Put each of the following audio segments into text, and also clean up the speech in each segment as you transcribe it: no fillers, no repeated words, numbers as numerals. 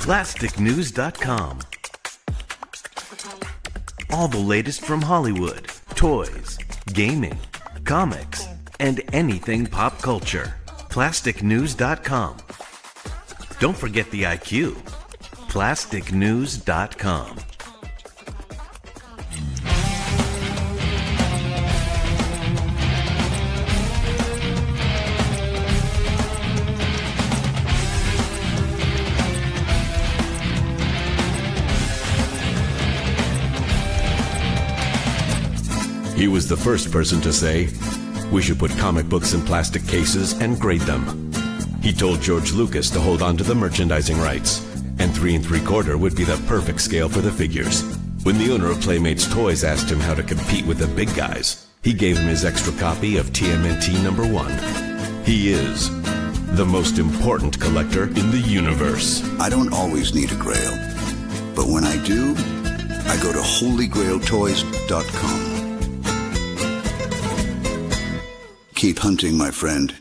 plasticnews.com. All the latest from Hollywood, toys, gaming, comics, and anything pop culture. plasticnews.com. Don't forget the IQ. plasticnews.com. He was the first person to say, we should put comic books in plastic cases and grade them. He told George Lucas to hold on to the merchandising rights, and 3 3/4 would be the perfect scale for the figures. When the owner of Playmates Toys asked him how to compete with the big guys, he gave him his extra copy of TMNT #1. He is the most important collector in the universe. I don't always need a grail, but when I do, I go to holygrailtoys.com. Keep hunting, my friend.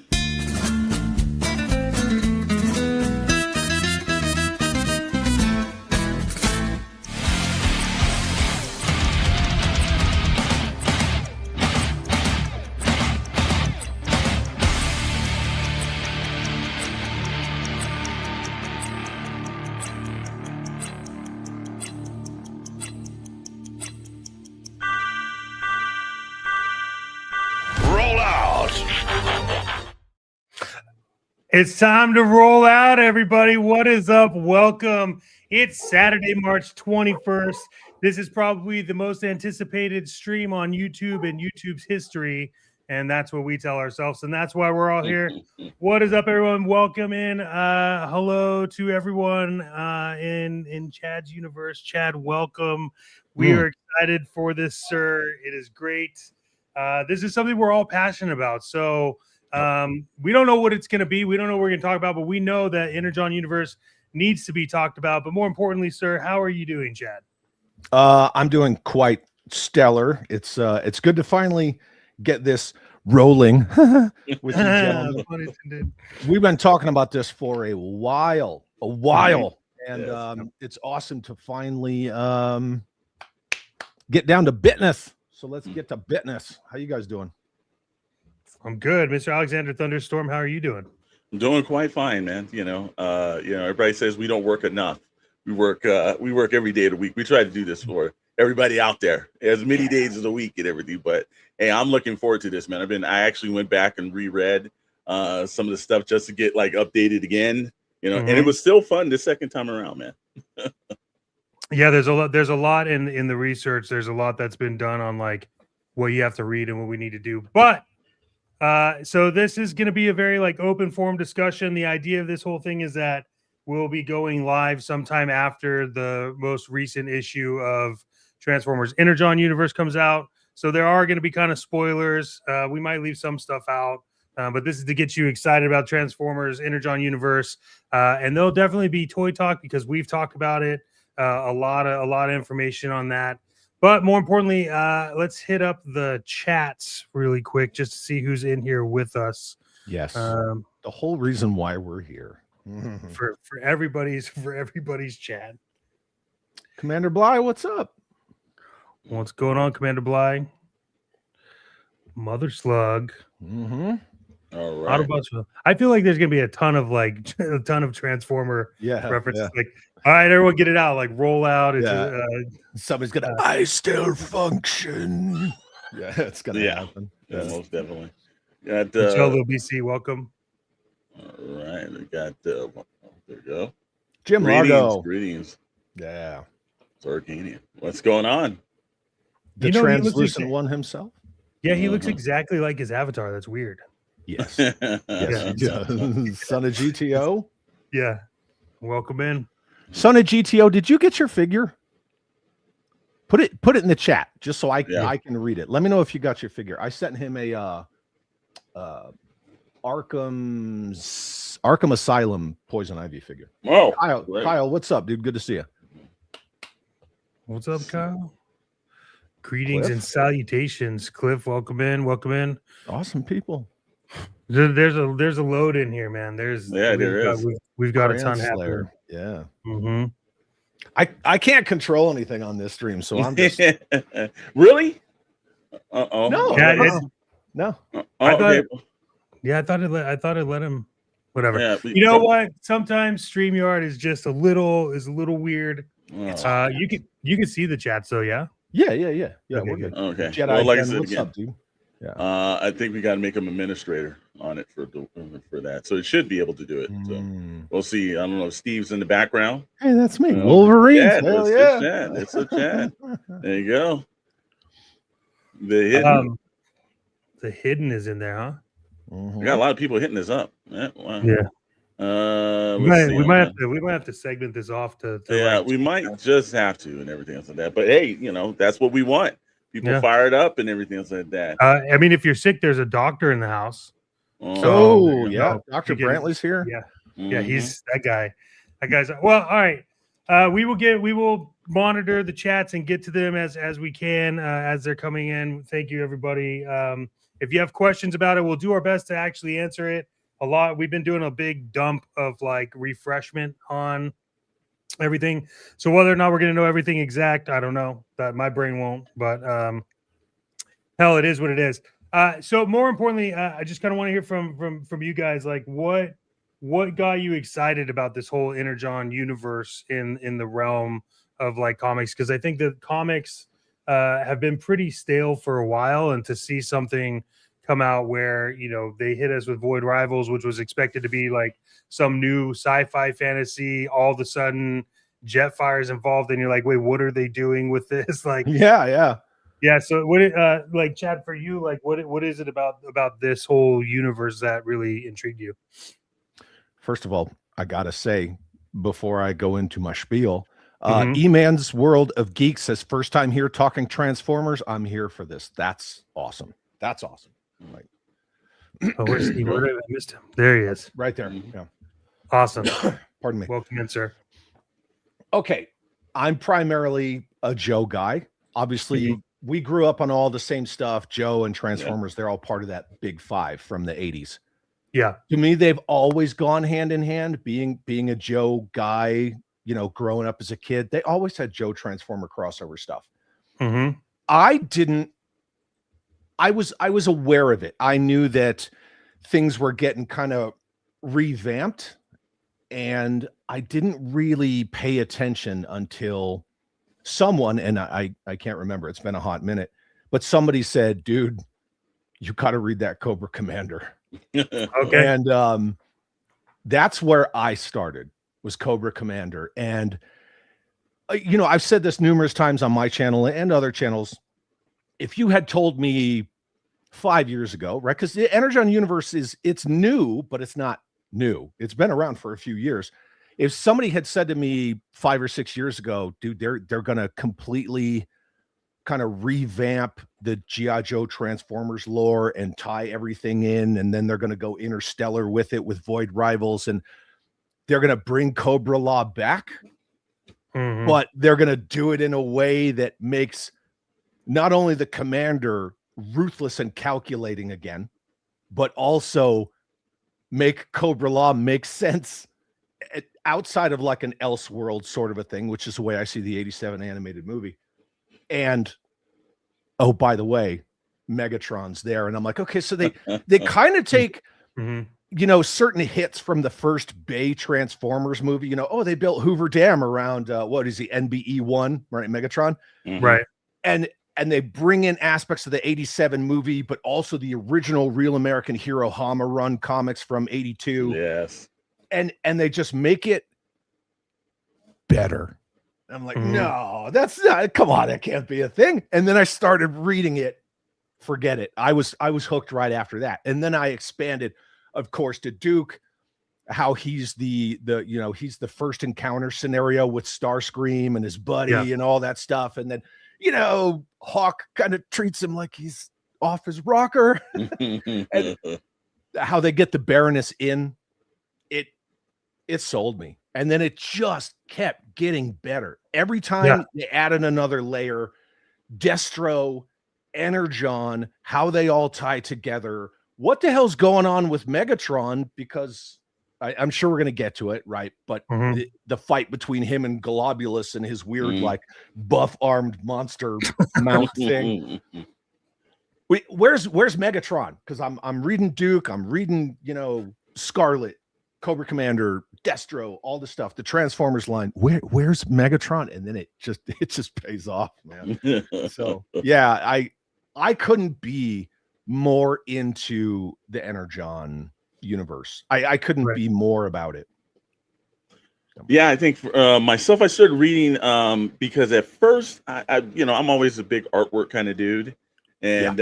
It's time to roll out, everybody. What is up? Welcome. It's Saturday, March 21st. This is probably the most anticipated stream on YouTube in YouTube's history, and that's what we tell ourselves, and that's why we're all here. What is up, everyone? Welcome in. Hello to everyone in Chad's universe. Chad, welcome. We are excited for this, sir. It is great. This is something we're all passionate about, so we don't know what it's going to be. We don't know what we're going to talk about, but we know that Energon Universe needs to be talked about. But more importantly, sir, how are you doing, Chad? I'm doing quite stellar. It's good to finally get this rolling with you gentlemen. We've been talking about this for a while, and it's awesome to finally get down to business. So let's get to business. How you guys doing? I'm good, Mr. Alexander Thunderstorm. How are you doing? I'm doing quite fine, man. Everybody says we don't work enough. We work every day of the week. We try to do this for everybody out there, as many days as a week and everything. But hey, I'm looking forward to this, man. I actually went back and reread some of the stuff just to get like updated again, and it was still fun the second time around, man. Yeah, there's a lot in the research. There's a lot that's been done on like what you have to read and what we need to do. But so this is going to be a very like open forum discussion. The idea of this whole thing is that we'll be going live sometime after the most recent issue of Transformers Energon Universe comes out. So there are going to be kind of spoilers. We might leave some stuff out, but this is to get you excited about Transformers Energon Universe. And there'll definitely be toy talk because we've talked about it. A lot of information on that. But more importantly, let's hit up the chats really quick just to see who's in here with us. Yes, the whole reason why we're here for everybody's chat. Commander Bly, what's up? What's going on, Commander Bly? Mother Slug. All right. I feel like there's gonna be a ton of Transformer references. Like, all right, everyone, get it out. Like, roll out. Somebody's gonna. I still function. Yeah, it's gonna happen. Yeah, most definitely. Got Hello, BC. Welcome. All right, we got there we go. Jim Largo. Greetings. Yeah. Zarkanian. What's going on? The translucent one himself. Yeah, he looks exactly like his avatar. That's weird. Yes. Son of GTO. Yeah. Welcome in. Son of GTO, did you get your figure? Put it in the chat just so I can read it. Let me know if you got your figure. I sent him a Arkham Asylum Poison Ivy figure. Oh, Kyle, what's up, dude? Good to see you. What's up, Kyle? Greetings and salutations, Cliff. Welcome in. Welcome in. Awesome people. There's a load in here, man. We've got a ton happening. Yeah. Mm-hmm. I can't control anything on this stream, so I'm just Really? Uh-oh. no, Yeah, no. Oh, I thought, okay. yeah, I thought it let him. Whatever. Yeah, You know what? Sometimes StreamYard is just a little weird. Oh, You can see the chat, so yeah. Yeah. Okay, We're good. okay. Jedi Well, like I Ben, said what's again, up, dude? Yeah. I think we got to make him administrator on it for that, so it should be able to do it. So we'll see. I don't know if Steve's in the background. Hey, that's me, Wolverine. Yeah, Hell it's yeah. chat. It's a chat. There you go. The hidden. The hidden is in there, huh? We got a lot of people hitting this up. Yeah. Wow. Yeah. We might have to segment this off to yeah, like, we might just have to and everything else like that. But hey, that's what we want. People fired up and everything else like that. I mean, if you're sick, there's a doctor in the house. Oh, yeah. Dr. Brantley's here. Yeah. Yeah, he's that guy. That guy's well, all right. We will monitor the chats and get to them as we can as they're coming in. Thank you, everybody. If you have questions about it, we'll do our best to actually answer it. A lot. We've been doing a big dump of like refreshment on everything. So whether or not we're going to know everything exact, I don't know. That my brain won't. But hell, it is what it is. So more importantly, I just kind of want to hear from you guys. Like, what got you excited about this whole Energon universe in the realm of like comics? Because I think that comics have been pretty stale for a while, and to see something come out where they hit us with Void Rivals, which was expected to be like some new sci-fi fantasy, all of a sudden Jetfire's involved, and you're like, wait, what are they doing with this? Like, yeah. So what like, Chad, for you, like what is it about this whole universe that really intrigued you? First of all, I gotta say, before I go into my spiel, E-Man's World of Geeks says, first time here talking Transformers. I'm here for this. That's awesome. That's awesome. Like, where's Steve? Where did I missed him? There he is. Right there. Yeah. Awesome. Pardon me. Welcome in, sir. Okay. I'm primarily a Joe guy. Obviously, we grew up on all the same stuff. Joe and Transformers, they're all part of that big five from the 80s. Yeah. To me, they've always gone hand in hand. Being a Joe guy, growing up as a kid, they always had Joe Transformer crossover stuff. I was aware of it. I knew that things were getting kind of revamped, and I didn't really pay attention until someone, and I can't remember, it's been a hot minute, but somebody said, dude, you got to read that Cobra Commander. Okay. And that's where I started, was Cobra Commander. And I've said this numerous times on my channel and other channels. If you had told me 5 years ago, right? Because the Energon Universe it's new, but it's not new. It's been around for a few years. If somebody had said to me 5 or 6 years ago, dude, they're gonna completely kind of revamp the G.I. Joe Transformers lore and tie everything in, and then they're gonna go interstellar with it with Void Rivals, and they're gonna bring Cobra Law back, but they're gonna do it in a way that makes not only the commander ruthless and calculating again, but also make Cobra Law make sense outside of like an Elseworld sort of a thing, which is the way I see the 87 animated movie. And oh, by the way, Megatron's there. And I'm like, okay, so they kind of take certain hits from the first Bay Transformers movie. They built Hoover Dam around what is he, NBE-1, right? Megatron. Right. And they bring in aspects of the 87 movie, but also the original Real American Hero Hama run comics from 82. Yes. And they just make it better. I'm like, no, that's not, come on, that can't be a thing. And then I started reading it. Forget it. I was hooked right after that. And then I expanded, of course, to Duke, how he's the he's the first encounter scenario with Starscream and his buddy and all that stuff. And then, Hawk kind of treats him like he's off his rocker. And how they get the Baroness in, it sold me. And then it just kept getting better. Every time they added another layer, Destro, Energon, how they all tie together. What the hell's going on with Megatron? Because I'm sure we're gonna get to it, right? But the fight between him and Globulus and his weird like buff armed monster mount thing. Where's Megatron? Because I'm reading Duke, I'm reading, you know, Scarlet, Cobra Commander, Destro, all the stuff, the Transformers line. Where's Megatron? And then it just pays off, man. So yeah, I couldn't be more into the Energon universe. I couldn't be more about it. Yeah, I think myself, I started reading because at first I you know, I'm always a big artwork kind of dude. And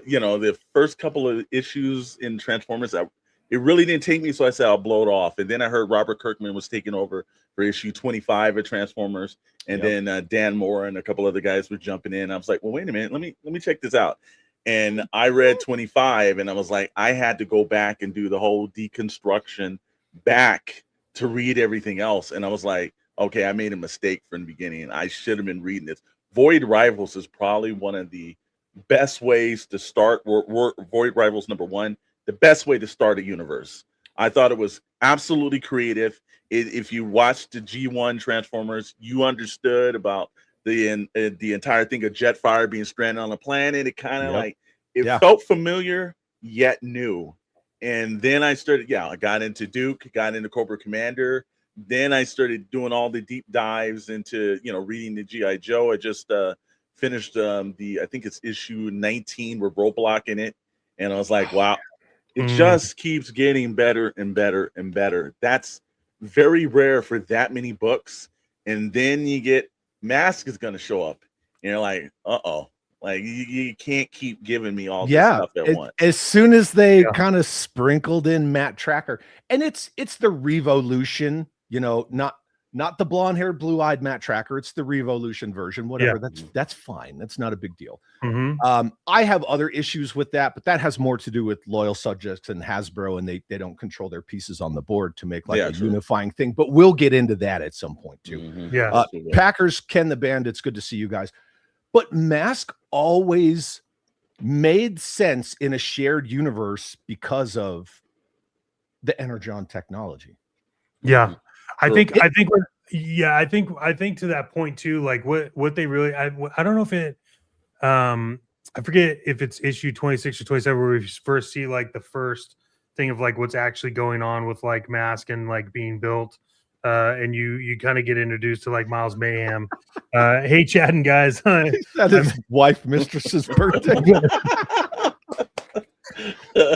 you know, the first couple of issues in Transformers, it really didn't take me, so I said I'll blow it off. And then I heard Robert Kirkman was taking over for issue 25 of Transformers, and then Dan Moore and a couple other guys were jumping in. I was like, well, wait a minute, let me check this out. And I read 25, and I was like, I had to go back and do the whole deconstruction back to read everything else. And I was like, okay, I made a mistake from the beginning. I should have been reading this. Void Rivals is probably one of the best ways to start. Void Rivals #1, the best way to start a universe. I thought it was absolutely creative. If you watched the G1 Transformers, you understood about the entire thing of Jetfire being stranded on a planet. It kind of like it felt familiar yet new. And then I started, I got into Duke, got into Cobra Commander. Then I started doing all the deep dives into, you know, reading the G.I. Joe. I just finished I think it's issue 19 with Roadblock in it. And I was like, wow, it just keeps getting better and better and better. That's very rare for that many books. And then you get M.A.S.K is going to show up. And you're like, uh-oh. Like, you can't keep giving me all this stuff at once. As soon as they kind of sprinkled in Matt Tracker, and it's the Revolution, you know, not the blonde-haired, blue-eyed Matt Tracker. It's the Revolution version, whatever. That's fine. That's not a big deal. I have other issues with that, but that has more to do with loyal subjects and Hasbro, and they don't control their pieces on the board to make like a unifying thing. But we'll get into that at some point too. Packers, Ken the Band, it's good to see you guys. But M.A.S.K always made sense in a shared universe because of the Energon technology. I think to that point too, like what they really, I don't know if it, I forget if it's issue 26 or 27 where we first see like the first thing of like what's actually going on with like M.A.S.K and like being built. And you kind of get introduced to like Miles Mayhem. Hey, chatting guys. That is wife mistress's birthday.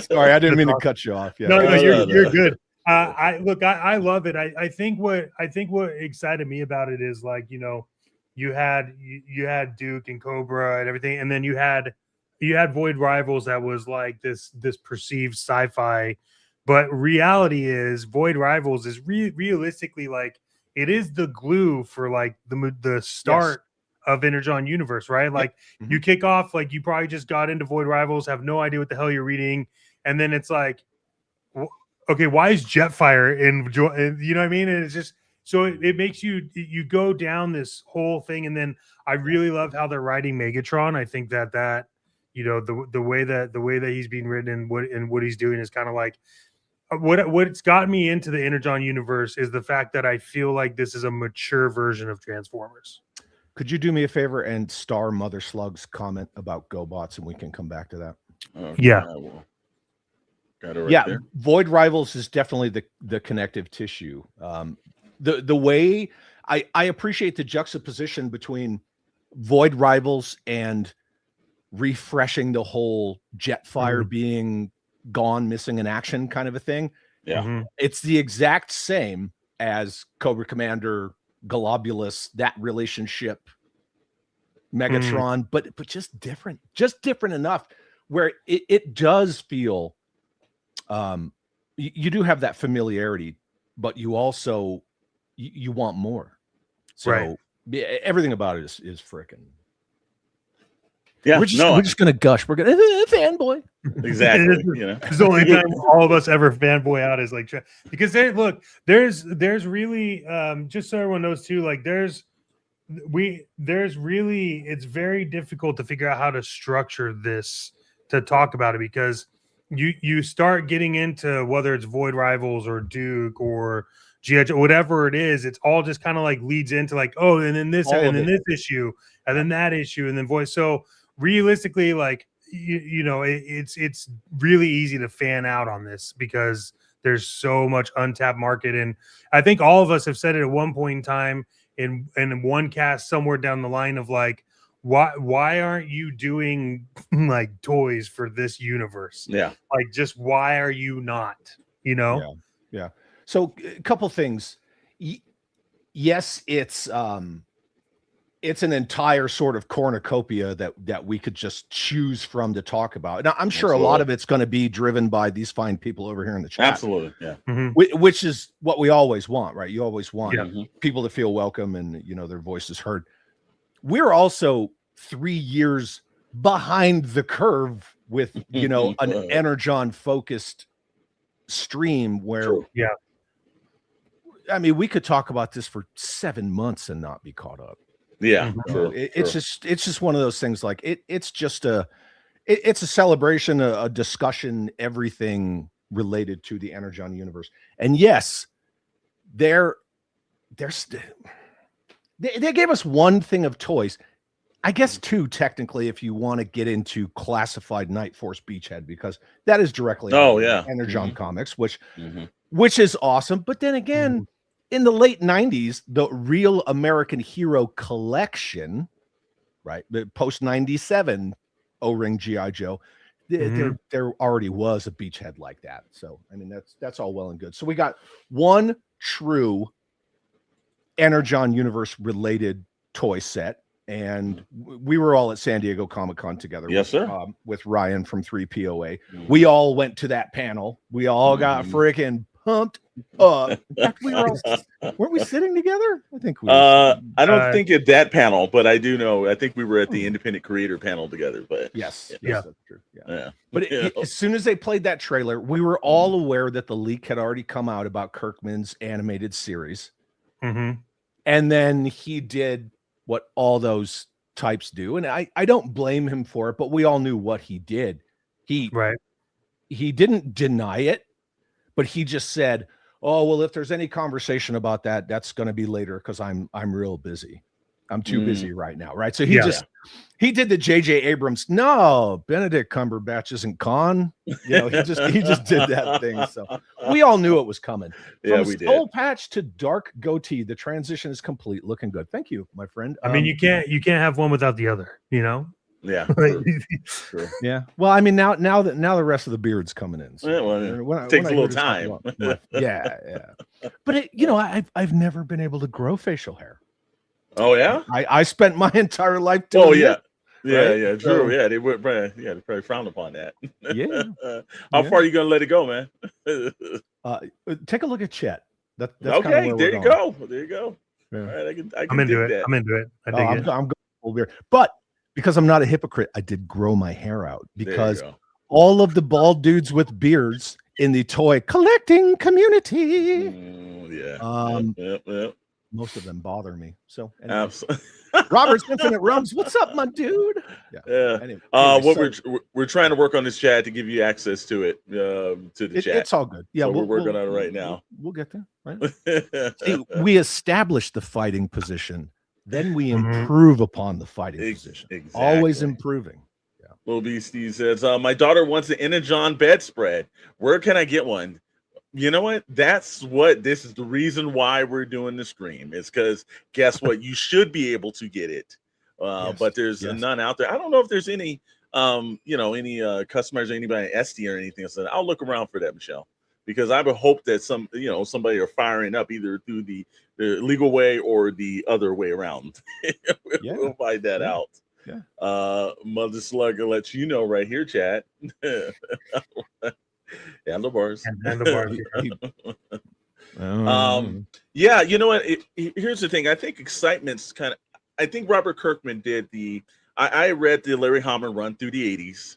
Sorry, I didn't mean to cut you off. No, you're good. I love it. I think what excited me about it is like, you know, you had Duke and Cobra and everything, and then you had Void Rivals that was like this perceived sci-fi. But reality is Void Rivals is realistically like it is the glue for like the start of Energon Universe, right? Like you kick off, like you probably just got into Void Rivals, have no idea what the hell you're reading, and then it's like, okay, why is Jetfire in? You know what I mean? And it's just so it makes you go down this whole thing, and then I really love how they're writing Megatron. I think that you know the way that he's being written and what he's doing is kind of like. What's got me into the Energon universe is the fact that I feel like this is a mature version of Transformers. Could you do me a favor and star Mother Slug's comment about GoBots, and we can come back to that? Got it right there. Void Rivals is definitely the connective tissue. The way I appreciate the juxtaposition between Void Rivals and refreshing the whole Jetfire being gone, missing in action kind of a thing. It's the exact same as Cobra Commander, Globulus, that relationship, Megatron, but just different enough where it does feel you do have that familiarity, but you also you want more. So everything about it is freaking. Yeah, we're just gonna gush. We're gonna fanboy. Exactly. You know, it's the only time all of us ever fanboy out is like because there's really just so everyone knows too, like there's really it's very difficult to figure out how to structure this to talk about it because you start getting into whether it's Void Rivals or Duke or GH, whatever it is, it's all just kind of like leads into like, oh, and then this, and then this issue, and then that issue, and then voice. So realistically, like it's really easy to fan out on this because there's so much untapped market. And I think all of us have said it at one point in time in one cast somewhere down the line of like, why aren't you doing like toys for this universe? Yeah. Like, just why are you not, Yeah. So a couple things. Yes, it's an entire sort of cornucopia that we could just choose from to talk about. Now, I'm sure a lot of it's going to be driven by these fine people over here in the chat. Absolutely. Yeah. Which is what we always want, right? You always want people to feel welcome and, their voices heard. We're also 3 years behind the curve with, an Energon focused stream where, I mean, we could talk about this for 7 months and not be caught up. Yeah, it's just one of those things. Like it's a celebration, a discussion, everything related to the Energon universe. And yes, they gave us one thing of toys, I guess two technically, if you want to get into classified Night Force Beachhead, because that is directly Energon comics, which is awesome. But then again, in the late 90s, the Real American Hero collection, right, the post 97 O-Ring G.I. Joe, there already was a beachhead like that. So I mean, that's all well and good. So we got one true Energon Universe related toy set. And we were all at San Diego Comic-Con together. Yes, sir. With Ryan from 3POA. We all went to that panel. We all got freaking pumped up. In fact, weren't we sitting together? I think we were. I don't think at that panel, but I do know. I think we were at the independent creator panel together. But yes, that's true. Yeah. But as soon as they played that trailer, we were all aware that the leak had already come out about Kirkman's animated series. And then he did what all those types do. And I don't blame him for it, but we all knew what he did. He didn't deny it, but he just said, oh, well, if there's any conversation about that, that's going to be later because I'm real busy. I'm too busy right now. Right. So he did the J.J. Abrams. No, Benedict Cumberbatch isn't Khan. He just did that thing. So we all knew it was coming. From we did. Soul Patch to dark goatee, the transition is complete. Looking good. Thank you, my friend. I mean, you can't have one without the other, Yeah. True. Yeah. Well, I mean, now the rest of the beard's coming in. So takes a little time. Yeah. But I've never been able to grow facial hair. Oh yeah, I spent my entire life doing it. Yeah, true. Yeah, they would. They probably frowned upon that. Yeah. How far are you gonna let it go, man? Take a look at Chet. That's okay. There you go. Yeah. All right, I can I'm into dig it. that. I'm into it. I dig it. I'm going full beard, but because I'm not a hypocrite, I did grow my hair out because all of the bald dudes with beards in the toy collecting community. Yep. Most of them bother me. So anyway. Absolutely. Robert's Infinite Realms. What's up, my dude? Yeah. Anyway, we're trying to work on this chat to give you access to it, to the chat. It's all good. Yeah, so we're working on it right now. We'll get there. Right? See, we establish the fighting position, then we improve upon the fighting position. Exactly. Always improving. Yeah. Little Beastie says, my daughter wants an Energon bedspread. Where can I get one? You know what? This is the reason why we're doing the stream. It's because guess what? You should be able to get it. But there's none out there. I don't know if there's any any customers or anybody at SD or anything. So I'll look around for that, Michelle, because I would hope that somebody are firing up either through the legal way or the other way around. We'll find that out. Yeah. Mother Slug will let you know right here, chat. Handlebars. Yeah, you know what? Here's the thing. I think excitement's I think Robert Kirkman did I read the Larry Hama run through the 80s.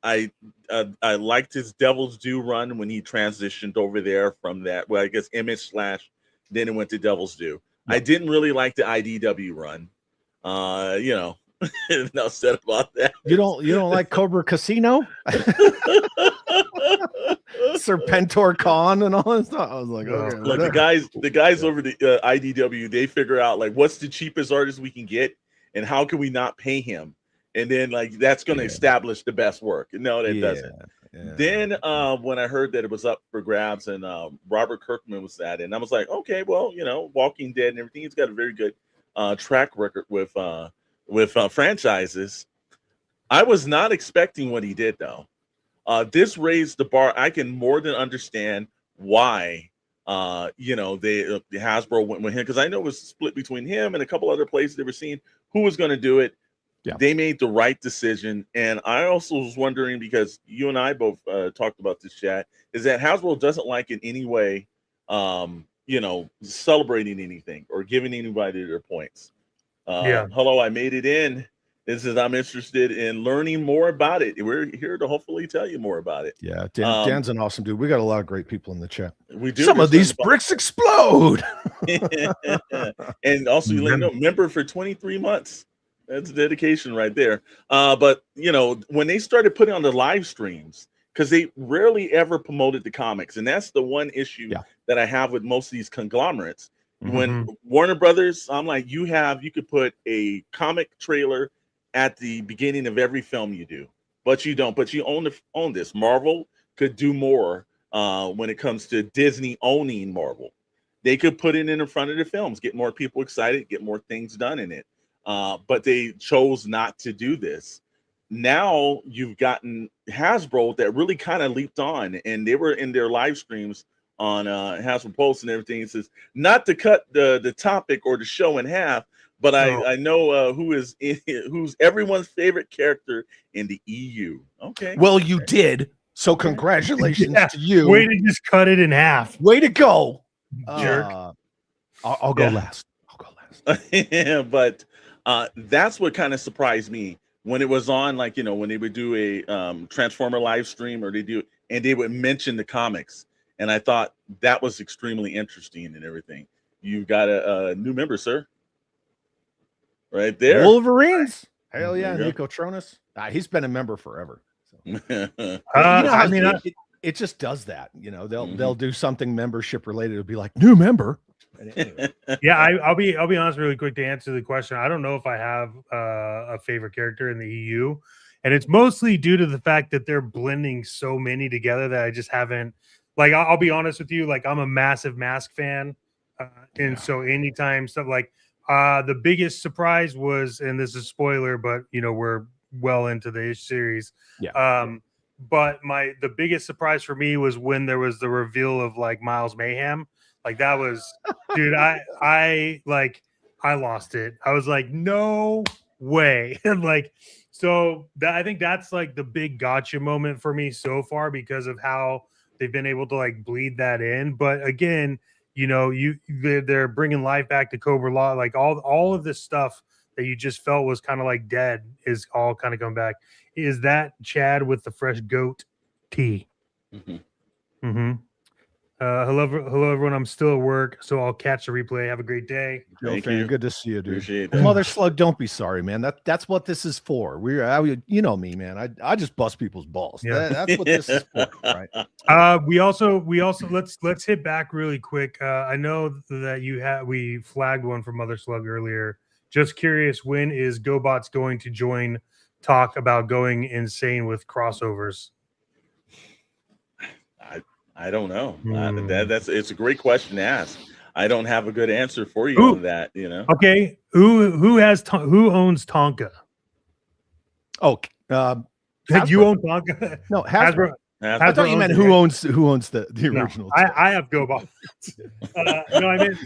I liked his Devil's Due run when he transitioned over there from that. Well, I guess Image / then it went to Devil's Due. I didn't really like the IDW run. Enough said about that. You don't like Cobra Casino? Serpentor Khan and all that stuff. I was like, okay, Like the guys over the IDW, they figure out like what's the cheapest artist we can get and how can we not pay him, and then like that's going to establish the best work. No, that doesn't. Then when I heard that it was up for grabs and Robert Kirkman was at it, and I was like, okay, well, you know, Walking Dead and everything, he's got a very good track record with franchises. I was not expecting what he did though. This raised the bar. I can more than understand why you know, the Hasbro went with him, because I know it was split between him and a couple other places they were seeing who was going to do it. Yeah. They made the right decision. And I also was wondering, because you and I both talked about this, chat, is that Hasbro doesn't like in any way, you know, celebrating anything or giving anybody their points. Hello, I made it in. This is, I'm interested in learning more about it. We're here to hopefully tell you more about it. Yeah, Dan's an awesome dude. We got a lot of great people in the chat. We do. Some of these bricks explode. And also, you let know, member for 23 months. That's dedication right there. But you know, when they started putting on the live streams, because they rarely ever promoted the comics, and that's the one issue that I have with most of these conglomerates. When Warner Brothers, I'm like, you could put a comic trailer at the beginning of every film you do, but you don't. But you own this. Marvel could do more when it comes to Disney owning Marvel. They could put it in front of the films, get more people excited, get more things done in it. But they chose not to do this. Now you've gotten Hasbro that really kind of leaped on, and they were in their live streams on Hasbro Pulse and everything. It says not to cut the topic or the show in half, but I know who's everyone's favorite character in the EU. Okay. Well, you did. So congratulations to you. Way to just cut it in half. Way to go. Jerk. I'll go last. Yeah, but that's what kind of surprised me when it was on, like, you know, when they would do a Transformer live stream, or they would mention the comics. And I thought that was extremely interesting and everything. You've got a new member, sir. Right there. Wolverines. Hell yeah, Nico Tronus. He's been a member forever. So. I mean, it just does that. You know, they'll do something membership related. It'll be like new member. Anyway. Yeah, I'll be honest really quick to answer the question. I don't know if I have a favorite character in the EU, and it's mostly due to the fact that they're blending so many together that I just haven't. Like, I'll be honest with you. Like, I'm a massive M.A.S.K fan, and so anytime stuff like the biggest surprise was, and this is spoiler, but you know we're well into the series. Yeah. But the biggest surprise for me was when there was the reveal of like Miles Mayhem. Like that was, dude, I lost it. I was like, no way. And like, so I think that's like the big gotcha moment for me so far, because of how they've been able to like bleed that in. But again, you know, they're bringing life back to Cobra Law. Like all of this stuff that you just felt was kind of like dead is all kind of coming back. Is that Chad with the fresh goat tea? Hello everyone. I'm still at work, so I'll catch the replay. Have a great day. Thank you. Good to see you, dude. Appreciate that. Mother Slug, don't be sorry, man. That's what this is for. You know me, man. I just bust people's balls. Yeah. That's what this is for, right? We also let's hit back really quick. I know that we flagged one from Mother Slug earlier. Just curious, when is GoBots going to join talk about going insane with crossovers? I don't know. It's a great question to ask. I don't have a good answer for you on that. You know. Okay. Who owns Tonka? Oh, you own Tonka? No, Hasbro. I thought you meant who owns the original. No, I have GoBots. No, I meant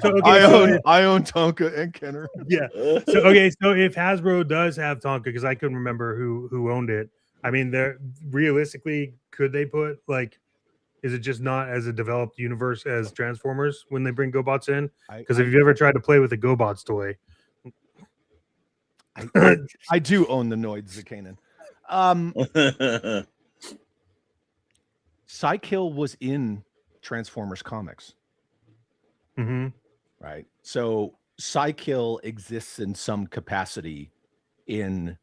I own Tonka and Kenner. Yeah. So if Hasbro does have Tonka, because I couldn't remember who owned it. I mean, realistically, could they put like? Is it just not as a developed universe as Transformers when they bring GoBots in? Because if you've ever tried to play with a GoBots toy, I do own the Noids Zakanen. Psykill was in Transformers comics. Right. So Psykill exists in some capacity in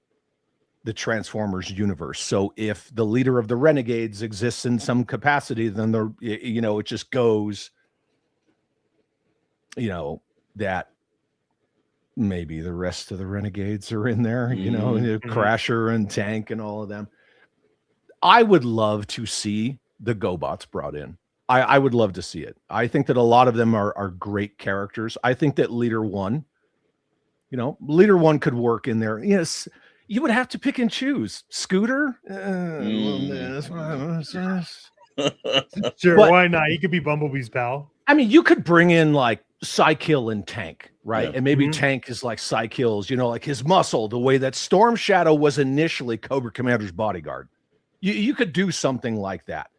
the Transformers universe. So if the leader of the Renegades exists in some capacity, then it just goes, that maybe the rest of the Renegades are in there, Crasher and Tank and all of them. I would love to see the GoBots brought in. I would love to see it. I think that a lot of them are great characters. I think that Leader One could work in there. Yes, you would have to pick and choose. Scooter? Sure, But- why not? He could be Bumblebee's pal. I mean, you could bring in like Psykill and Tank, right? Yeah. And maybe Mhm. Tank is like Psykill's, like his muscle, the way that Storm Shadow was initially Cobra Commander's bodyguard. You could do something like that.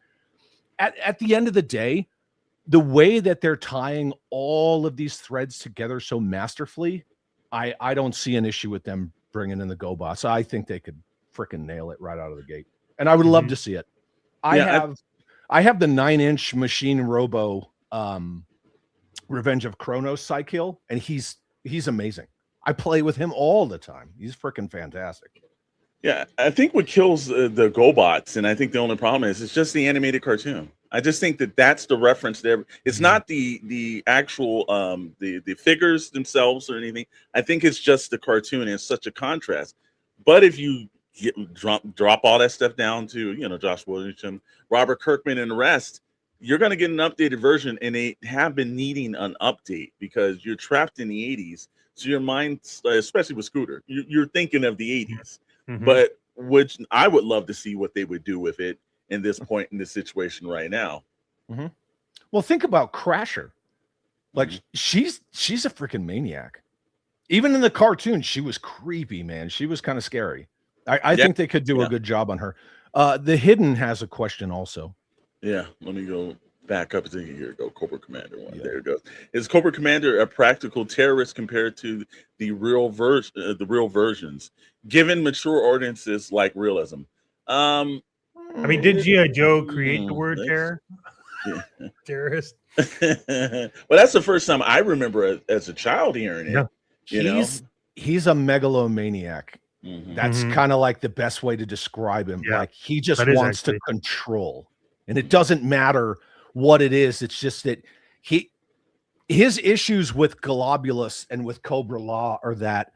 At the end of the day, the way that they're tying all of these threads together so masterfully, I don't see an issue with them bringing in the GoBots. I think they could freaking nail it right out of the gate, and I would love to see it. I have the 9-inch Machine Robo Revenge of Kronos Psykill, and he's amazing. I play with him all the time. He's freaking fantastic. Yeah, I think what kills the GoBots, and I think the only problem is it's just the animated cartoon. I just think that that's the reference there. It's not the actual the figures themselves or anything. I think it's just the cartoon. It's such a contrast. But if you drop all that stuff down to Josh Williamson, Robert Kirkman, and the rest, you're going to get an updated version, and they have been needing an update because you're trapped in the 80s. So your mind, especially with Scooter, you're thinking of the 80s. Mhm. But which I would love to see what they would do with it in this point in the situation right now. Mm-hmm. Well, think about Crasher. Like she's a freaking maniac. Even in the cartoon, she was creepy, man. She was kind of scary. I think they could do a good job on her. The Hidden has a question also. Yeah, let me go back up to here. Go Cobra Commander one. Yeah. There it goes. Is Cobra Commander a practical terrorist compared to the real versions, given mature audiences like realism? I mean, did G.I. Joe create the word terror? Yeah. Terrorist. Well, that's the first time I remember as a child hearing it. Yeah. He's a megalomaniac. Mm-hmm. That's kind of like the best way to describe him. Yeah. Like he just wants to control, and it doesn't matter what it is. It's just that his issues with Globulus and with Cobra Law are that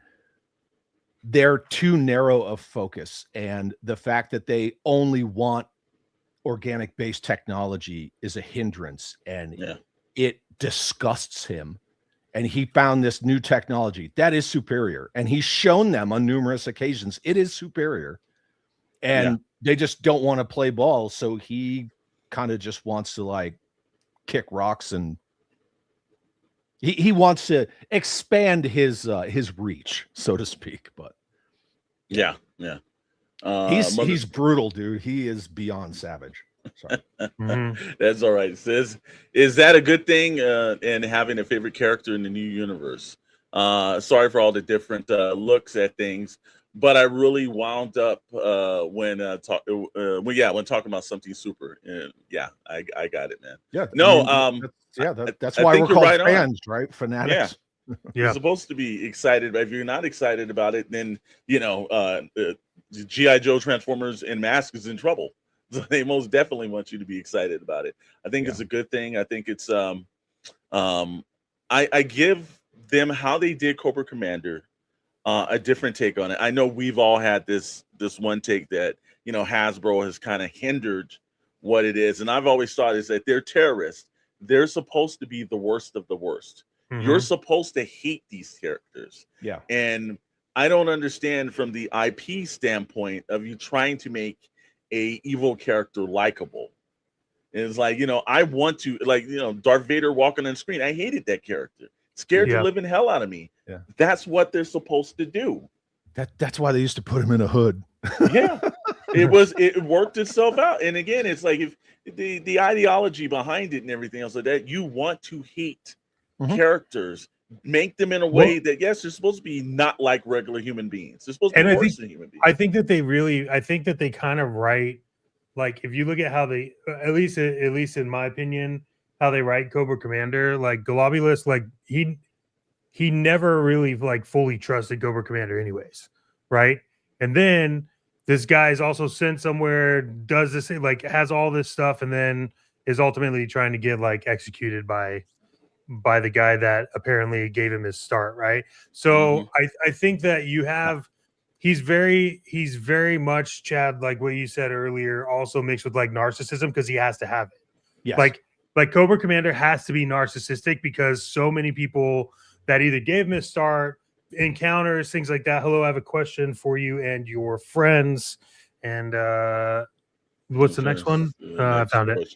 they're too narrow of focus, and the fact that they only want organic based technology is a hindrance, and it disgusts him. And he found this new technology that is superior, and he's shown them on numerous occasions it is superior, and they just don't want to play ball. So he kind of just wants to like kick rocks, and he wants to expand his reach, so to speak. But he's brutal, dude. He is beyond savage. Sorry. That's all right. It says, is that a good thing? And having a favorite character in the new universe. Sorry for all the different looks at things, but I really wound up when talking about something super. And I got it, man. Yeah. No. That's why we're called fans, right? Fanatics. Yeah. You're supposed to be excited, but if you're not excited about it, then G.I. Joe, Transformers, and M.A.S.K is in trouble. So they most definitely want you to be excited about it. I think it's a good thing. I think it's I give them how they did Cobra Commander a different take on it. I know we've all had this one take that Hasbro has kind of hindered what it is, and I've always thought is that they're terrorists. They're supposed to be the worst of the worst. Mm-hmm. You're supposed to hate these characters. Yeah, and I don't understand from the IP standpoint of you trying to make a evil character likable. And it's like, I want to, like, Darth Vader walking on screen. I hated that character. Scared the living hell out of me. Yeah. That's what they're supposed to do. That's why they used to put him in a hood. Yeah. It worked itself out. And again, it's like if the ideology behind it and everything else like that, you want to hate characters, make them in a way that they're supposed to be not like regular human beings. They're supposed to be worse than human beings. I think that they kind of write, like, if you look at how they, at least in my opinion, how they write Cobra Commander, like Globulus, like he never really like fully trusted Cobra Commander anyways, right? And then this guy is also sent somewhere, does this, like has all this stuff, and then is ultimately trying to get like executed by the guy that apparently gave him his start, right? So I think that you have he's very much, Chad, like what you said earlier, also mixed with like narcissism, because he has to have it. Yes. Like Cobra Commander has to be narcissistic because so many people that either gave him his start, encounters, things like that. Hello, I have a question for you and your friends. And what's the next one? I found it.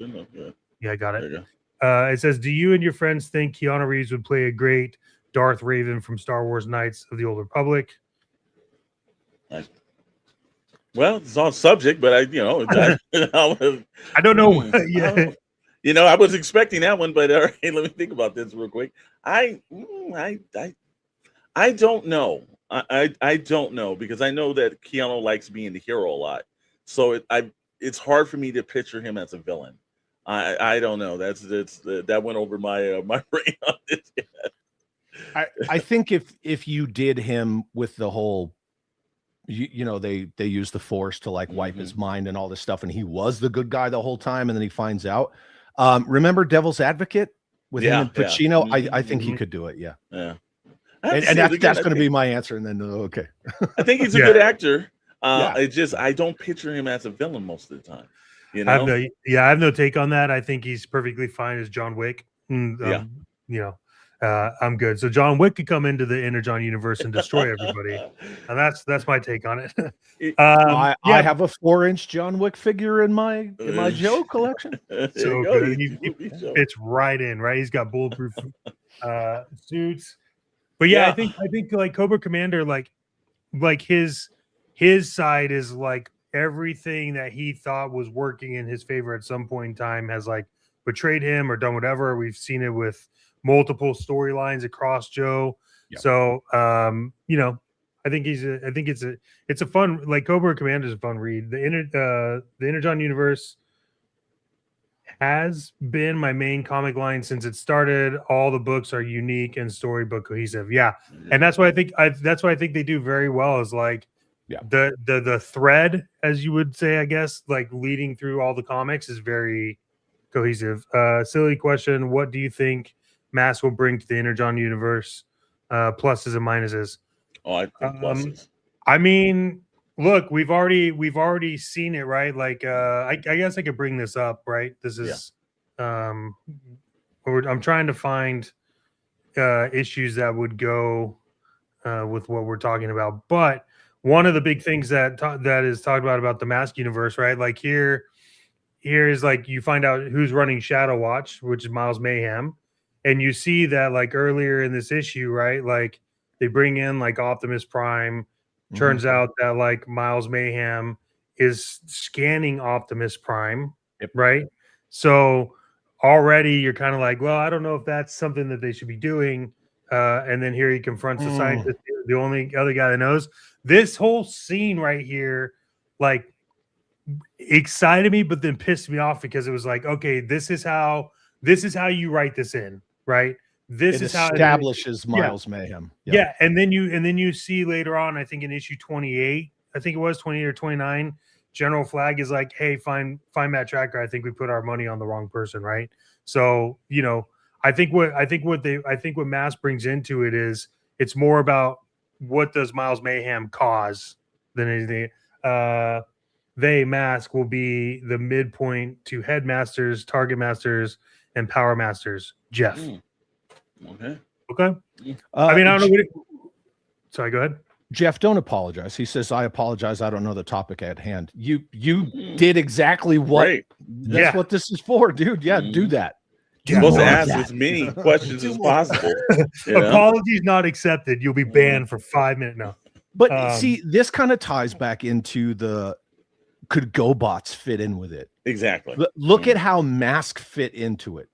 Yeah, I got it. It says, do you and your friends think Keanu Reeves would play a great Darth Raven from Star Wars Knights of the Old Republic? Well, it's on subject, but I don't know. Yeah. I was expecting that one, but all right, let me think about this real quick. I don't know. I don't know, because I know that Keanu likes being the hero a lot. So it's hard for me to picture him as a villain. I don't know. That went over my my brain on this. I think if you did him with the whole, they use the Force to like wipe his mind and all this stuff, and he was the good guy the whole time, and then he finds out. Remember Devil's Advocate with him and Pacino? I think he could do it. Yeah. And that's going to be my answer. And then okay. I think he's a good actor. I don't picture him as a villain most of the time. I have no take on that. I think he's perfectly fine as John Wick. I'm good. So John Wick could come into the Energon universe and destroy everybody, and that's my take on it. I have a 4-inch John Wick figure in my Joe collection. So good. He fits right in. Right, he's got bulletproof suits. But I think like Cobra Commander, like his side is like everything that he thought was working in his favor at some point in time has like betrayed him or done whatever. We've seen it with multiple storylines across Joe. Yep. So I think it's a fun, like Cobra Commander is a fun read. The Energon Universe has been my main comic line since it started. All the books are unique and storybook cohesive. And that's why I think they do very well, is like the thread, as you would say, I guess, like leading through all the comics is very cohesive. Silly question, what do you think M.A.S.K will bring to the Energon universe? Pluses and minuses. I think pluses. I mean, look, we've already seen it, right? Like I guess I could bring this up, right? This is I'm trying to find issues that would go with what we're talking about. But one of the big things that is talked about the M.A.S.K universe, right? Like here is like you find out who's running Shadow Watch, which is Miles Mayhem. And you see that like earlier in this issue, right? Like they bring in like Optimus Prime. Turns out that like Miles Mayhem is scanning Optimus Prime, right? So already you're kind of like, well, I don't know if that's something that they should be doing. And then here he confronts the scientist, the only other guy that knows. This whole scene right here, like, excited me, but then pissed me off, because it was like, okay, this is how you write this in, right? This is how it establishes Miles Mayhem. Yeah, and then you see later on, I think in issue 28, I think it was 28 or 29, General Flag is like, hey, find Matt Tracker. I think we put our money on the wrong person, right? So, I think what M.A.S.K brings into it is it's more about what does Miles Mayhem cause than anything. M.A.S.K will be the midpoint to Headmasters, Target Masters, and Power Masters. Jeff. Okay. I mean, I don't know. Sorry, go ahead. Jeff, don't apologize. He says, I apologize. I don't know the topic at hand. You did exactly what that's what this is for, dude. Yeah, do that. You're supposed to ask as many questions as possible. Apologies not accepted. You'll be banned for 5 minutes now. But see, this kind of ties back into could GoBots fit in with it? Exactly. Look at how M.A.S.K fit into it.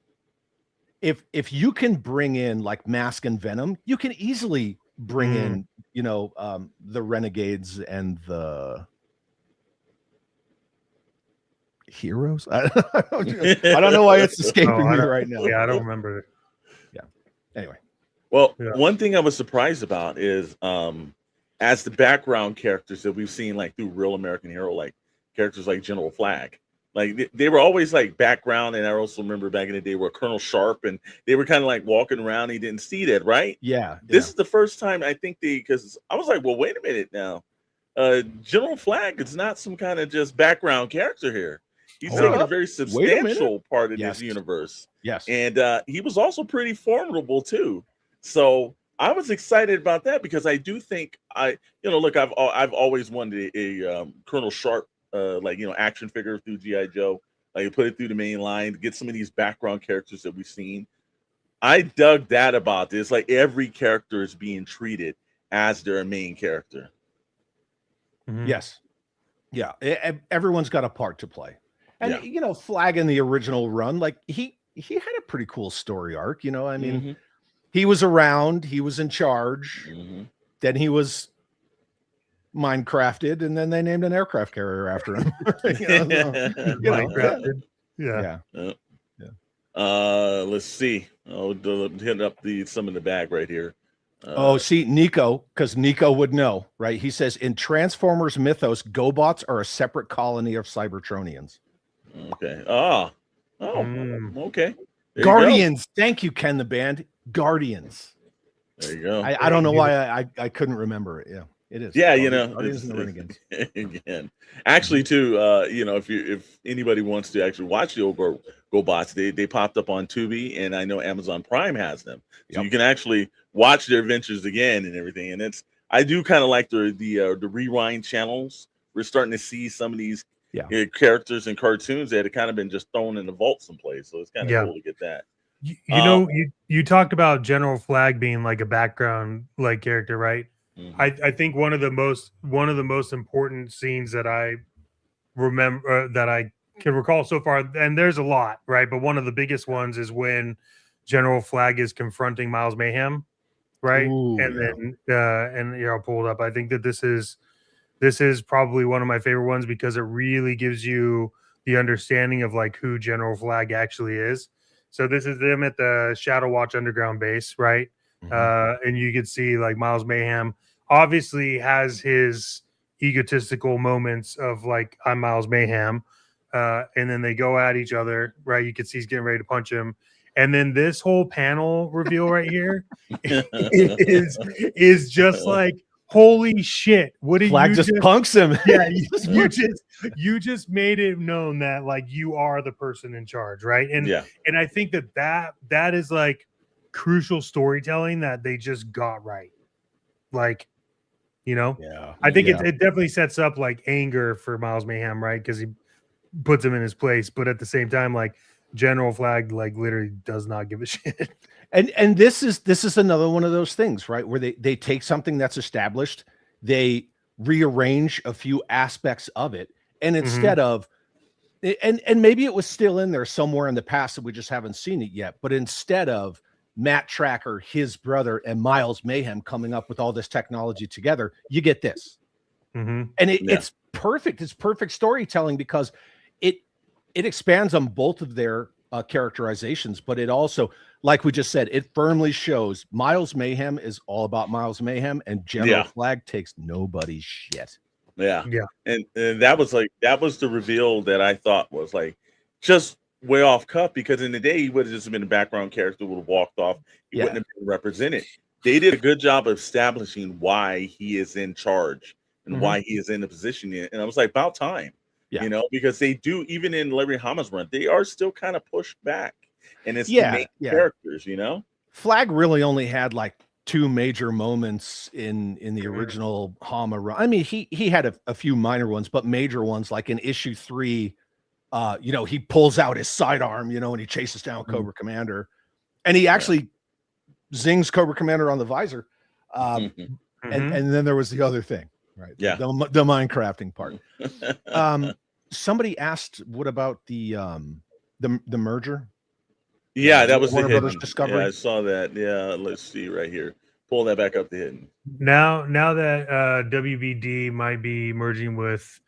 If you can bring in like M.A.S.K and Venom, you can easily bring in, the Renegades and the Heroes. I don't know why it's escaping me right now. Yeah, I don't remember it. Yeah. Anyway. Well, one thing I was surprised about is as the background characters that we've seen like through Real American Hero, like characters like General Flag. Like they were always like background, and I also remember back in the day where Colonel Sharp, and they were kind of like walking around. He didn't see that, right? Yeah. This is the first time I think because I was like, well, wait a minute now. General Flag is not some kind of just background character here. He's taking a very substantial part of this universe. Yes. And he was also pretty formidable too. So I was excited about that because I do think look, I've always wanted a Colonel Sharp action figure through G.I. Joe, like put it through the main line, get some of these background characters that we've seen. I dug that about this. Like every character is being treated as their main character. Mm-hmm. Yes. Yeah. Everyone's got a part to play. And Flag in the original run, like he had a pretty cool story arc, I mean, he was around, he was in charge, then he was Minecrafted, and then they named an aircraft carrier after him. Minecrafted. Yeah. Let's see. I'll hit up some in the bag right here. See, Nico, because Nico would know, right? He says in Transformers mythos, GoBots are a separate colony of Cybertronians. Okay. Okay. There Guardians. Thank you, Ken the Band. Guardians. There you go. I don't know why I couldn't remember it. Yeah. It is. Yeah, Guardians and the Renegades. Again, actually, too, if anybody wants to actually watch the old GoBots, they popped up on Tubi, and I know Amazon Prime has them, so you can actually watch their adventures again and everything. And I do kind of like the rewind channels. We're starting to see some of these characters and cartoons that have kind of been just thrown in the vault someplace, so it's kind of cool to get that. You talked about General Flag being like a background like character, right? I think one of the most important scenes that I remember that I can recall so far, and there's a lot, right? But one of the biggest ones is when General Flag is confronting Miles Mayhem, right? Then I'll pull it up. I think that this is probably one of my favorite ones because it really gives you the understanding of like who General Flag actually is. So this is them at the Shadow Watch underground base, right? And you could see like Miles Mayhem obviously has his egotistical moments of like, I'm Miles Mayhem. And then they go at each other, right? You can see he's getting ready to punch him. And then this whole panel reveal right here is just like, holy shit. What did Flag just punks him? Yeah, you just made it known that like you are the person in charge, right? And I think that is like crucial storytelling that they just got right. Like, I think it definitely sets up like anger for Miles Mayhem, right? Because he puts him in his place, but at the same time, like General Flag like literally does not give a shit. And this is another one of those things, right? Where they take something that's established, they rearrange a few aspects of it, and instead of and maybe it was still in there somewhere in the past that we just haven't seen it yet, but instead of Matt Tracker, his brother, and Miles Mayhem coming up with all this technology together, you get this. And it's perfect. It's perfect storytelling because it expands on both of their characterizations, but it also, like we just said, it firmly shows Miles Mayhem is all about Miles Mayhem, and General Flag takes nobody's shit. And that was the reveal that I thought was like just way off cut, because in the day he would have just been a background character, would have walked off, he wouldn't have been represented. They did a good job of establishing why he is in charge and why he is in the position, and I was like, about time. Because they do, even in Larry Hama's run, they are still kind of pushed back, and it's main characters. Flag really only had like two major moments in the original Hama run. I mean, he had a few minor ones, but major ones, like in issue 3. He pulls out his sidearm, and he chases down Cobra Commander, and he actually zings Cobra Commander on the visor. And then there was the other thing, right? Yeah, the Minecrafting part. Somebody asked, what about the merger? Yeah, that was Warner the Brothers Discovery. Yeah, I saw that. Yeah, let's see right here. Pull that back up to hidden. Now that WBD might be merging with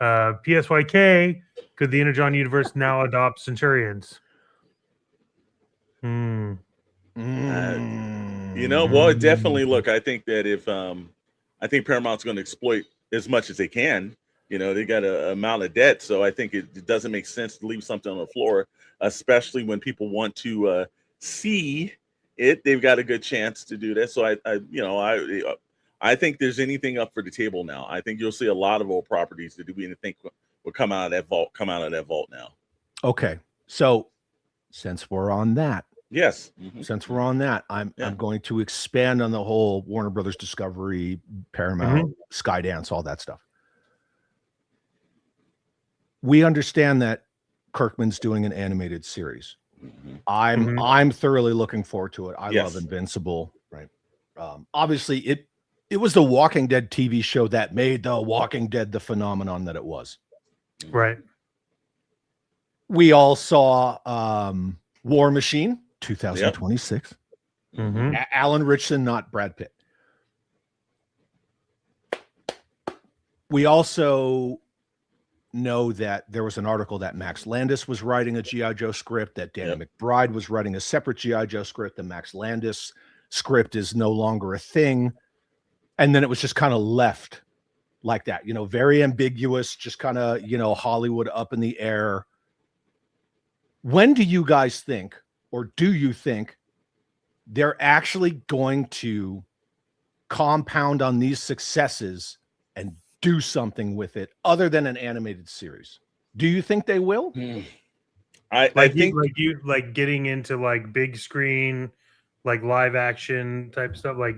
PSYK, could the Energon Universe now adopt Centurions? Well, definitely. Look, I think that if I think Paramount's going to exploit as much as they can. You know, they got a amount of debt, so I think it doesn't make sense to leave something on the floor, especially when people want to see it. They've got a good chance to do that. So I think there's anything up for the table now. I think you'll see a lot of old properties that we didn't think will come out of that vault now. Okay, so since we're on that, yes, since we're on that, I'm going to expand on the whole Warner Brothers Discovery, Paramount, Skydance, all that stuff. We understand that Kirkman's doing an animated series. I'm thoroughly looking forward to it. I love Invincible, right? Obviously, it was the Walking Dead TV show that made the Walking Dead the phenomenon that it was. Right. We all saw War Machine 2026. Alan Ritchson, not Brad Pitt. We also know that there was an article that Max Landis was writing a G.I. Joe script, that Danny McBride was writing a separate G.I. Joe script. The Max Landis script is no longer a thing. And then it was just kind of left like that, you know, very ambiguous, just kind of, you know, Hollywood up in the air. When do you guys think, or do you think they're actually going to compound on these successes and do something with it other than an animated series? Do you think they will? I think like getting into like big screen, like live action type stuff, like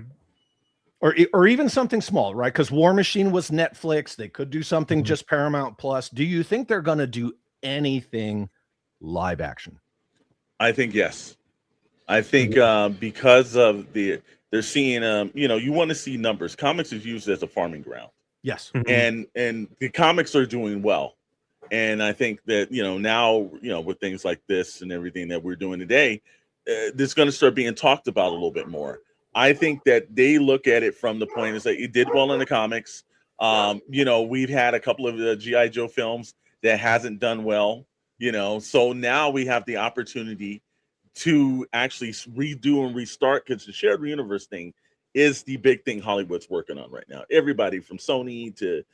or even something small, right? Because War Machine was Netflix. They could do something just Paramount Plus. Do you think they're going to do anything live action? I think yes. I think because of they're seeing you know, you want to see numbers. Comics is used as a farming ground. Yes. And the comics are doing well. And I think that, you know, now, you know, with things like this and everything that we're doing today, this is going to start being talked about a little bit more. I think that they look at it from the point is that it did well in the comics. You know, we've had a couple of G.I. Joe films that hasn't done well, you know, so now we have the opportunity to actually redo and restart, because the shared universe thing is the big thing Hollywood's working on right now. Everybody from Sony to,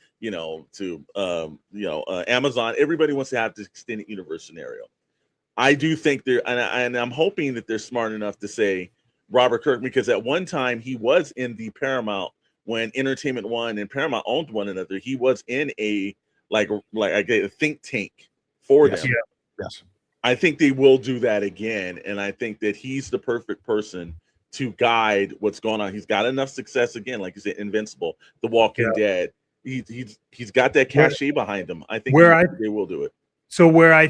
Amazon, everybody wants to have this extended universe scenario. I do think and I'm hoping that they're smart enough to say Robert Kirkman, because at one time he was in the Paramount when Entertainment One and Paramount owned one another. He was in a think tank for them. Yes. I think they will do that again, and I think that he's the perfect person to guide what's going on. He's got enough success again, like you said, Invincible, The Walking Dead. He's got that cachet behind him. I think they will do it. So where I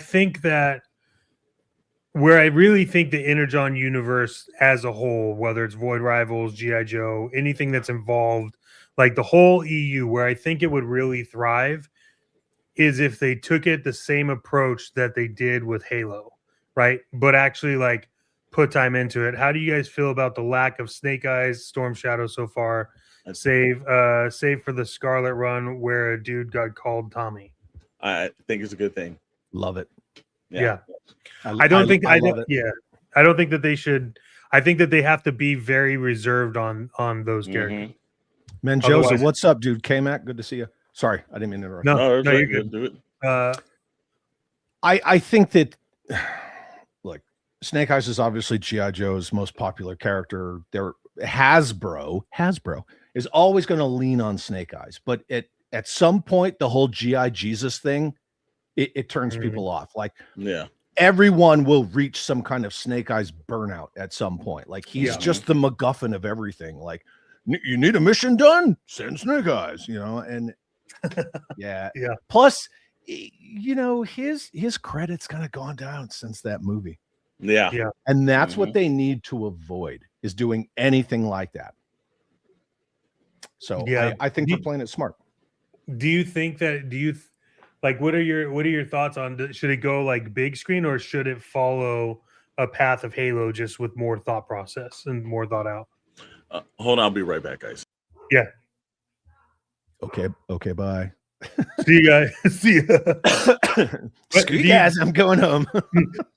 really think the Energon universe as a whole, whether it's Void Rivals, G.I. Joe, anything that's involved, like the whole EU, where I think it would really thrive is if they took it the same approach that they did with Halo, right? But actually like put time into it. How do you guys feel about the lack of Snake Eyes, Storm Shadow so far? Save for the Scarlet Run where a dude got called Tommy. I think it's a good thing. Love it. Yeah. I don't think that they should. I think that they have to be very reserved on those characters. Menjoza, what's up, dude? K-Mac, good to see you. Sorry, I didn't mean to interrupt. No, you're good. Do it. I think that, look, Snake Eyes is obviously G.I. Joe's most popular character. Hasbro is always going to lean on Snake Eyes, but at some point, the whole G.I. Jesus thing, it turns people off. Like, everyone will reach some kind of Snake Eyes burnout at some point. Like, he's just the MacGuffin of everything. Like, you need a mission done? Send Snake Eyes, you know, and Plus, you know, his credit's kind of gone down since that movie. And that's what they need to avoid, is doing anything like that. So I think they're playing it smart. Do you think that? What are your thoughts on? Should it go like big screen, or should it follow a path of Halo, just with more thought process and more thought out? Hold on, I'll be right back, guys. Yeah. Okay, bye. See you guys. See ya. Screw you guys, I'm going home.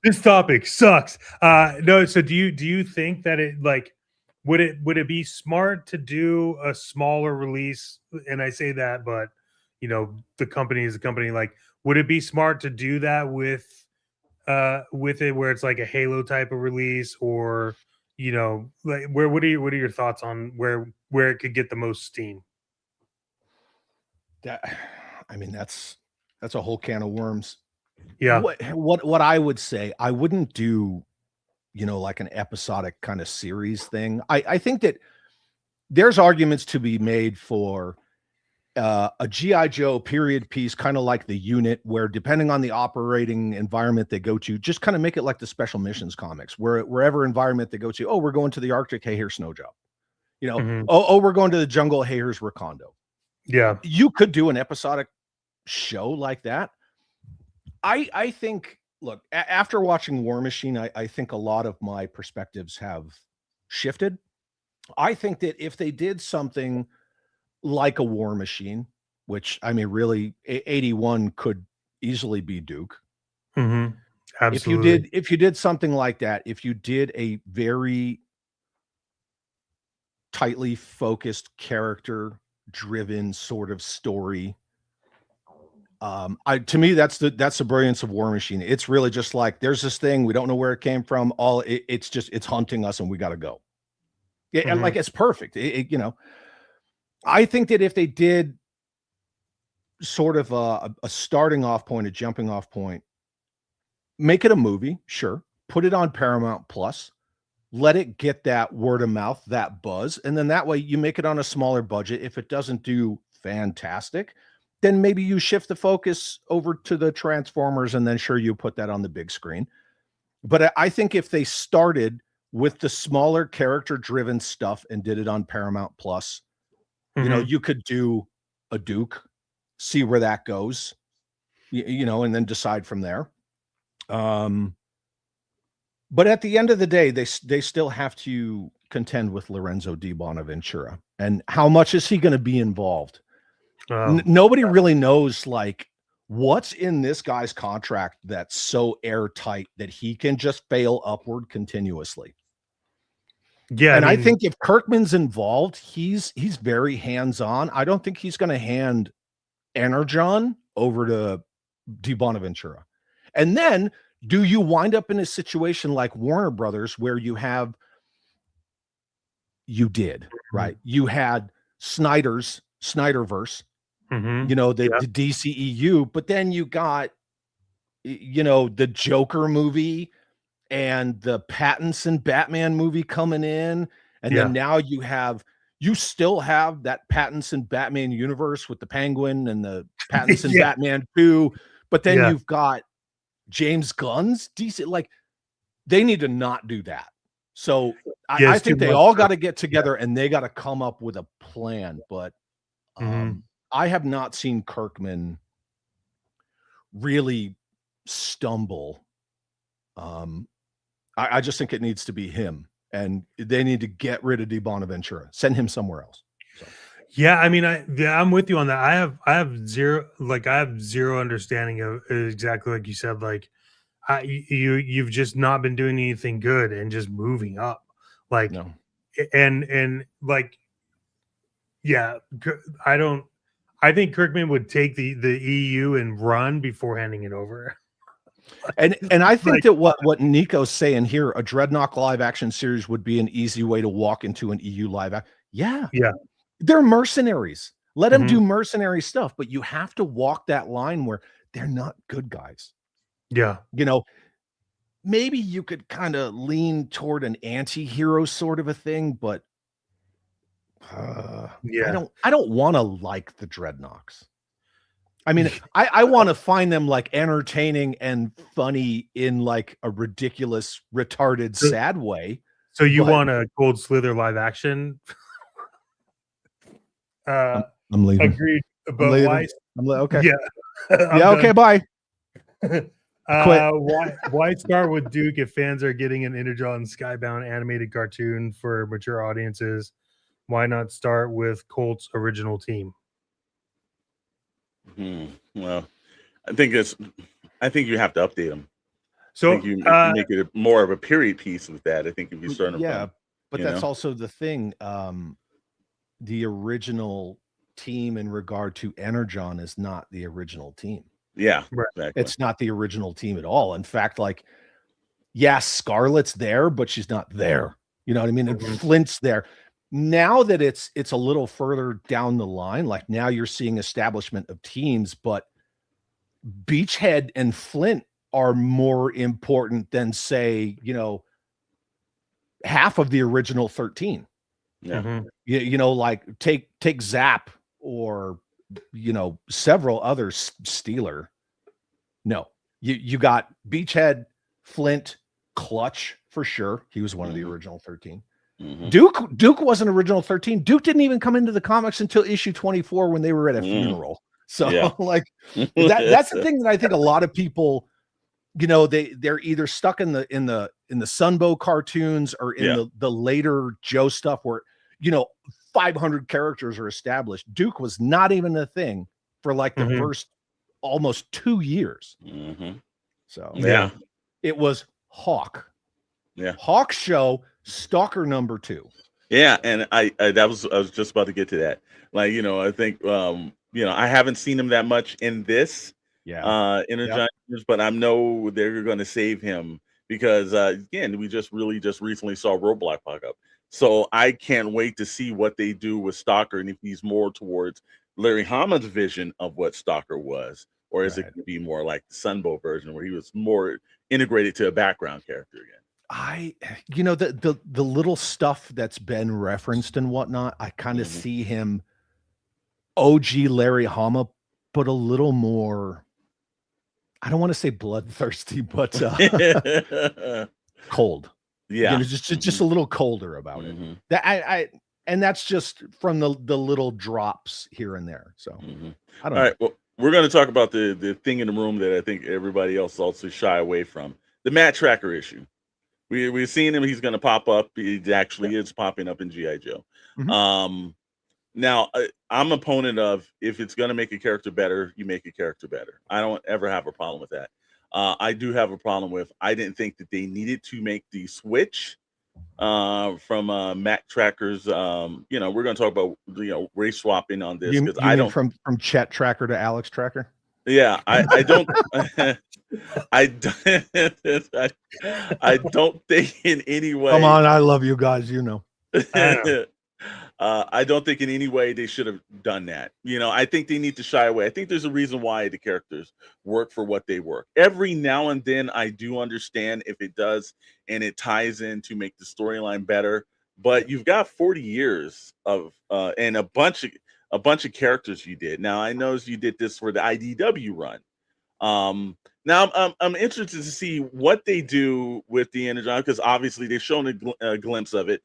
This topic sucks. No, so do you think that it, like, would it be smart to do a smaller release? And I say that, but you know, the company is a company. Like, would it be smart to do that with it where it's like a Halo type of release, or you know, like what are your thoughts on where it could get the most steam? That, I mean, that's a whole can of worms. Yeah. What I would say, I wouldn't do, you know, like an episodic kind of series thing. I think that there's arguments to be made for a G.I. Joe period piece, kind of like the Unit, where depending on the operating environment they go to, just kind of make it like the Special Missions comics, where wherever environment they go to, oh, we're going to the Arctic, hey, here's snow job. You know, oh, we're going to the jungle, hey, here's Recondo. Yeah. You could do an episodic show like that. I think, look, after watching War Machine, I think a lot of my perspectives have shifted. I think that if they did something like a War Machine, which I mean, really, 81 could easily be Duke. Absolutely. If you did something like that, if you did a very tightly focused, character-driven sort of story, to me, that's the brilliance of War Machine. It's really just like, there's this thing, we don't know where it came from. It's hunting us, and we got to go. Yeah, and like, it's perfect. You know, I think that if they did sort of a starting off point, a jumping off point, make it a movie, sure, put it on Paramount Plus, let it get that word of mouth, that buzz, and then that way you make it on a smaller budget. If it doesn't do fantastic, then maybe you shift the focus over to the Transformers, and then sure, you put that on the big screen. But I think if they started with the smaller character-driven stuff and did it on Paramount Plus, you know, you could do a Duke, see where that goes, you know, and then decide from there. But at the end of the day, they still have to contend with Lorenzo Di Bonaventura. And how much is he going to be involved? Nobody really knows, like, what's in this guy's contract that's so airtight that he can just fail upward continuously. Yeah, and I think if Kirkman's involved, he's very hands-on. I don't think he's going to hand Energon over to Di Bonaventura. And then, do you wind up in a situation like Warner Brothers, where you had Snyderverse, you know, the DCEU, but then you got, you know, the Joker movie and the Pattinson Batman movie coming in, and then now you still have that Pattinson Batman universe with the Penguin and the Pattinson Batman 2, but then you've got James Gunn's DC. Like, they need to not do that. So I think they all got to get together and they got to come up with a plan. But I have not seen Kirkman really stumble. I just think it needs to be him, and they need to get rid of Di Bonaventura, send him somewhere else. So. Yeah, I mean, I'm with you on that. I have zero understanding of exactly like you said. Like, you've just not been doing anything good and just moving up. Like, no. and like, yeah, I think Kirkman would take the EU and run before handing it over. And I think that what Nico's saying here, a Dreadnought live action series would be an easy way to walk into an EU live action. Yeah. They're mercenaries. Let them do mercenary stuff, but you have to walk that line where they're not good guys. Yeah. You know, maybe you could kind of lean toward an anti-hero sort of a thing, but I don't want to like the Dreadnoughts. I mean, I want to find them like entertaining and funny in like a ridiculous, retarded, sad way. So you want a Cold Slither live action? I'm leaving. Agreed. But why? Okay. Yeah. Yeah. Okay. Bye. Why start with Duke if fans are getting an Energon Skybound animated cartoon for mature audiences? Why not start with Colt's original team? Well, I think you have to update them. So I think you make it more of a period piece with that. I think if you start, But that's also the thing. The original team in regard to Energon is not the original team. Yeah, Right. exactly. It's not the original team at all. In fact, like, yeah, Scarlet's there, but she's not there. You know what I mean? And Flint's there. Now that it's a little further down the line, like now you're seeing establishment of teams, but Beachhead and Flint are more important than, say, you know, half of the original 13. Yeah. You know, like take Zap or, you know, several others, Steeler. No, you got Beachhead, Flint, Clutch for sure. He was one of the original 13. Duke wasn't original 13. Duke didn't even come into the comics until issue 24 when they were at a funeral. So like that's the thing that I think a lot of people, you know, they're either stuck in the Sunbow cartoons or in the later Joe stuff where, you know, 500 characters are established. Duke was not even a thing for like the first almost 2 years. So it was Hawk. Hawk show, Stalker number 2. Yeah, and I was just about to get to that. Like, you know, I think you know, I haven't seen him that much in this Energon, but I know they're going to save him because again, we just recently saw Roadblock pop up. So I can't wait to see what they do with Stalker and if he's more towards Larry Hama's vision of what Stalker was, or is it going to be more like the Sunbow version where he was more integrated to a background character again? You know, the little stuff that's been referenced and whatnot, I kind of see him OG Larry Hama, but a little more, I don't want to say bloodthirsty, but cold. Yeah, you know, just a little colder about it. That and that's just from the little drops here and there. So I don't know. All right, well, we're going to talk about the thing in the room that I think everybody else also shy away from, the Matt Tracker issue. We've seen him. He's going to pop up. He actually is popping up in G.I. Joe. Now, I'm an opponent of, if it's going to make a character better, you make a character better. I don't ever have a problem with that. I do have a problem with, I didn't think that they needed to make the switch from Matt Tracker's. You know, we're going to talk about, you know, race swapping on this. You I don't from Chet Tracker to Alex Tracker. Yeah, I don't. I don't think in any way. Come on, I love you guys. You know. I don't think in any way they should have done that. You know, I think they need to shy away. I think there's a reason why the characters work for what they work. Every now and then I do understand if it does and it ties in to make the storyline better. But you've got 40 years of and a bunch of characters you did. Now I know you did this for the IDW run. Now I'm interested to see what they do with the Energon, because obviously they've shown a glimpse of it.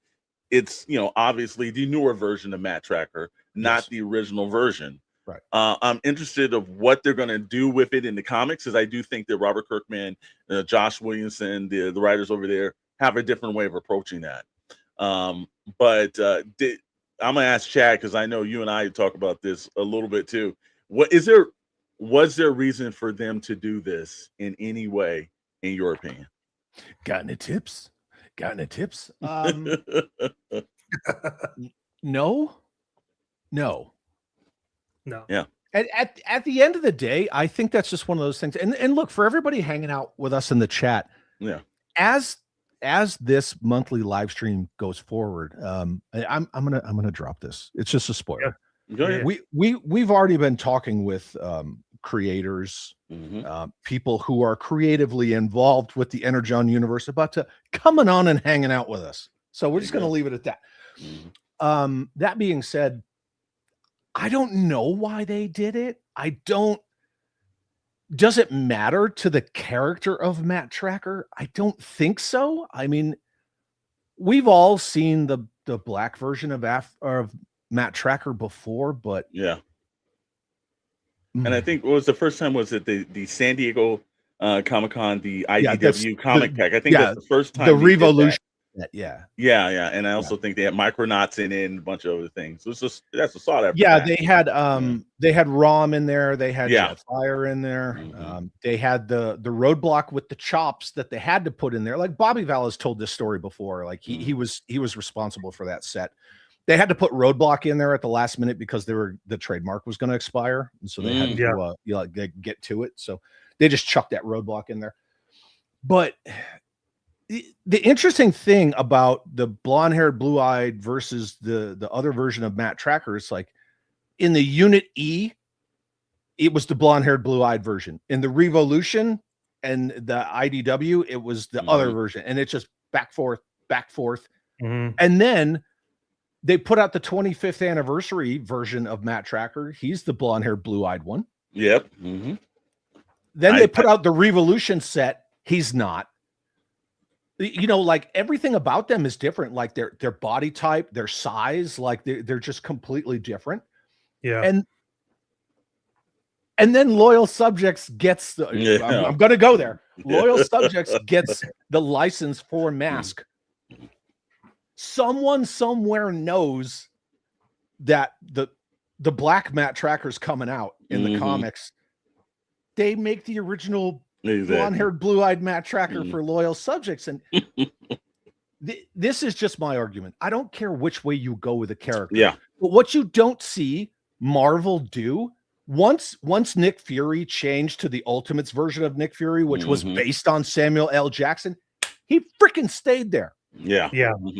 It's, you know, obviously the newer version of Matt Tracker, not the original version. Right. I'm interested of what they're going to do with it in the comics, because I do think that Robert Kirkman, Josh Williamson, the writers over there have a different way of approaching that. But I'm going to ask Chad, because I know you and I talk about this a little bit too. Was there reason for them to do this in any way, in your opinion? Got any tips? No. Yeah. At the end of the day, I think that's just one of those things. And look, for everybody hanging out with us in the chat, as this monthly live stream goes forward, I'm gonna drop this. It's just a spoiler. Yeah. We've already been talking with creators, people who are creatively involved with the Energon universe about to coming on and hanging out with us. So we're just going to leave it at that. That being said, I don't know why they did it. Does it matter to the character of Matt Tracker? I don't think so. I mean, we've all seen the black version of Matt Tracker before, but and I think was the first time was it the San Diego Comic-Con, the IDW comic pack. I think that's the first time the Revolution. Yeah. Yeah, and I also think they had Micronauts in it and a bunch of other things. So it's just that's a sought after. Yeah, pack. they had ROM in there, they had Yeah. Jetfire in there. They had the roadblock with the chops that they had to put in there. Like Bobby Val has told this story before. Like he was responsible for that set. They had to put roadblock in there at the last minute because the trademark was going to expire, and so they had to get to it. So they just chucked that roadblock in there. But the interesting thing about the blonde-haired, blue-eyed versus the other version of Matt Tracker is like in the Unit E, it was the blonde-haired, blue-eyed version. In the Revolution and the IDW, it was the other version, and it's just back forth. And then they put out the 25th anniversary version of Matt Tracker. He's the blonde-haired, blue-eyed one. Yep. Then they put out the Revolution set. He's not. You know, like everything about them is different. Like their body type, their size, like they're just completely different. Yeah. And then Loyal Subjects gets the. I'm going to go there. Loyal Subjects gets the license for M.A.S.K. Someone somewhere knows that the Black Matt Tracker's coming out in the comics. They make the original blonde-haired, blue-eyed Matt Tracker for Loyal Subjects, and this is just my argument. I don't care which way you go with a character. Yeah. But what you don't see Marvel do once Nick Fury changed to the Ultimates version of Nick Fury, which was based on Samuel L. Jackson, he freaking stayed there. Yeah.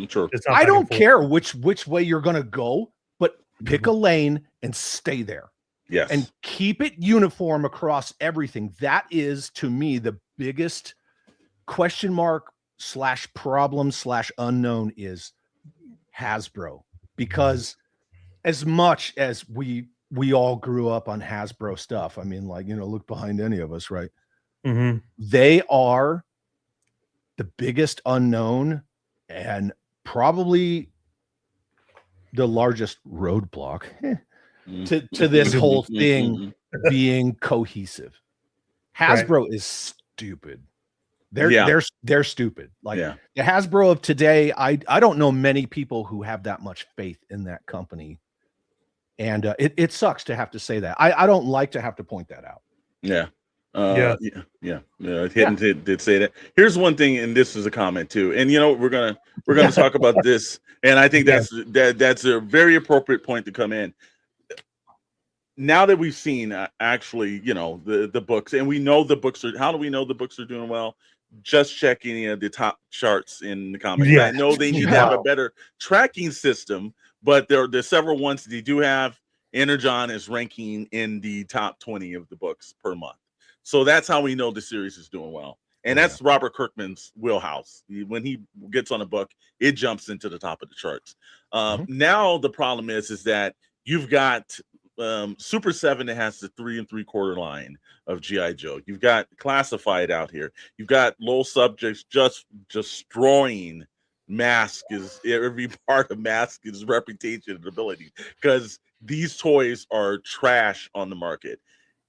Sure. I don't care which way you're going to go, but pick a lane and stay there. Yes. And keep it uniform across everything. That is, to me, the biggest question mark / problem / unknown is Hasbro. Because as much as we all grew up on Hasbro stuff, I mean, like, you know, look behind any of us, right? They are the biggest unknown and probably the largest roadblock to this whole thing being cohesive. Hasbro is stupid. They're stupid. Like the Hasbro of today, I don't know many people who have that much faith in that company. And it sucks to have to say that. I don't like to have to point that out. Hidden did say that. Here's one thing, and this is a comment too. And you know, we're gonna talk about this, and I think that's a very appropriate point to come in. Now that we've seen actually, you know, the books, and we know the books are. How do we know the books are doing well? Just checking the top charts in the comics. I know they need to have a better tracking system, but there's several ones they do have. Energon is ranking in the top 20 of the books per month. So that's how we know the series is doing well. And that's Robert Kirkman's wheelhouse. When he gets on a book, it jumps into the top of the charts. Now the problem is that you've got Super 7 that has the 3 3/4 line of G.I. Joe. You've got Classified out here. You've got Low Subjects just destroying M.A.S.K. is every part of M.A.S.K. is reputation and ability, because these toys are trash on the market.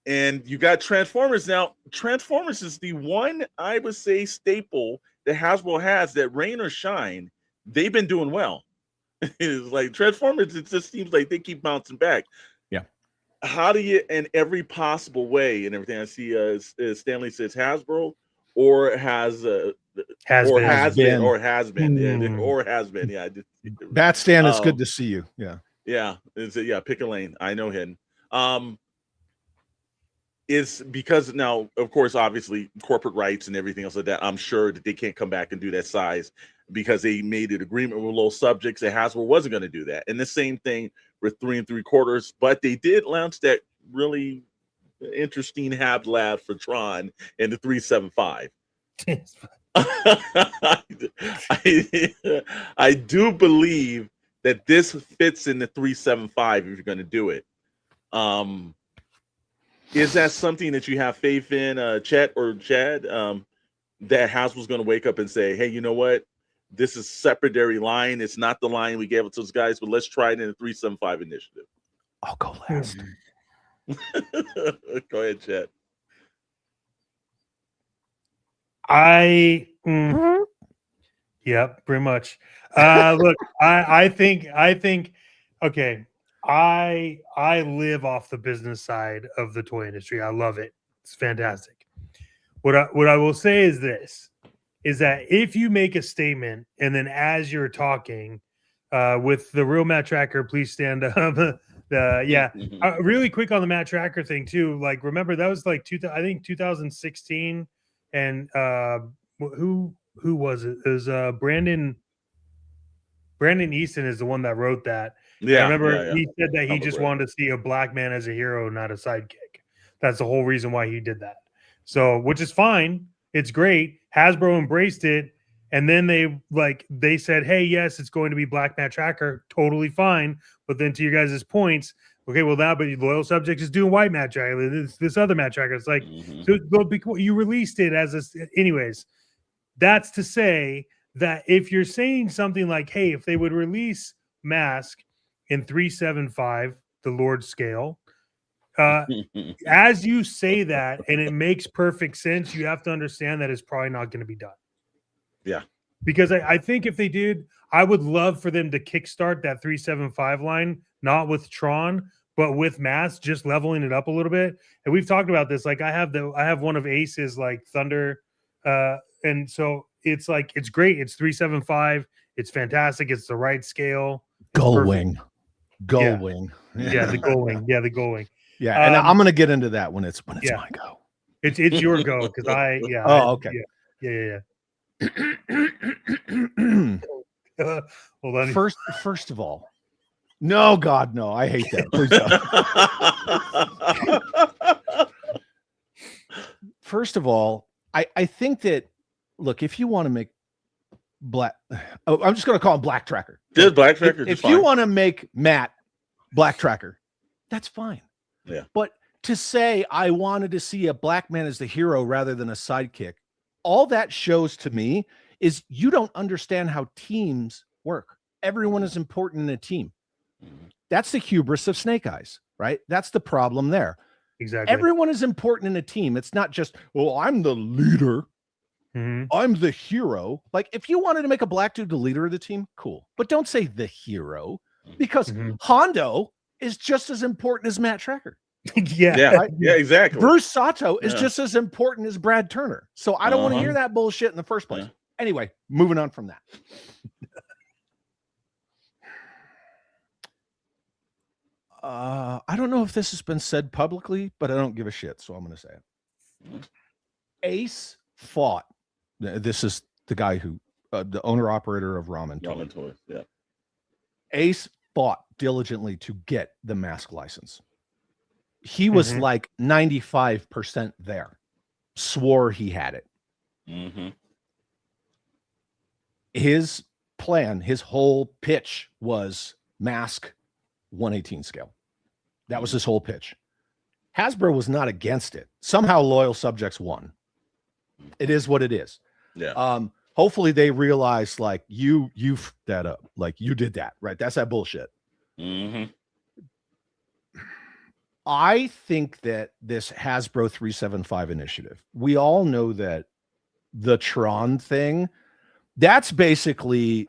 And you got Transformers now. Transformers is the one, I would say, staple that Hasbro has that rain or shine, they've been doing well. It's like Transformers, it just seems like they keep bouncing back. Yeah. How do you, in every possible way and everything, I see Stanley says Hasbro or has been. Yeah. Bat Stan, it's good to see you. Yeah. Yeah. Pick a lane. I know him. Is because now, of course, obviously corporate rights and everything else like that, I'm sure that they can't come back and do that size because they made an agreement with Low Subjects that Hasbro wasn't going to do that. And the same thing with 3 3/4, but they did launch that really interesting Hab Lab for Tron and the 375. I do believe that this fits in the 375 if you're going to do it. Is that something that you have faith in, Chet or Chad, that Hasbro's going to wake up and say, hey, you know what? This is secondary line. It's not the line we gave it to those guys, but let's try it in the 375 initiative. I'll go last. Go ahead, Chet. Yep, pretty much. Look, I think, okay, I live off the business side of the toy industry. I love it. It's fantastic. What I will say is this, is that if you make a statement and then as you're talking with the real Matt Tracker, please stand up. Really quick on the Matt Tracker thing too. Like, remember that was like I think 2016, and who was it? It was Brandon Easton is the one that wrote that. Yeah, and I remember he said that he Comic just book. wanted to see a black man as a hero, not a sidekick. That's the whole reason why he did that. So, which is fine. It's great. Hasbro embraced it. And then they said, hey, yes, it's going to be Black Matt Tracker. Totally fine. But then to you guys' points, okay, well, now, but Loyal Subject is doing White Matt Tracker. This other Matt Tracker. It's like, so you released it as a, anyways. That's to say that if you're saying something like, hey, if they would release M.A.S.K in 375, the Lord scale, as you say that, and it makes perfect sense, you have to understand that it's probably not going to be done. Yeah. Because I think if they did, I would love for them to kickstart that 375 line, not with Tron, but with M.A.S.K, just leveling it up a little bit. And we've talked about this. Like I have one of Ace's like Thunder, and so it's like it's great. It's 375. It's fantastic. It's the right scale. Gull wing. Yeah, the Gull wing. Yeah, the Gull wing. Yeah, and I'm gonna get into that when it's my go. It's your go because okay. Yeah. Hold on. First of all, no, God, no, I hate that. Please don't. First of all, I think that, look, if you want to make I'm just going to call him Black Tracker. Just Black Tracker. If you want to make Matt Black Tracker, that's fine. Yeah. But to say I wanted to see a black man as the hero rather than a sidekick, all that shows to me is you don't understand how teams work. Everyone is important in a team. That's the hubris of Snake Eyes, right? That's the problem there. Exactly. Everyone is important in a team. It's not just, well, I'm the leader. I'm the hero. Like, if you wanted to make a black dude the leader of the team, cool. But don't say the hero, because Hondo is just as important as Matt Tracker. Yeah, exactly. Bruce Sato is just as important as Brad Turner. So I don't want to hear that bullshit in the first place. Anyway, moving on from that. I don't know if this has been said publicly, but I don't give a shit, so I'm going to say it. Ace fought. This is the guy who, the owner-operator of Ramen Toys. Yeah. Ace fought diligently to get the M.A.S.K license. He was like 95% there. Swore he had it. His plan, his whole pitch was M.A.S.K 118 scale. That was his whole pitch. Hasbro was not against it. Somehow Loyal Subjects won. It is what it is. Yeah. Hopefully they realize, like, you f***ed that up. Like, you did that, right? That's that bullshit. I think that this Hasbro 375 initiative, we all know that the Tron thing, that's basically,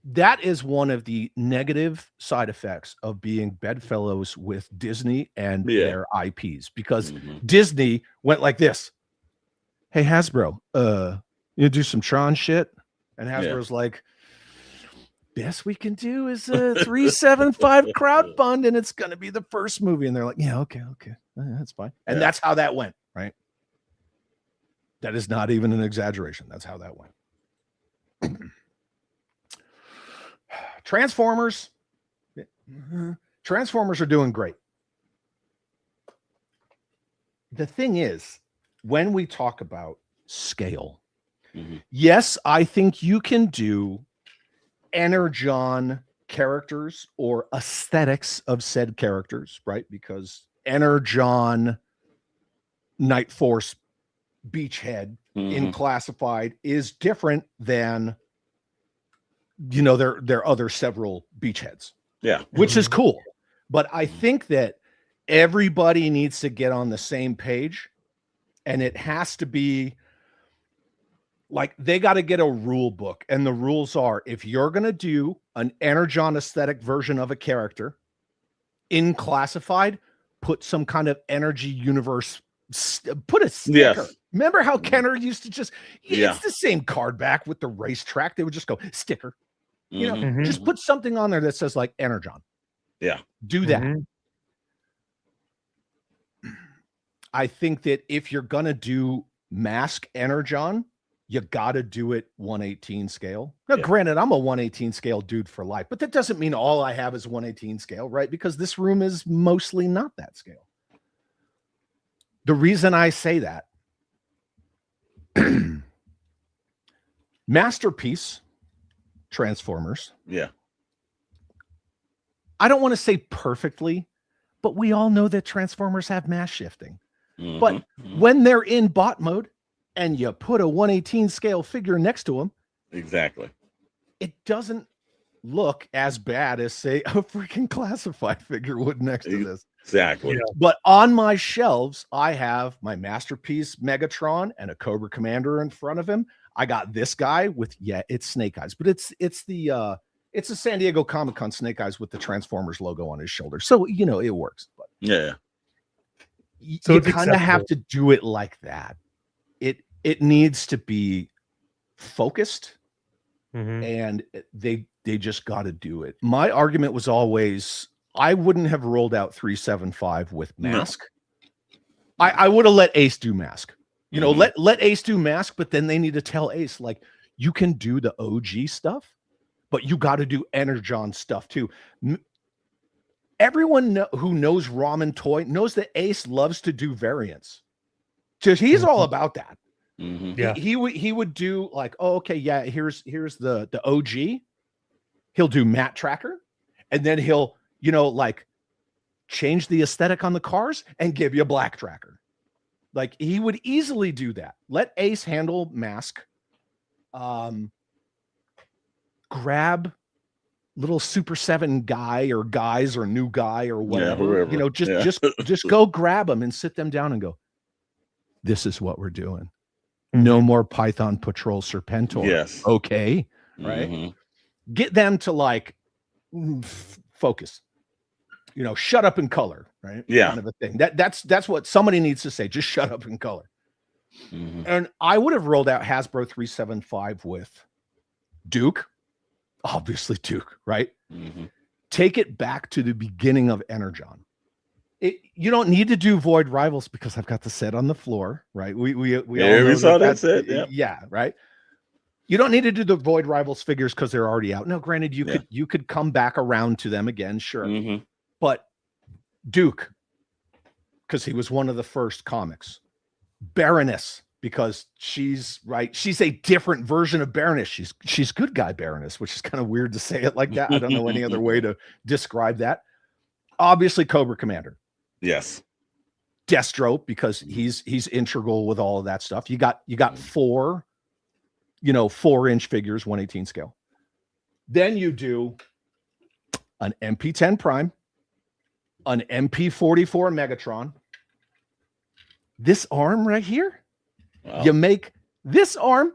that is one of the negative side effects of being bedfellows with Disney and their IPs, because Disney went like this. Hey, Hasbro, you do some Tron shit? And Hasbro's like, best we can do is a 375 crowdfund, and it's going to be the first movie. And they're like, yeah, okay. That's fine. And that's how that went, right? That is not even an exaggeration. That's how that went. Transformers are doing great. The thing is, when we talk about scale, yes, I think you can do Energon characters or aesthetics of said characters, right? Because Energon Night Force Beachhead in Classified is different than, you know, their other several beachheads. Yeah. Which is cool. But I think that everybody needs to get on the same page, and it has to be Like they got to get a rule book, and the rules are: if you're going to do an Energon aesthetic version of a character in classified, put some kind of energy universe, put a sticker. Yes. Remember how Kenner used to just, it's the same card back with the racetrack. They would just go sticker, you know, just put something on there that says like Energon. Yeah. Do that. I think that if you're going to do M.A.S.K Energon, you got to do it 118 scale. Now, granted, I'm a 118 scale dude for life, but that doesn't mean all I have is 118 scale, right? Because this room is mostly not that scale. The reason I say that, Masterpiece Transformers. Yeah. I don't want to say perfectly, but we all know that Transformers have mass shifting. But when they're in bot mode, and you put a 118 scale figure next to them, exactly, it doesn't look as bad as, say, a freaking classified figure would next to this. Exactly. Yeah. But on my shelves, I have my Masterpiece Megatron and a Cobra Commander in front of him. I got this guy with, it's Snake Eyes, but it's a San Diego Comic-Con Snake Eyes with the Transformers logo on his shoulder. So, you know, it works. But yeah. So you kind of have to do it like that. It needs to be focused, and they just got to do it. My argument was always, I wouldn't have rolled out 375 with M.A.S.K. I would have let Ace do M.A.S.K. You know, let Ace do M.A.S.K, but then they need to tell Ace, like, you can do the OG stuff, but you got to do Energon stuff too. Everyone who knows Ramen Toy knows that Ace loves to do variants. Because he's all about that. Yeah, he would do like, oh, okay, yeah, here's the OG. He'll do matte tracker, and then he'll, you know, like change the aesthetic on the cars and give you a black tracker. Like he would easily do that. Let Ace handle M.A.S.K. Grab little Super 7 guy or guys or new guy or whatever. You know, just go grab them and sit them down and go, this is what we're doing. No more Python Patrol Serpentor. Yes. Okay. Right. Get them to like focus. You know, shut up in color. Right. Yeah. Kind of a thing. That's what somebody needs to say. Just shut up in color. And I would have rolled out Hasbro 375 with Duke. Obviously Duke. Right. Take it back to the beginning of Energon. You don't need to do Void Rivals because I've got the set on the floor, right? We all know saw that set. Yeah, right. You don't need to do the Void Rivals figures because they're already out. No, granted, you could come back around to them again, sure. But Duke, because he was one of the first comics. Baroness, because she's a different version of Baroness. She's good guy Baroness, which is kind of weird to say it like that. I don't know any other way to describe that. Obviously, Cobra Commander. Yes. Destro, because he's integral with all of that stuff. You got 4, 4-inch figures, 118 scale. Then you do an MP10 Prime, an MP44 Megatron. This arm right here, you make this arm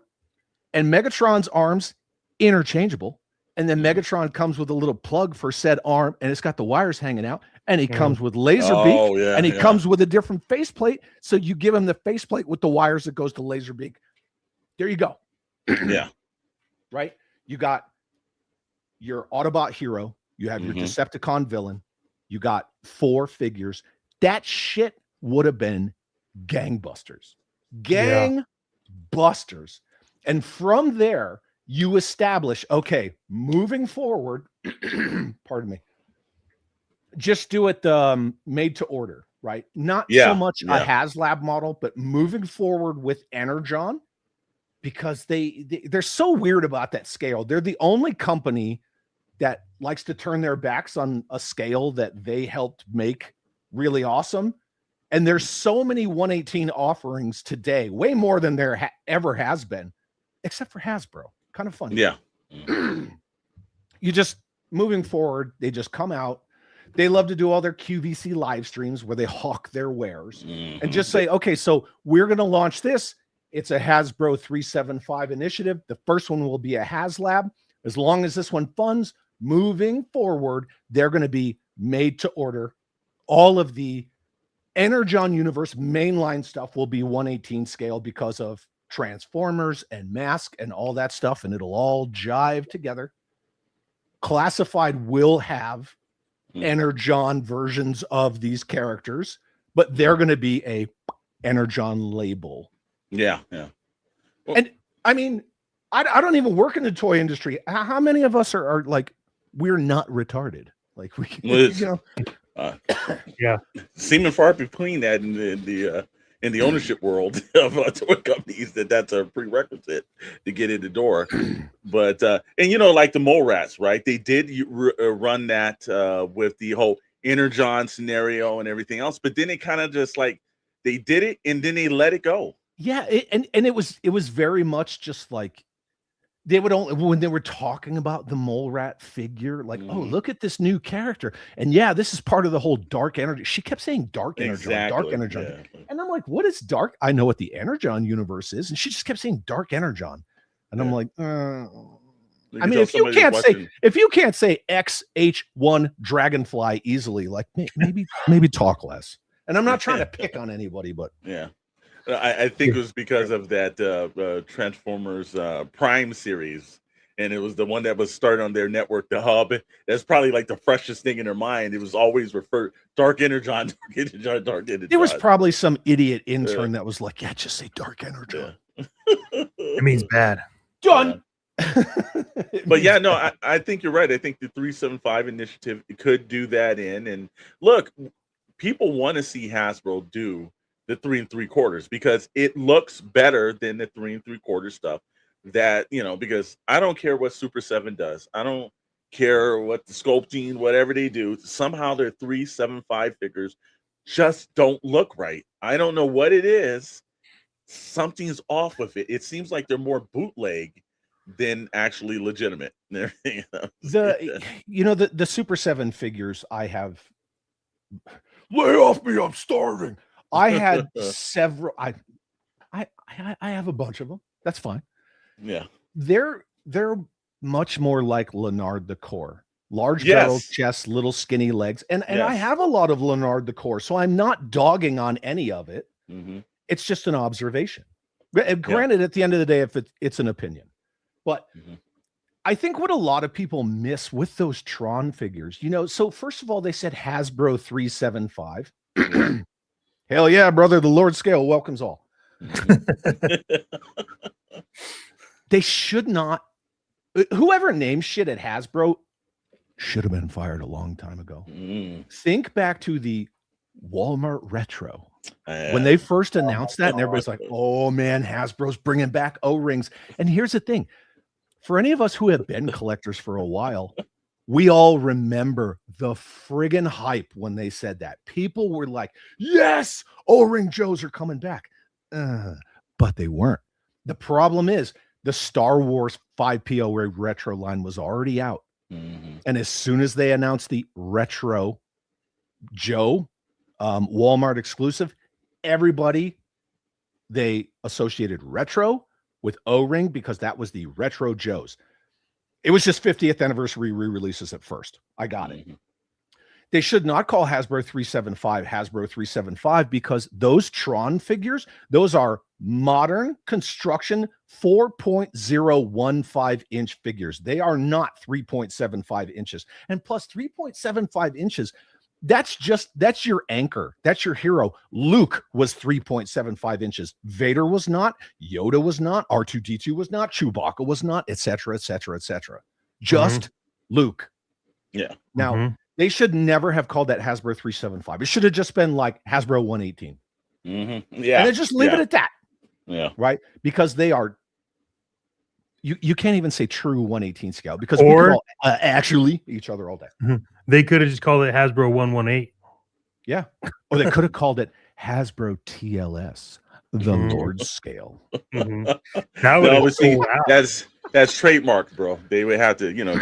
and Megatron's arms interchangeable. And then Megatron comes with a little plug for said arm, and it's got the wires hanging out. And he comes with Laserbeak, and he comes with a different faceplate. So you give him the faceplate with the wires that goes to Laserbeak. There you go. Yeah. Right? You got your Autobot hero. You have your Decepticon villain. You got 4 figures. That shit would have been gangbusters. Gangbusters. And from there, you establish, okay, moving forward, pardon me, just do it made to order, right? Not so much a HasLab model, but moving forward with Energon, because they're so weird about that scale. They're the only company that likes to turn their backs on a scale that they helped make really awesome. And there's so many 118 offerings today, way more than there ever has been, except for Hasbro. Kind of funny. Yeah. You just moving forward, they just come out. They love to do all their QVC live streams where they hawk their wares and just say, okay, so we're going to launch this It's a Hasbro 375 initiative. The first one will be a HasLab. As long as this one funds, moving forward, they're going to be made to order. All of the Energon Universe mainline stuff will be 1/18 scale because of Transformers and M.A.S.K and all that stuff, and it'll all jive together. Classified will have Energon versions of these characters, but they're going to be a Energon label. Yeah, yeah. Well, And I mean, I don't even work in the toy industry. How many of us are like, we're not retarded? Like we, you know, Yeah. seeming far between that in the ownership world of toy companies, that's a prerequisite to get in the door. But and you know, like the mole rats, right? They did run that with the whole Energon scenario and everything else, but then it kind of just like they did it and then they let it go. Yeah, and it was very much just like they would only, when they were talking about the mole rat figure, like, oh, look at this new character, and yeah, this is part of the whole dark energy. She kept saying dark energy, dark energy, and I'm like, what is dark? I know what the Energon universe is, and she just kept saying dark Energon, and I'm like, I mean, if you can't say XH1 Dragonfly easily, like maybe talk less. And I'm not trying to pick on anybody, but yeah. I think it was because of that Transformers Prime series, and it was the one that was started on their network, the Hub. That's probably like the freshest thing in their mind. It was always referred Dark Energon, Dark Energon, Dark Energon. There was probably some idiot intern that was like, yeah, just say Dark Energon. It means bad. Done. But yeah, no, I think you're right. I think the 375 initiative could do that and look, people want to see Hasbro do the 3 3/4 because it looks better than the 3 3/4 stuff that, you know, because I don't care what Super 7 does. I don't care what the sculpting, whatever they do. Somehow their 375 figures just don't look right. I don't know what it is. Something's off with it. It seems like they're more bootleg than actually legitimate. The Super 7 figures I have, lay off me, I'm starving. I had several. I have a bunch of them. That's fine. Yeah, they're much more like Leonard the Core. Large barrel chest, little skinny legs, and I have a lot of Leonard the Core, so I'm not dogging on any of it. It's just an observation. Granted, at the end of the day, if it's an opinion, but I think what a lot of people miss with those Tron figures, you know. So first of all, they said Hasbro 375. Hell yeah, brother. The Lord Scale welcomes all. They should not. Whoever named shit at Hasbro should have been fired a long time ago. Think back to the Walmart Retro. When they first announced that, and everybody's like, oh man, Hasbro's bringing back O-rings. And here's the thing. For any of us who have been collectors for a while, we all remember the friggin' hype when they said that. People were like, yes, O-ring Joes are coming back. But they weren't. The problem is the Star Wars 5PO retro line was already out. And as soon as they announced the Retro Joe Walmart exclusive, everybody, they associated retro with O-ring because that was the Retro Joes. It was just 50th anniversary re-releases at first. I got it. They should not call Hasbro 375 Hasbro 375 because those Tron figures, those are modern construction 4.015 inch figures. They are not 3.75 inches. And plus 3.75 inches, that's your anchor. That's your hero. Luke was 3.75 inches. Vader was not. Yoda was not. R2-D2 was not. Chewbacca was not, etc., etc., etc. Just Luke. Yeah. Now, they should never have called that Hasbro 375. It should have just been like Hasbro 118. Yeah. And then just leave it at that. Yeah. Right? Because they are, you can't even say true 118 scale because we can all, actually each other all day. They could have just called it Hasbro 118. Yeah. Or they could have called it Hasbro TLS, the Lord's Scale. That would cool. That's trademark, bro. They would have to, they're not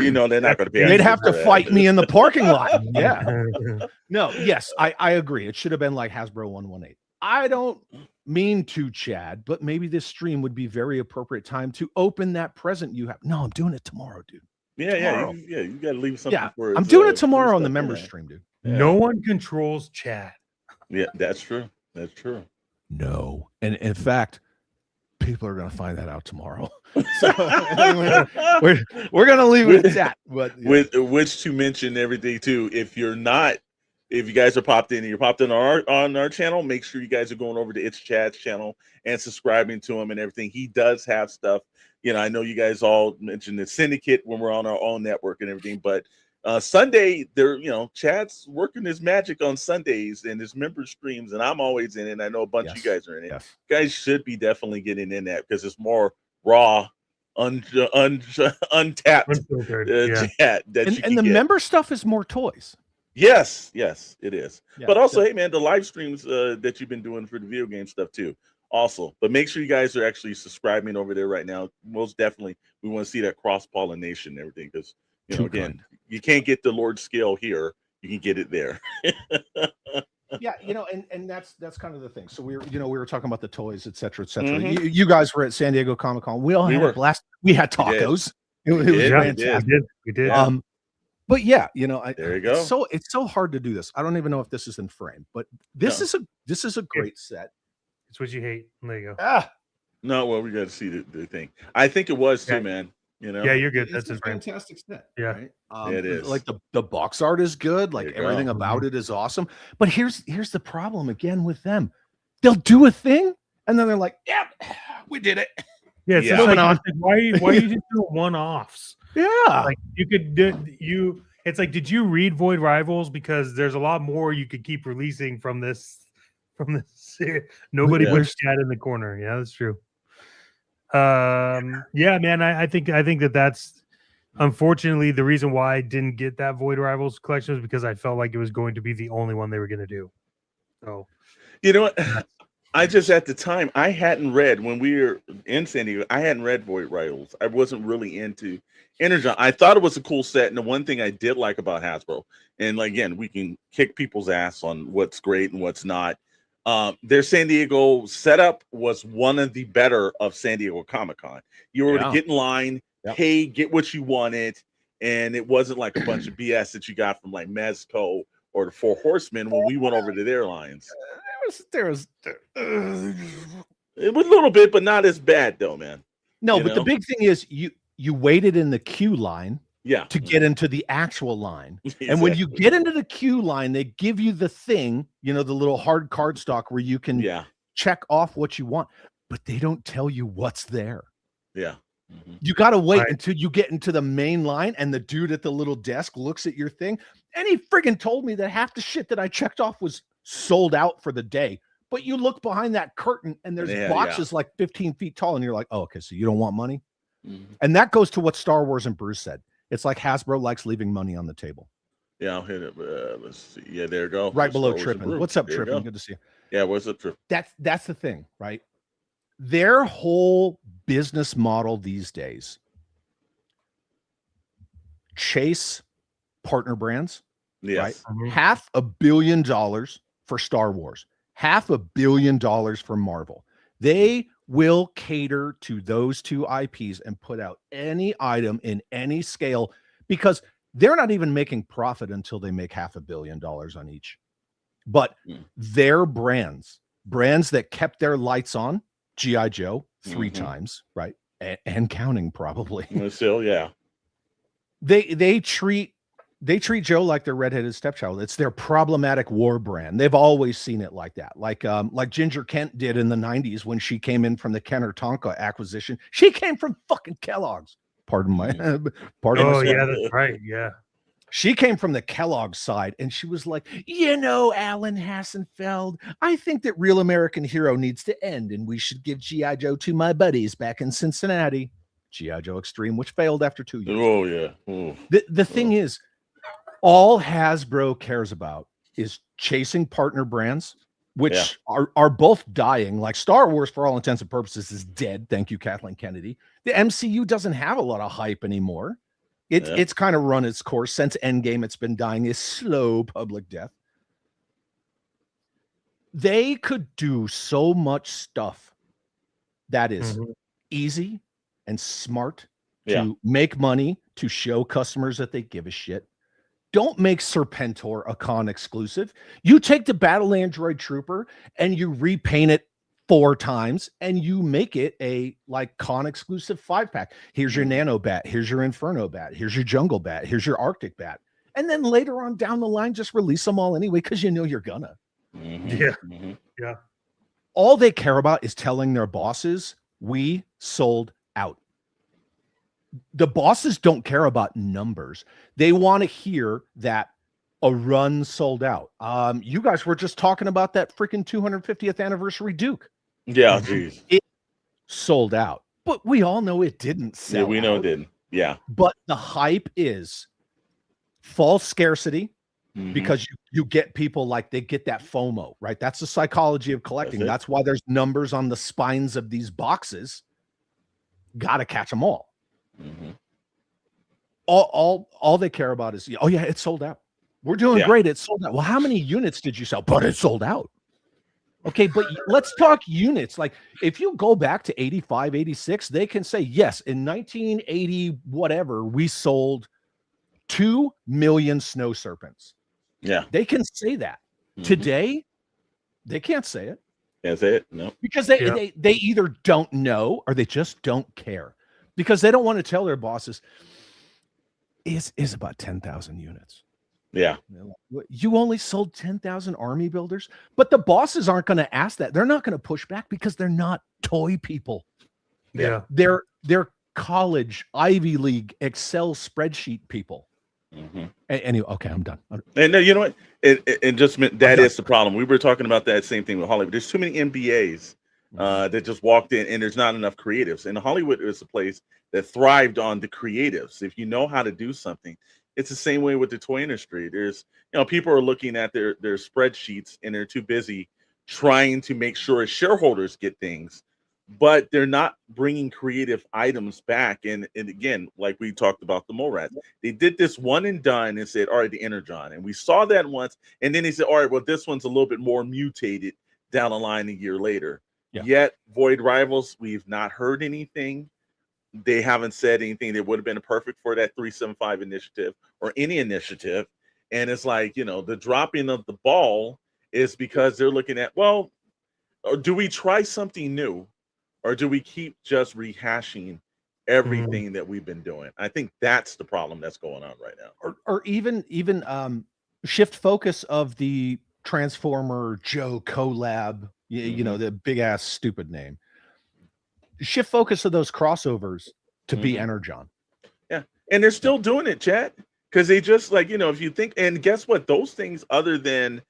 going to pay. They'd have to fight me in the parking lot. Yeah. No, yes, I agree. It should have been like Hasbro 118. mean to, Chad, but maybe this stream would be very appropriate time to open that present you have. No, I'm doing it tomorrow, dude. Yeah, you got to leave something for. I'm doing it tomorrow on the member stream, dude. Yeah. No one controls chat. Yeah, that's true. That's true. No, and in fact, people are going to find that out tomorrow. So we're going to leave it at that. But with which to mention everything too. If you guys are popped in and you're popped in on our channel, make sure you guys are going over to It's Chad's channel and subscribing to him and everything. He does have stuff. You know, I know you guys all mentioned the syndicate when we're on our own network and everything, but Sunday, Chad's working his magic on Sundays and his member streams, and I'm always in it. And I know a bunch of you guys are in it. Yes. You guys should be definitely getting in that because it's more raw, untapped chat that and the member stuff is more toys. Yes, it is. Yeah, but also, hey man, the live streams that you've been doing for the video game stuff too. Also, but make sure you guys are actually subscribing over there right now. Most definitely, we want to see that cross pollination and everything because again, you can't get the Lord scale here. You can get it there. Yeah, and that's kind of the thing. So we were talking about the toys, et cetera, et cetera. You guys were at San Diego Comic-Con. We all had a blast. We had tacos. It was fantastic. We did. But yeah, there you go. It's so hard to do this. I don't even know if this is in frame, but this is a great set. It's what you hate. There you go. No, well, we got to see the thing. I think it was too, man. Yeah, you're good. That's a fantastic set. Yeah, right? It is. Like the box art is good. Like everything about it is awesome. But here's the problem again with them. They'll do a thing and then they're like, "Yeah, we did it." Yeah, it's moving on. Why are you just doing one-offs? Yeah, like you could do. It's like, did you read Void Rivals? Because there's a lot more you could keep releasing from this. Nobody pushed Chad in the corner. Yeah, that's true. Yeah, man, I think that's unfortunately the reason why I didn't get that Void Rivals collection was because I felt like it was going to be the only one they were going to do. So, you know what? I just at the time I hadn't read when we were in San Diego. I hadn't read Void Rivals. I wasn't really into Energon. I thought it was a cool set, and the one thing I did like about Hasbro, and again, we can kick people's ass on what's great and what's not. Their San Diego setup was one of the better of San Diego Comic-Con. You were to get in line, pay, get what you wanted, and it wasn't like a bunch of BS that you got from like M.A.S.K or the Four Horsemen when we went over to their lines. There was it was a little bit, but not as bad though, man. No, but the big thing is you waited in the queue line to get into the actual line. Exactly. And when you get into the queue line, they give you the thing, the little hard card stock where you can check off what you want, but they don't tell you what's there. Yeah. You got to wait until you get into the main line and the dude at the little desk looks at your thing. And he friggin' told me that half the shit that I checked off was sold out for the day. But you look behind that curtain and there's boxes like 15 feet tall. And you're like, oh, okay, so you don't want money? And that goes to what Star Wars and Bruce said. It's like Hasbro likes leaving money on the table. Yeah, I'll hit it. Let's see. Yeah, there you go. Right below Trippin. What's up, Trippin? Good to see you. Yeah, what's up, Trippin? That's the thing, right? Their whole business model these days, chase partner brands, right? $500 million for Star Wars, $500 million for Marvel. They will cater to those two IPs and put out any item in any scale because they're not even making profit until they make $500 million on each. But their brands that kept their lights on, G.I. Joe 3 times, right? And counting probably. Still, yeah. They treat Joe like their redheaded stepchild. It's their problematic war brand. They've always seen it like that. Like Ginger Kent did in the 90s when she came in from the Kenner Tonka acquisition. She came from fucking Kellogg's. Pardon my yeah, that's right. Yeah. She came from the Kellogg side and she was like, Alan Hassenfeld, I think that Real American Hero needs to end and we should give G.I. Joe to my buddies back in Cincinnati. G.I. Joe Extreme, which failed after 2 years. Oh, yeah. The thing is, all Hasbro cares about is chasing partner brands, which are both dying. Like Star Wars, for all intents and purposes, is dead. Thank you, Kathleen Kennedy. The MCU doesn't have a lot of hype anymore. It's kind of run its course since Endgame. It's been dying a slow public death. They could do so much stuff that is easy and smart to make money, to show customers that they give a shit. Don't make Serpentor a con exclusive. You take the Battle Android Trooper and you repaint it 4 times and you make it a like con exclusive 5-pack. Here's your Nano Bat. Here's your Inferno Bat. Here's your Jungle Bat. Here's your Arctic Bat. And then later on down the line, just release them all anyway, because you know you're gonna. Yeah. All they care about is telling their bosses, we sold out. The bosses don't care about numbers. They want to hear that a run sold out. You guys were just talking about that freaking 250th anniversary Duke. Yeah, geez. It sold out. But we all know it didn't sell Yeah, we know out. it didn't. Yeah. But the hype is false scarcity, because you get people like they get that FOMO, right? That's the psychology of collecting. That's why there's numbers on the spines of these boxes. Got to catch them all. All they care about is, oh yeah, it's sold out. We're doing great. It's sold out. Well, how many units did you sell? But it sold out. Okay, but let's talk units. Like if you go back to 85, 86, they can say, yes, in 1980, whatever, we sold 2 million snow serpents. Yeah. They can say that. Today, they can't say it. Can't say it. No. Because they either don't know or they just don't care. Because they don't want to tell their bosses, is about 10,000 units. Yeah. You only sold 10,000 army builders, but the bosses aren't going to ask that. They're not going to push back because they're not toy people. Yeah. They're college, Ivy League, Excel spreadsheet people. Anyway, okay, I'm done. And you know what? It just meant that is the problem. We were talking about that same thing with Hollywood. There's too many MBAs that just walked in, and there's not enough creatives. And Hollywood is a place that thrived on the creatives. If you know how to do something, it's the same way with the toy industry. There's, people are looking at their spreadsheets and they're too busy trying to make sure shareholders get things, but they're not bringing creative items back. And again, like we talked about the Morats, they did this one and done and said, all right, the Energon. And we saw that once. And then they said, all right, well, this one's a little bit more mutated down the line a year later. Yet Void Rivals, we've not heard anything. They haven't said anything that would have been perfect for that 375 initiative or any initiative. And it's like, the dropping of the ball is because they're looking at, well, or do we try something new? Or do we keep just rehashing everything that we've been doing? I think that's the problem that's going on right now. Or even shift focus of the Transformer Joe collab, the big ass stupid name. Shift focus of those crossovers to be Energon. Yeah. And they're still doing it, chat. Because they just if you think, and guess what? Those things, other than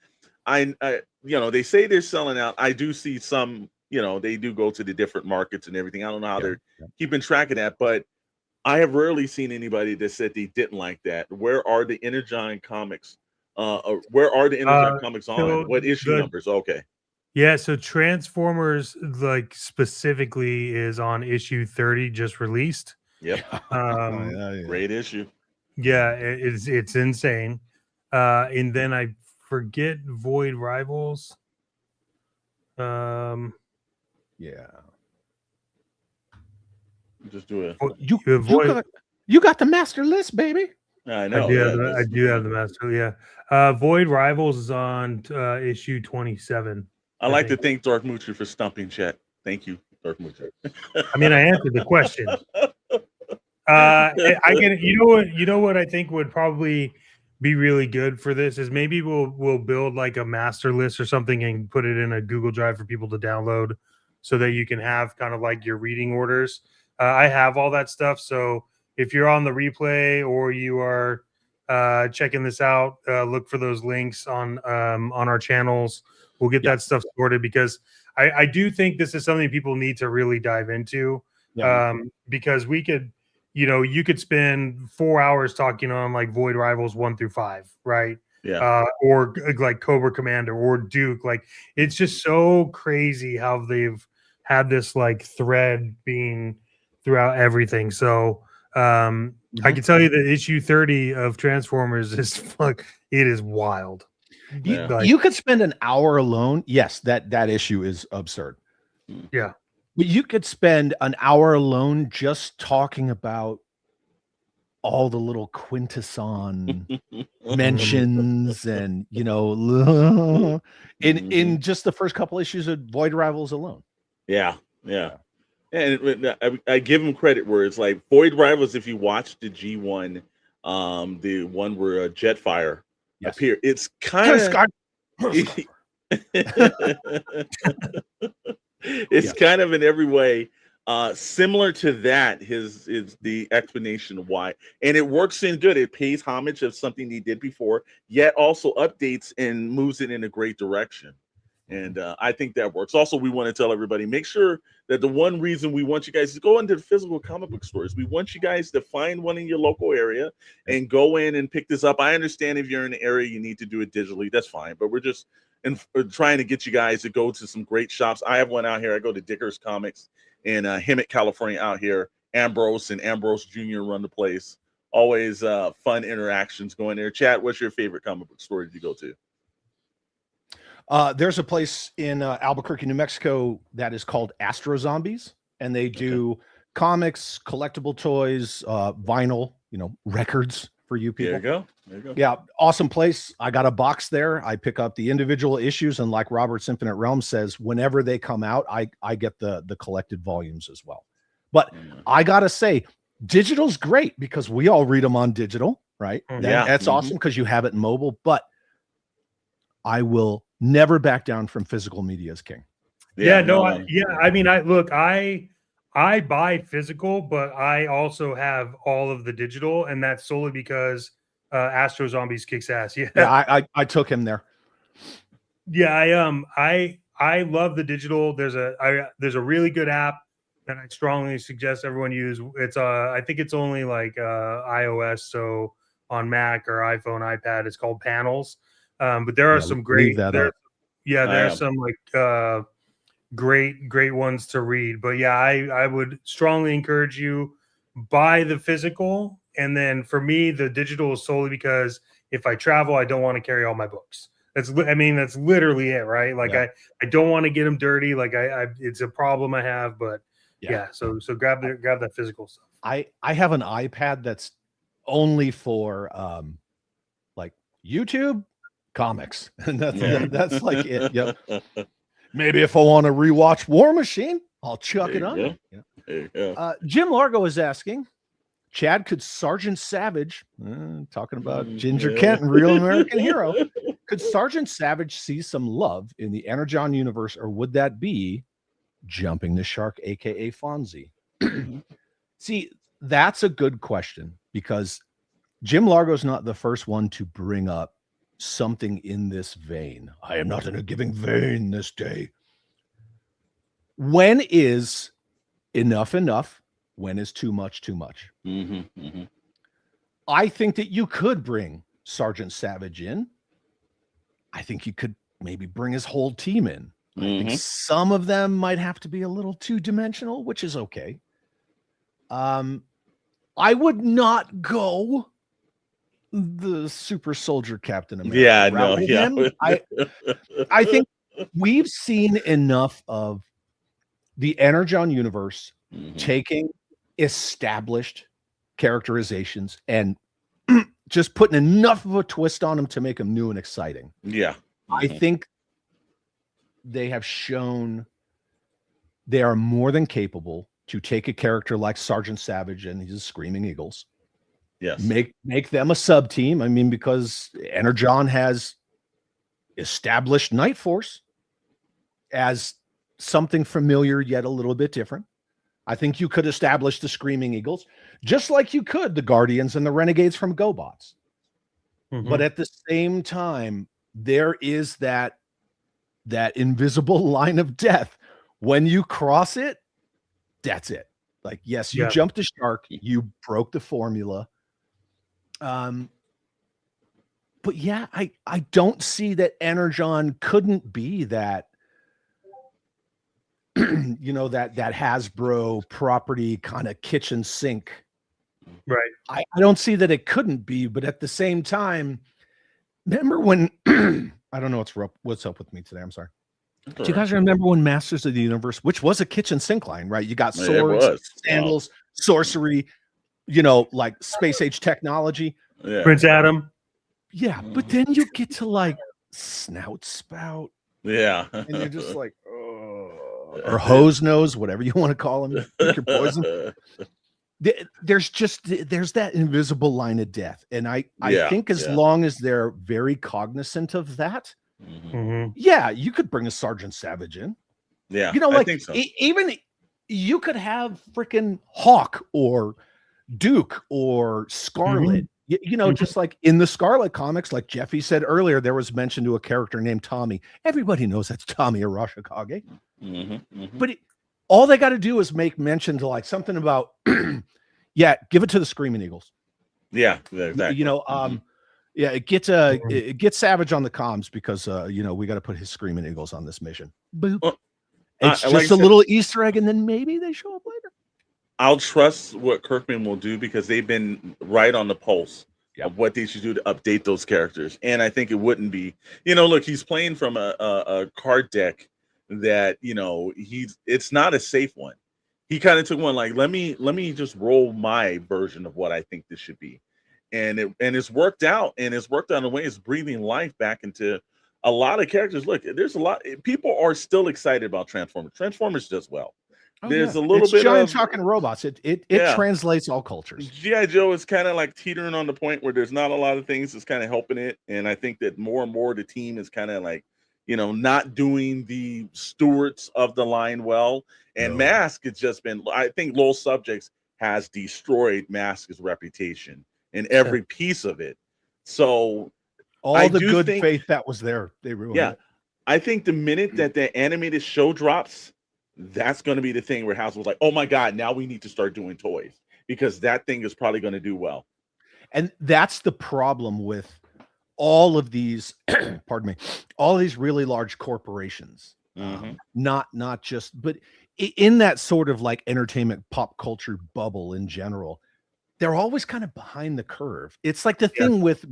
they say they're selling out. I do see some, they do go to the different markets and everything. I don't know how they're keeping track of that, but I have rarely seen anybody that said they didn't like that. Where are the Energon comics? Where are the Energon comics on? So what issue numbers? Okay. Yeah, so Transformers specifically is on issue 30, just released. Yep. Great issue. Yeah, it's insane. And then I forget Void Rivals. Yeah. Just do it. You got the master list, baby. I know. I do have the master. Yeah. Void Rivals is on issue 27. I like to thank Dark Moocher for stumping chat. Thank you, Dark Moocher. I mean, I answered the question. I can. You know what I think would probably be really good for this is maybe we'll build like a master list or something and put it in a Google Drive for people to download, so that you can have kind of like your reading orders. I have all that stuff, so if you're on the replay or you are checking this out, look for those links on our channels. We'll get that stuff sorted, because I do think this is something people need to really dive into. Because we could, you could spend 4 hours talking on like Void Rivals 1 through 5, right? Yeah. Or like Cobra Commander or Duke. Like, it's just so crazy how they've had this like thread being throughout everything. So I can tell you that issue 30 of Transformers is it is wild. You could spend an hour alone. Yes, that issue is absurd. Yeah. But you could spend an hour alone just talking about all the little quintesson mentions and, you know, in just the first couple issues of Void Rivals alone. Yeah. And I give him credit where it's like Void Rivals. If you watch the G1, the one where Jetfire appear, it's kind of it's kind of in every way similar to that. His is the explanation of why, and it works in good. It pays homage of something he did before, yet also updates and moves it in a great direction. And I think that works. Also, we want to tell everybody, make sure that the one reason we want you guys to go into the physical comic book stores, we want you guys to find one in your local area and go in and pick this up. I understand if you're in an area you need to do it digitally, that's fine. But we're just trying to get you guys to go to some great shops. I have one out here. I go to Dicker's Comics in Hemet, California out here. Ambrose and Ambrose Jr. run the place. Always fun interactions going there. Chad, what's your favorite comic book store did you go to? There's a place in Albuquerque, New Mexico that is called Astro Zombies, and they do comics, collectible toys, vinyl, records for you people. There you go. Yeah, awesome place. I got a box there. I pick up the individual issues, and like Robert's Infinite Realm says, whenever they come out, I get the collected volumes as well. But I gotta say, digital's great because we all read them on digital, right? That's awesome because you have it in mobile. But I will never back down from physical media as king. I mean, I buy physical, but I also have all of the digital, and that's solely because Astro Zombies kicks ass. I took him there. I love the digital. There's a really good app that I strongly suggest everyone use. It's I think it's only like iOS, so on Mac or iPhone, iPad, it's called Panels. But there are some great there's some like great ones to read. But I would strongly encourage you buy the physical, and then for me the digital is solely because if I travel, I don't want to carry all my books. That's literally it, right? Like I don't want to get them dirty. Like it's a problem I have, but so grab that physical stuff. I have an iPad that's only for like YouTube comics, and that's like it. Yep. Maybe if I want to rewatch War Machine, I'll chuck it on. Jim Largo is asking, Chad, could Sergeant Savage, talking about Ginger Kent and Real American Hero, could Sergeant Savage see some love in the Energon universe, or would that be jumping the shark, aka Fonzie? See, that's a good question, because Jim Largo's not the first one to bring up something in this vein. I am not in a giving vein this day. When is enough enough? When is too much too much? I think that you could bring Sergeant Savage in. I think you could maybe bring his whole team in. I think some of them might have to be a little two-dimensional, which is okay. I would not go the super soldier Captain America. I think we've seen enough of the Energon universe taking established characterizations and just putting enough of a twist on them to make them new and exciting. I think they have shown they are more than capable to take a character like Sergeant Savage and his Screaming Eagles. Make them a sub team. I mean, because Energon has established Night Force as something familiar yet a little bit different. I think you could establish the Screaming Eagles just like you could the Guardians and the Renegades from GoBots. But at the same time, there is that invisible line of death. When you cross it, that's it. Like, yes, you jumped the shark, you broke the formula. But I don't see that Energon couldn't be that, that Hasbro property kind of kitchen sink. Right. I don't see that it couldn't be, but at the same time, remember when I don't know what's up with me today. I'm sorry. Do you guys remember when Masters of the Universe, which was a kitchen sink line, right? You got swords, sandals, sorcery, like space age technology. Yeah. Prince Adam. Yeah, but then you get to like snout spout. Yeah. And you're just like, oh, or hose nose, whatever you want to call them. Pick your poison. There's that invisible line of death. And I think as long as they're very cognizant of that, yeah, you could bring a Sergeant Savage in. Yeah, like I think so. Even you could have freaking Hawk or Duke or Scarlet. Just like in the Scarlet comics, like Jeffy said earlier, there was mention to a character named Tommy. Everybody knows that's Tommy Arashikage. But all they got to do is make mention to like something about, give it to the Screaming Eagles. Yeah, exactly. Get Savage on the comms because we got to put his Screaming Eagles on this mission. Boop. Well, it's just a little Easter egg, and then maybe they show up later. I'll trust what Kirkman will do because they've been right on the pulse of what they should do to update those characters. And I think it wouldn't be, look, he's playing from a card deck that, it's not a safe one. He kind of took one like, let me just roll my version of what I think this should be. And it's worked out, and it's worked out in a way it's breathing life back into a lot of characters. Look, there's a lot. People are still excited about Transformers. Transformers does well. There's a little bit giant of talking robots. It translates all cultures. G.I. Joe is kind of like teetering on the point where there's not a lot of things that's kind of helping it. And I think that more and more the team is kind of like, not doing the stewards of the line well. And M.A.S.K has just been, I think Lowell Subjects has destroyed M.A.S.K's reputation in every piece of it. So all the good faith that was there, they ruined it. I think the minute that the animated show drops, that's going to be the thing where Hasbro's like, oh my God, now we need to start doing toys because that thing is probably going to do well. And that's the problem with all of these, pardon me, all of these really large corporations. Not just, but in that sort of like entertainment pop culture bubble in general, they're always kind of behind the curve. It's like the thing with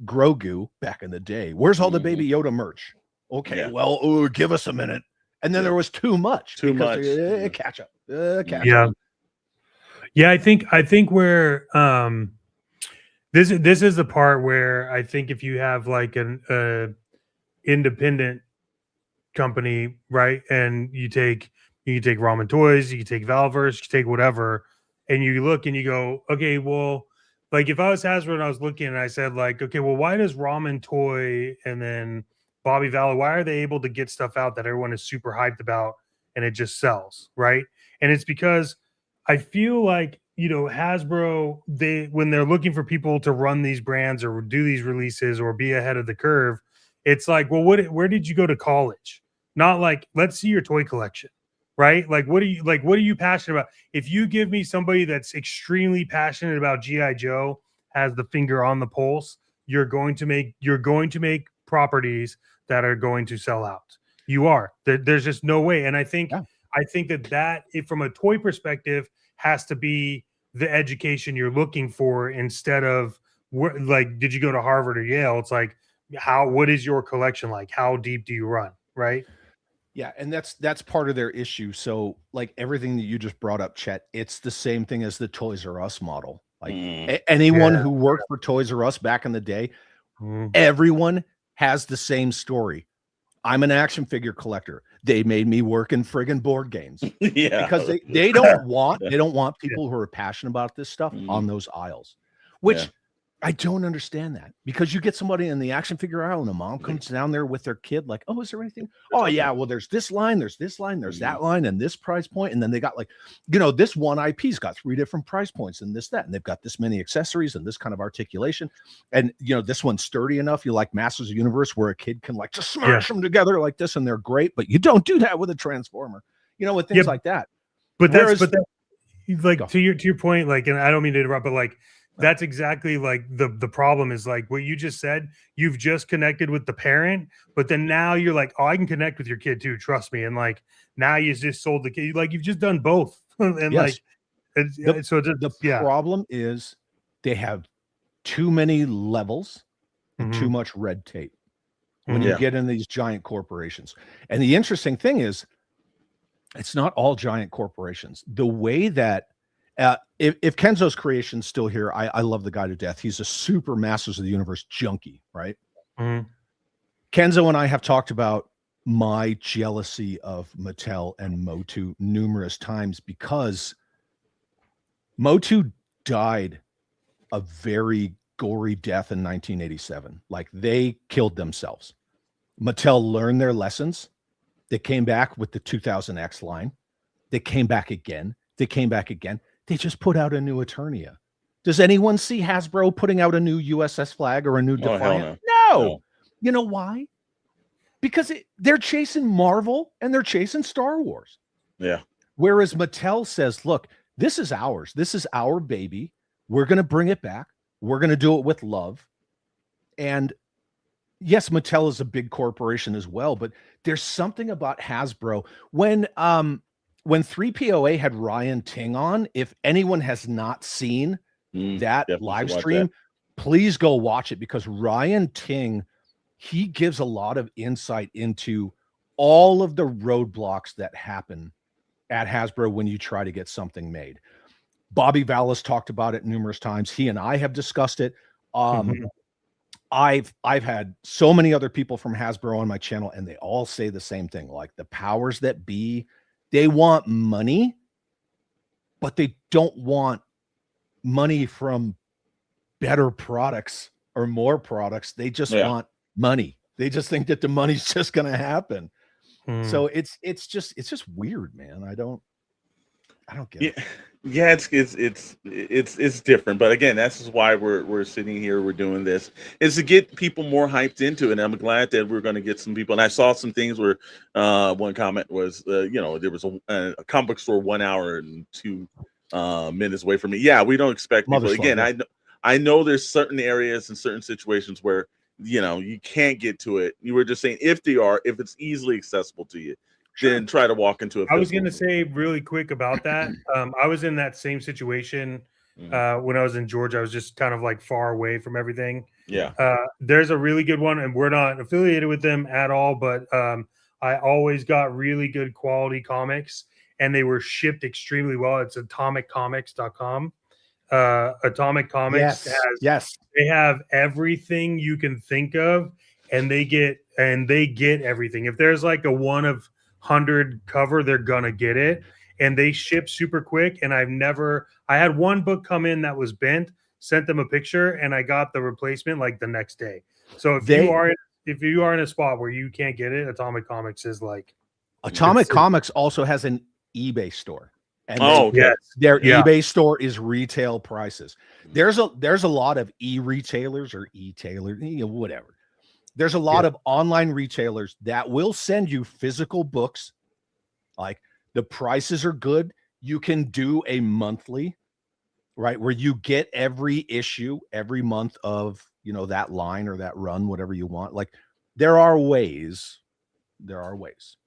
Grogu back in the day. Where's all the Baby Yoda merch? Okay, well, give us a minute. And then there was too much. Catch up. Yeah, I think where this is the part where I think if you have like an independent company, right, and you take Ramen Toys, you take Valverse, you take whatever, and you look and you go, okay, well, like if I was Hasbro and I was looking and I said like, okay, well, why does Ramen Toy and then Bobby Valor, why are they able to get stuff out that everyone is super hyped about and it just sells, right? And it's because I feel like, Hasbro, when they're looking for people to run these brands or do these releases or be ahead of the curve, it's like, well, where did you go to college? Not like, let's see your toy collection, right? Like, what are you passionate about? If you give me somebody that's extremely passionate about G.I. Joe, has the finger on the pulse, you're going to make properties that are going to sell out. You are. There's just no way. And I think that if from a toy perspective has to be the education you're looking for instead of like, did you go to Harvard or Yale? It's like, what is your collection like? How deep do you run? Right. Yeah. And that's part of their issue. So like everything that you just brought up, Chet, it's the same thing as the Toys R Us model. Like anyone who worked for Toys R Us back in the day, everyone has the same story. I'm an action figure collector. They made me work in friggin' board games. Because they don't want people who are passionate about this stuff on those aisles, which I don't understand that, because you get somebody in the action figure aisle and a mom comes down there with their kid like, oh, is there anything? Oh yeah, well, there's this line, there's that line, and this price point. And then they got like, this one IP's got 3 different price points and this, that, and they've got this many accessories and this kind of articulation. And this one's sturdy enough. You like Masters of the Universe where a kid can like just smash them together like this and they're great, but you don't do that with a Transformer, with things like that. But that's like to your point, like, and I don't mean to interrupt, but like, that's exactly like the problem is like what you just said. You've just connected with the parent, but then now you're like, oh, I can connect with your kid too. Trust me. And like now you just sold the kid. Like you've just done both. And the problem is they have too many levels and too much red tape. when you get in these giant corporations. And the interesting thing is, it's not all giant corporations. The way that if Kenzo's Creation's still here, I love the guy to death. He's a super Masters of the Universe junkie, right? Kenzo and I have talked about my jealousy of Mattel and Motu numerous times, because Motu died a very gory death in 1987. Like, they killed themselves. Mattel learned their lessons. They came back with the 2000X line. They came back again. They came back again. They just put out a new Eternia. Does anyone see Hasbro putting out a new USS Flag or a new Defiant? No. You know why? Because they're chasing Marvel and they're chasing Star Wars. Yeah. Whereas Mattel says, look, this is ours. This is our baby. We're going to bring it back. We're going to do it with love. And yes, Mattel is a big corporation as well, but there's something about Hasbro. When 3POA had Ryan Ting on, if anyone has not seen that live stream, please go watch it, because Ryan Ting, he gives a lot of insight into all of the roadblocks that happen at Hasbro when you try to get something made. Bobby Vallis talked about it numerous times. He and I have discussed it. I've had so many other people from Hasbro on my channel, and they all say the same thing. Like, the powers that be, they want money, but they don't want money from better products or more products. They just want money. They just think that the money's just going to happen. So it's just weird, man. I don't get it. Yeah, it's different, but again, that's just why we're sitting here. We're doing this is to get people more hyped into it. And I'm glad that we're going to get some people. And I saw some things where one comment was, there was a comic book store 1 hour and 2 minutes away from me. Yeah, we don't expect people. Again, I know there's certain areas and certain situations where you can't get to it. You were just saying if it's easily accessible to you. Then try to walk into it. I was going to say really quick about that. I was in that same situation when I was in Georgia. I was just kind of like far away from everything. Yeah. There's a really good one, and we're not affiliated with them at all, but I always got really good quality comics, and they were shipped extremely well. It's atomiccomics.com. Atomic Comics they have everything you can think of, and they get everything. If there's like a 1 of 100 cover, they're gonna get it, and they ship super quick. And I had one book come in that was bent, sent them a picture, and I got the replacement like the next day. So if you are in a spot where you can't get it, Atomic Comics is like. Atomic Comics also has an eBay store, and their eBay store is retail prices. There's a lot of e-retailers or e-tailers, whatever. There's a lot of online retailers that will send you physical books. Like, the prices are good. You can do a monthly, right, where you get every issue every month of, that line or that run, whatever you want. Like, there are ways.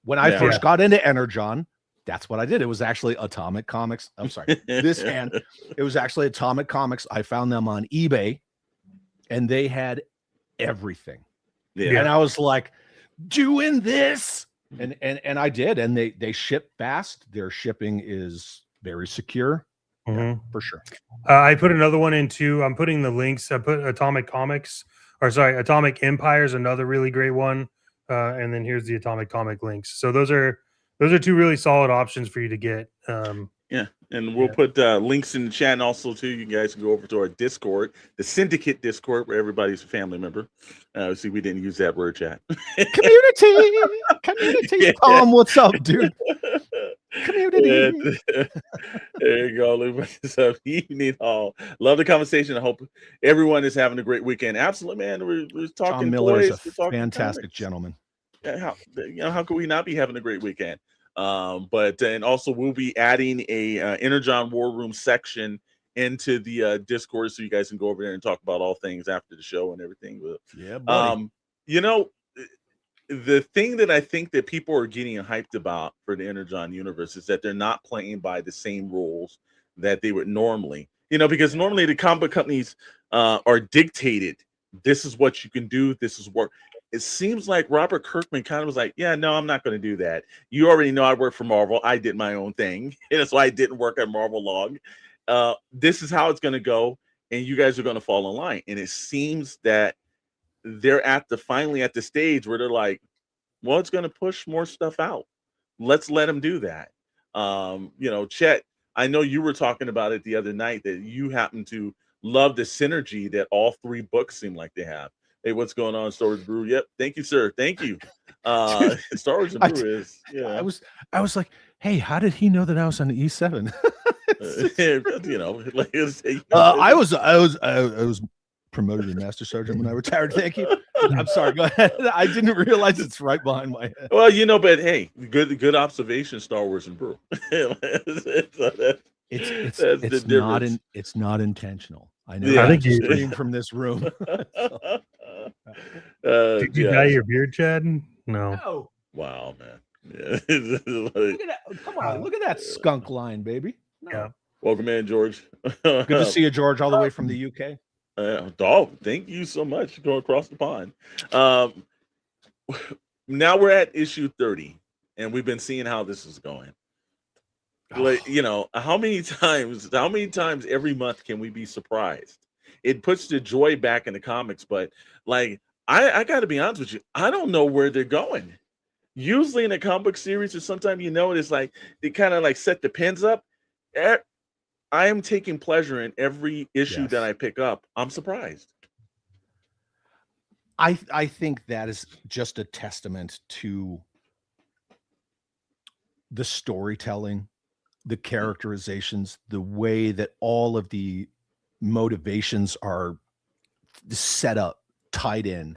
When I first got into Energon, that's what I did. It was actually Atomic Comics. I'm sorry, it was actually Atomic Comics. I found them on eBay, and they had everything. Yeah. And I was like, doing this. And I did. And they ship fast. Their shipping is very secure. Yeah, for sure. I put another one in too. I'm putting the links. I put Atomic Empire is another really great one. And then here's the Atomic Comic links. So those are 2 really solid options for you to get. And we'll put links in the chat, and also too, you guys can go over to our Discord, the Syndicate Discord, where everybody's a family member. See, we didn't use that word, chat. Community. Tom, what's up, dude? Community. There you go. What's up, evening all? Love the conversation. I hope everyone is having a great weekend. Absolutely, man. We're talking. Tom Miller is a fantastic gentleman. Yeah, how could we not be having a great weekend? And also we'll be adding a Energon War Room section into the Discord, so you guys can go over there and talk about all things after the show and everything. Yeah, buddy. The thing that I think that people are getting hyped about for the Energon Universe is that they're not playing by the same rules that they would normally. Because normally the comic book companies are dictated. This is what you can do. This is what it seems like Robert Kirkman kind of was like, yeah, no, I'm not going to do that. You already know I work for Marvel. I did my own thing. And that's why I didn't work at Marvel long. This is how it's going to go. And you guys are going to fall in line. And it seems that they're finally at the stage where they're like, well, it's going to push more stuff out. Let's let them do that. Chet, I know you were talking about it the other night that you happen to love the synergy that all 3 books seem like they have. Hey, what's going on, Star Wars Brew? Yep, thank you, sir. Thank you. Star Wars and Brew is. Yeah. I was like, hey, how did he know that I was on the E7? I was promoted to Master Sergeant when I retired. Thank you. I'm sorry. Go ahead. I didn't realize it's right behind my head. Well, but hey, good observation, Star Wars and Brew. It's not intentional. I know. Yeah. I think you stream from this room. Did you dye your beard, Chad? No. Wow, man. Yeah. Look at that. Come on, look at that skunk line, baby. No. Yeah. Welcome in, George. Good to see you, George, all the way from the UK. Dog, thank you so much. Going across the pond. Now we're at issue 30, and we've been seeing how this is going. Like, how many times every month can we be surprised? It puts the joy back in the comics, but like I gotta be honest with you, I don't know where they're going. Usually in a comic book series, or sometimes it's like they kind of like set the pins up. I am taking pleasure in every issue that I pick up. I'm surprised. I think that is just a testament to the storytelling, the characterizations, the way that all of the motivations are set up, tied in,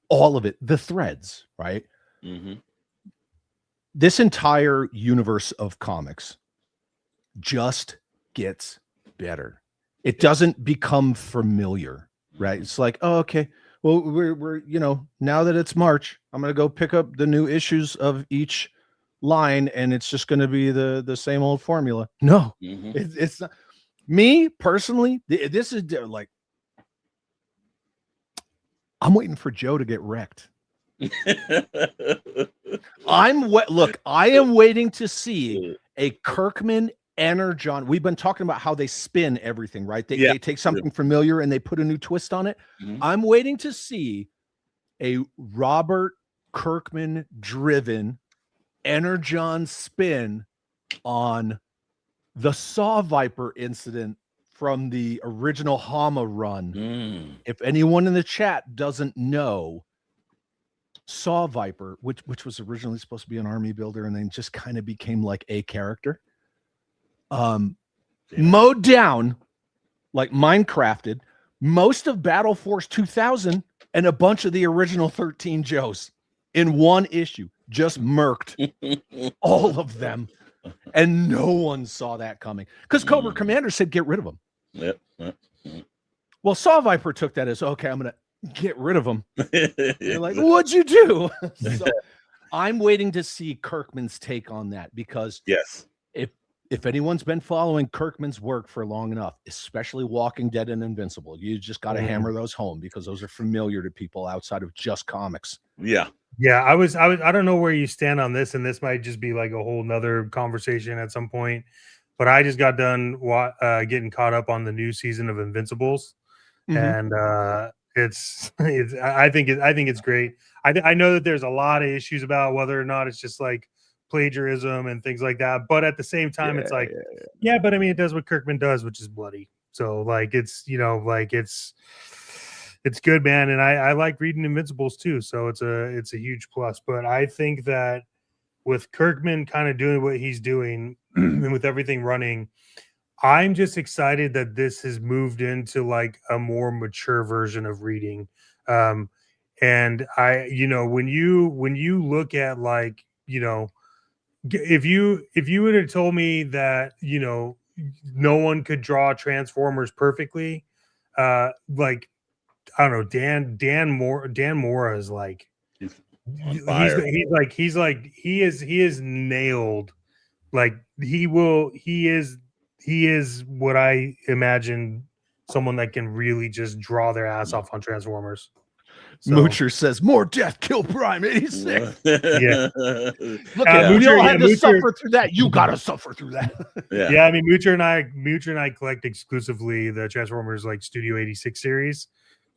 all of it, the threads, right? Mm-hmm. This entire universe of comics just gets better. It doesn't become familiar, right? It's like, oh, okay, well, we're now that it's March, I'm gonna go pick up the new issues of each line, and it's just gonna be the same old formula. No, it's not. Me personally, this is like, I'm waiting for Joe to get wrecked. I am waiting to see a Kirkman Energon. We've been talking about how they spin everything, right? They take something familiar and they put a new twist on it. I'm waiting to see a Robert Kirkman driven Energon spin on the Saw Viper incident from the original Hama run. If anyone in the chat doesn't know, Saw Viper, which was originally supposed to be an army builder and then just kind of became like a character, mowed down, like Minecrafted, most of Battle Force 2000 and a bunch of the original 13 Joes in one issue, just murked all of them. And no one saw that coming because Cobra Commander said, get rid of them. Yep. Well, Saw Viper took that as, okay, I'm going to get rid of them. You're like, what'd you do? So I'm waiting to see Kirkman's take on that because if anyone's been following Kirkman's work for long enough, especially Walking Dead and Invincible, you just got to hammer those home because those are familiar to people outside of just comics. Yeah, I don't know where you stand on this, and this might just be like a whole nother conversation at some point. But I just got done getting caught up on the new season of Invincibles, and I think it's great. I know that there's a lot of issues about whether or not it's just like plagiarism and things like that, but at the same time, it's like, but I mean, it does what Kirkman does, which is bloody. So like, it's it's good, man, and I like reading Invincibles too. So it's a huge plus. But I think that with Kirkman kind of doing what he's doing and with everything running, I'm just excited that this has moved into like a more mature version of reading. And I, when you look at like, if you would have told me that, no one could draw Transformers perfectly, like, I don't know, Dan Mora is like, he is nailed. Like he is what I imagine someone that can really just draw their ass off on Transformers. So, Moocher says more death kill Prime 86. Yeah. Look at we Moocher- all had to Moocher- suffer through that. You gotta suffer through that. yeah. I mean, Moocher and I collect exclusively the Transformers like Studio 86 series.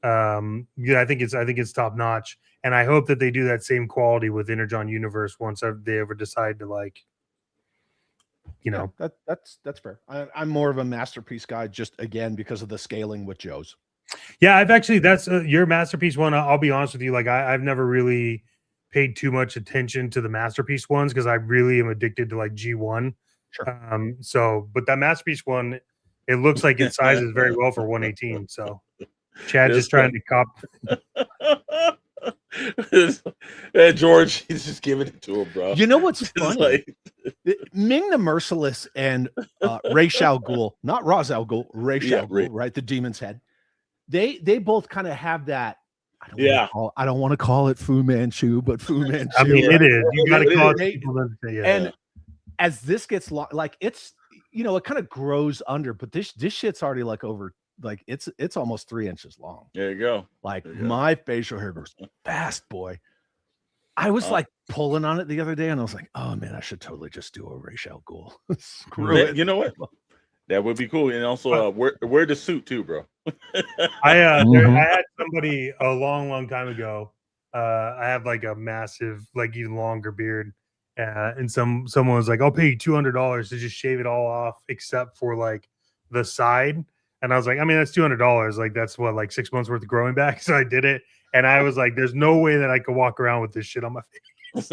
Yeah, I think it's top notch, and I hope that they do that same quality with Energon Universe once they ever decide to like, you know. That's fair. I'm more of a masterpiece guy, just again because of the scaling with Joe's. Yeah, I've actually that's your masterpiece one. I'll be honest with you, like I've never really paid too much attention to the masterpiece ones because I really am addicted to like G1. Sure. So, but that masterpiece one, it looks like it sizes very well for 118. So, Chad just trying to cop. George, he's just giving it to him, bro. You know what's funny? Like... Ming the Merciless and Ra's al Ghul, not Ra's al Ghul, Ra's al Ghul, right? The demon's head. They both kind of have that. I don't want to call it Fu Manchu, but Fu Manchu. I mean, it is. You got to call it. And as this gets like it's, you know, it kind of grows under, but this shit's already like over, like it's almost 3 inches long. There you go. Like my facial hair goes fast, boy. I was like pulling on it the other day, and I was like, oh man, I should totally just do a Ra's al Ghul. Screw it. You know what? That would be cool. And also wear the suit too, bro. I had somebody a long time ago. I have like a massive, like even longer beard. And someone was like, I'll pay you $200 to just shave it all off except for like the side. And I was like, I mean, that's $200. Like that's what, like 6 months worth of growing back. So I did it. And I was like, there's no way that I could walk around with this shit on my face.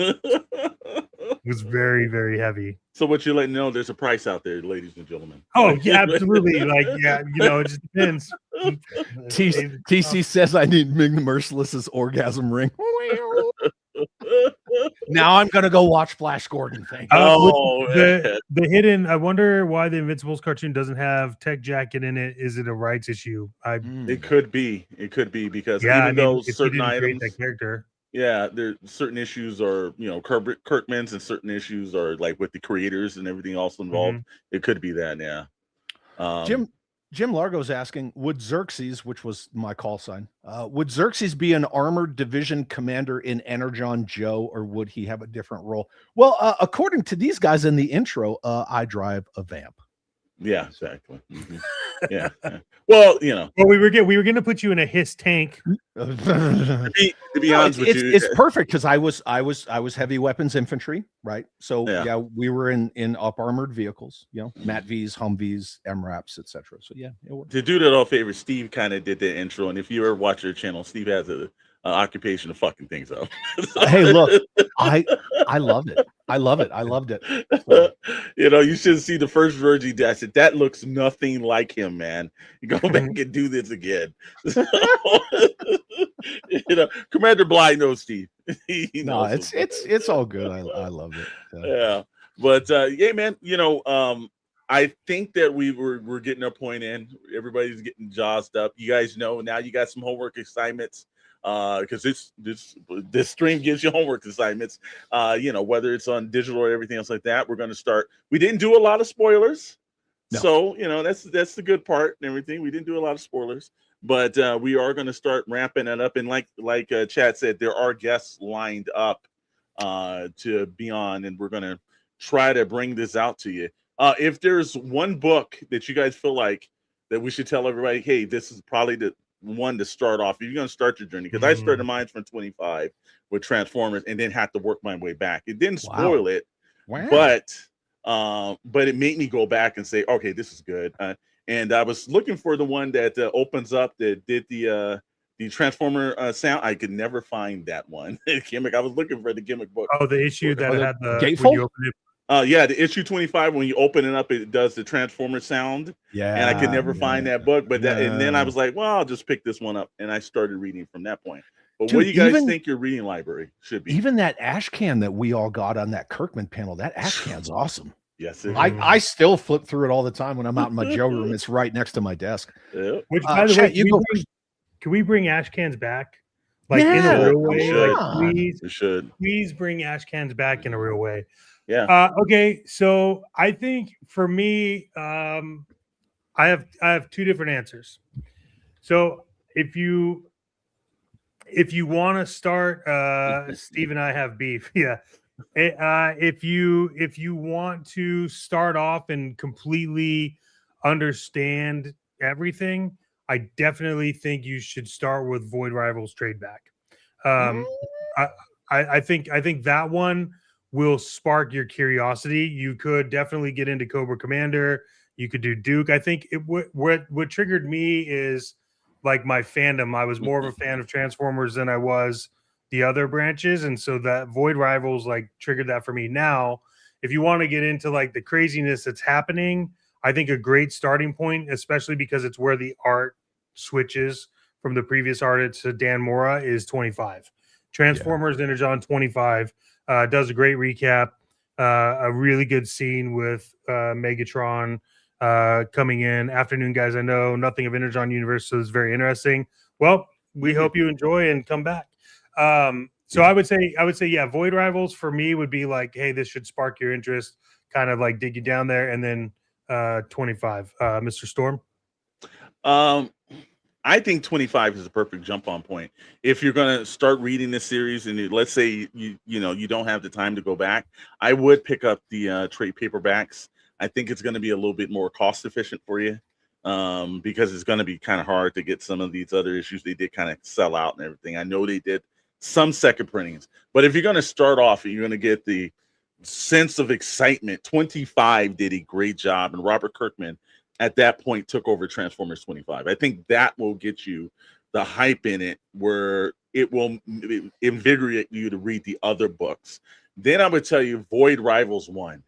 It was very, very heavy. So what you're letting know, there's a price out there, ladies and gentlemen. Oh, yeah, absolutely. Like, yeah, you know, it just depends. TC says I need Ming the Merciless's orgasm ring. Now I'm gonna go watch Flash Gordon. Thank you. The hidden. I wonder why the Invincibles cartoon doesn't have Tech Jacket in it. Is it a rights issue? It could be. It could be because even though certain items, that character. Yeah, there certain issues are, you know, Kirkman's, and certain issues are like with the creators and everything else involved. It could be that, yeah. Jim Largo's asking, would Xerxes, which was my call sign, would Xerxes be an armored division commander in Energon Joe, or would he have a different role? Well, according to these guys in the intro, I drive a Vamp. Yeah, exactly. Yeah. Well, you know. Well, we were going to put you in a Hiss tank. To be honest with you, it's perfect because I was heavy weapons infantry, right? So yeah we were in up armored vehicles, you know, MATVs, Humvees, MRAPs, etc. So yeah, it worked. To do that all favor, Steve kind of did the intro, and if you ever watch your channel, Steve has a occupation of fucking things up. Hey, look, I love it. I love it. I loved it. So. You know, you should see the first version. I said that looks nothing like him, man. You go back and do this again. So, you know, Commander Bly knows Steve. No, it's all good. I love it. Yeah, but yeah, man. You know, I think that we're getting our point in. Everybody's getting jazzed up. You guys know now. You got some homework assignments. Because this stream gives you homework assignments, you know, whether it's on digital or everything else like that. We're going to start. We didn't do a lot of spoilers, so you know that's the good part and everything. We didn't do a lot of spoilers, but we are going to start ramping it up. And like Chad said, there are guests lined up to be on, and we're going to try to bring this out to you. If there's one book that you guys feel like that we should tell everybody, hey, this is probably the one to start off if you're going to start your journey, because I started mine from 25 with Transformers and then had to work my way back. It didn't spoil it, but it made me go back and say, okay, this is good. And I was looking for the one that opens up that did the Transformer sound. I could never find that one. Gimmick. I was looking for the gimmick book. Oh, the issue that had the gatefold. Yeah, the issue 25, when you open it up, it does the Transformer sound. Yeah. And I could never find that book. But and then I was like, well, I'll just pick this one up. And I started reading from that point. But dude, what do you guys think your reading library should be? Even that ash can that we all got on that Kirkman panel, that ash can's awesome. Yes. I still flip through it all the time when I'm out in my Joe room. It's right next to my desk. Yeah. Which, by the way, can we bring ash cans back? Like in a real way? Like, please bring ash cans back in a real way. Yeah. Okay, so I think for me, I have two different answers. So if you if you want to start, Steve and I have beef. Yeah. If you want to start off and completely understand everything, I definitely think you should start with Void Rivals Trade Back. I, I think that one will spark your curiosity. You could definitely get into Cobra Commander. You could do Duke. I think what triggered me is like my fandom. I was more of a fan of Transformers than I was the other branches, and so that Void Rivals like triggered that for me. Now, if you want to get into like the craziness that's happening, I think a great starting point, especially because it's where the art switches from the previous artist to Dan Mora, is 25. Transformers Energon 25 does a great recap, a really good scene with Megatron coming in. Afternoon, guys. I know nothing of Energon Universe, so it's very interesting. Well, we hope you enjoy and come back. So I would say, yeah, Void Rivals for me would be like, hey, this should spark your interest, kind of like dig you down there, and then 25, Mr. Storm. I think 25 is a perfect jump on point. If you're going to start reading this series and let's say you don't have the time to go back, I would pick up the trade paperbacks. I think it's going to be a little bit more cost efficient for you because it's going to be kind of hard to get some of these other issues. They did kind of sell out and everything. I know they did some second printings, but if you're going to start off and you're going to get the sense of excitement, 25 did a great job, and Robert Kirkman at that point took over Transformers 25. I think that will get you the hype in it where it will invigorate you to read the other books. Then I would tell you Void Rivals 1.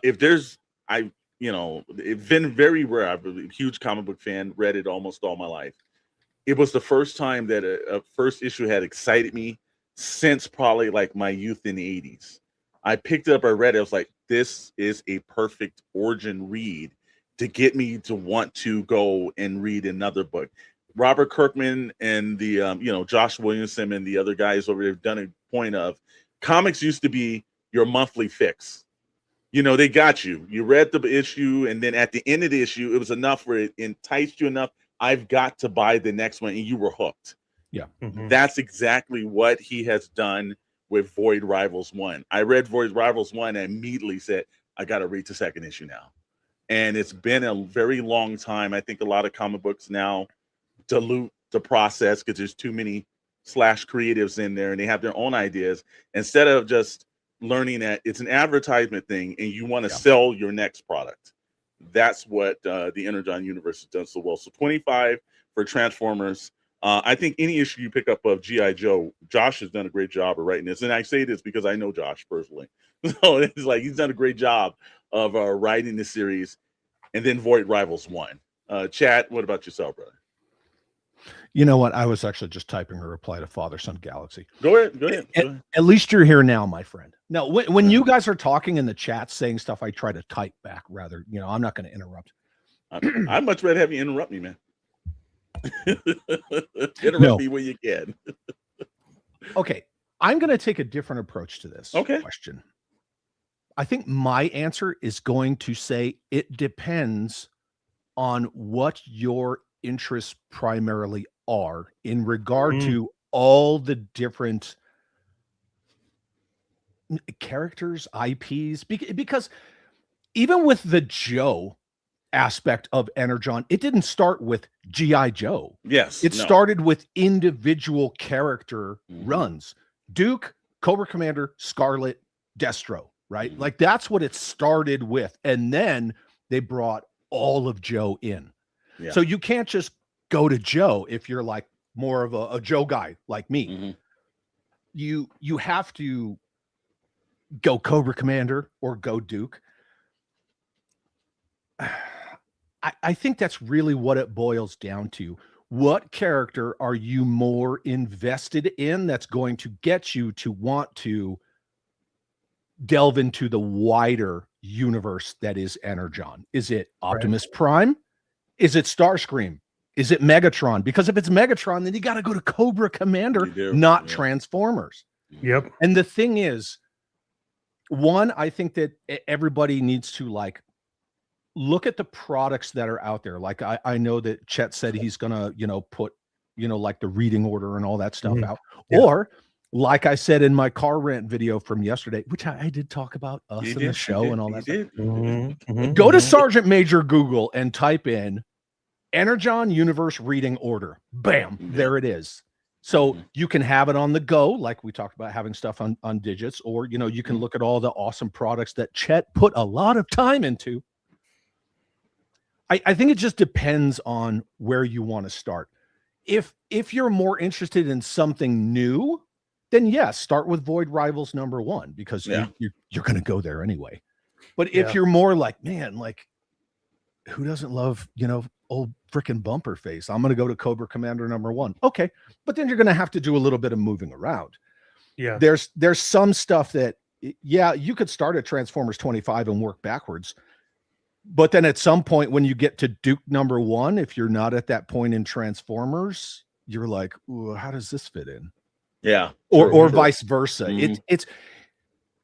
If there's, it's been very rare. I'm a huge comic book fan, read it almost all my life. It was the first time that a first issue had excited me since probably like my youth in the 80s. I picked it up, I read it, I was like, this is a perfect origin read to get me to want to go and read another book. Robert Kirkman and the Josh Williamson and the other guys over there have done a point of comics used to be your monthly fix. They got you. You read the issue, and then at the end of the issue, it was enough where it enticed you enough. I've got to buy the next one, and you were hooked. Yeah. Mm-hmm. That's exactly what he has done with Void Rivals 1. I read Void Rivals 1 and immediately said, I got to read the second issue now. And it's been a very long time. I think a lot of comic books now dilute the process because there's too many slash creatives in there and they have their own ideas. Instead of just learning that it's an advertisement thing and you want to sell your next product. That's what the Energon Universe has done so well. So 25 for Transformers. I think any issue you pick up of G.I. Joe, Josh has done a great job of writing this. And I say this because I know Josh personally. So it's like he's done a great job of writing the series. And then Void Rivals 1. Chad, what about yourself, brother? You know what? I was actually just typing a reply to Father Son Galaxy. Go ahead. At least you're here now, my friend. Now, when you guys are talking in the chat, saying stuff, I try to type back rather. I'm not going to interrupt. I'd much rather have you interrupt me, man. Interrupt me when you can. Okay, I'm going to take a different approach to this question. I think my answer is going to say it depends on what your interests primarily are in regard to all the different characters, IPs, because even with the Joe aspect of Energon, it didn't start with G.I. Joe. Yes. It started with individual character runs. Duke, Cobra Commander, Scarlet, Destro, right? Like that's what it started with. And then they brought all of Joe in. Yeah. So you can't just go to Joe if you're like more of a Joe guy like me. You have to go Cobra Commander or go Duke. I think that's really what it boils down to. What character are you more invested in that's going to get you to want to delve into the wider universe that is Energon? Is it Optimus Prime? Is it Starscream? Is it Megatron? Because if it's Megatron, then you got to go to Cobra Commander, not Transformers. Yep. And the thing is, one, I think that everybody needs to like look at the products that are out there. Like I know that Chet said he's gonna, put like the reading order and all that stuff out. Yeah. Or like I said in my car rant video from yesterday, which I did talk about us in the show and all that stuff. Go to Sergeant Major Google and type in Energon Universe reading order. Bam, there it is. So you can have it on the go, like we talked about having stuff on digits, or you can look at all the awesome products that Chet put a lot of time into. I think it just depends on where you want to start. If you're more interested in something new, then yes, start with Void Rivals #1 because you're going to go there anyway. But if you're more like, man, like who doesn't love, old freaking bumper face? I'm going to go to Cobra Commander #1. Okay. But then you're going to have to do a little bit of moving around. Yeah. There's some stuff that, you could start at Transformers 25 and work backwards. But then at some point when you get to Duke #1, if you're not at that point in Transformers, you're like, ooh, how does this fit in? Yeah. Or vice versa.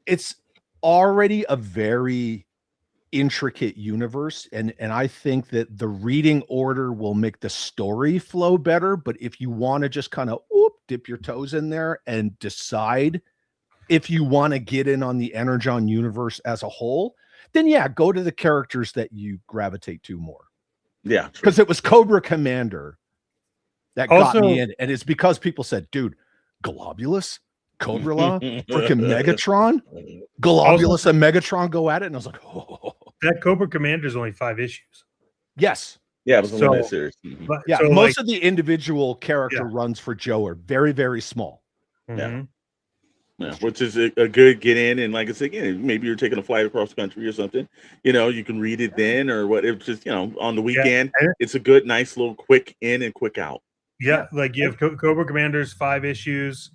It's already a very intricate universe. And I think that the reading order will make the story flow better. But if you want to just kind of dip your toes in there and decide if you want to get in on the Energon universe as a whole, then go to the characters that you gravitate to more. Yeah. Because it was Cobra Commander that got me in. And it's because people said, dude, Globulus, Cobra, freaking Megatron, Globulus and Megatron go at it. And I was like, oh. That Cobra Commander is only 5 issues. Yes. Yeah, it was a limited series. But, so most of the individual character runs for Joe are very, very small. Yeah. Yeah, which is a good get in, and like I said again, maybe you're taking a flight across the country or something. You can read it then, or what? It's just on the weekend. It's a good, nice little quick in and quick out. Yeah, like you have Cobra Commander's 5 issues.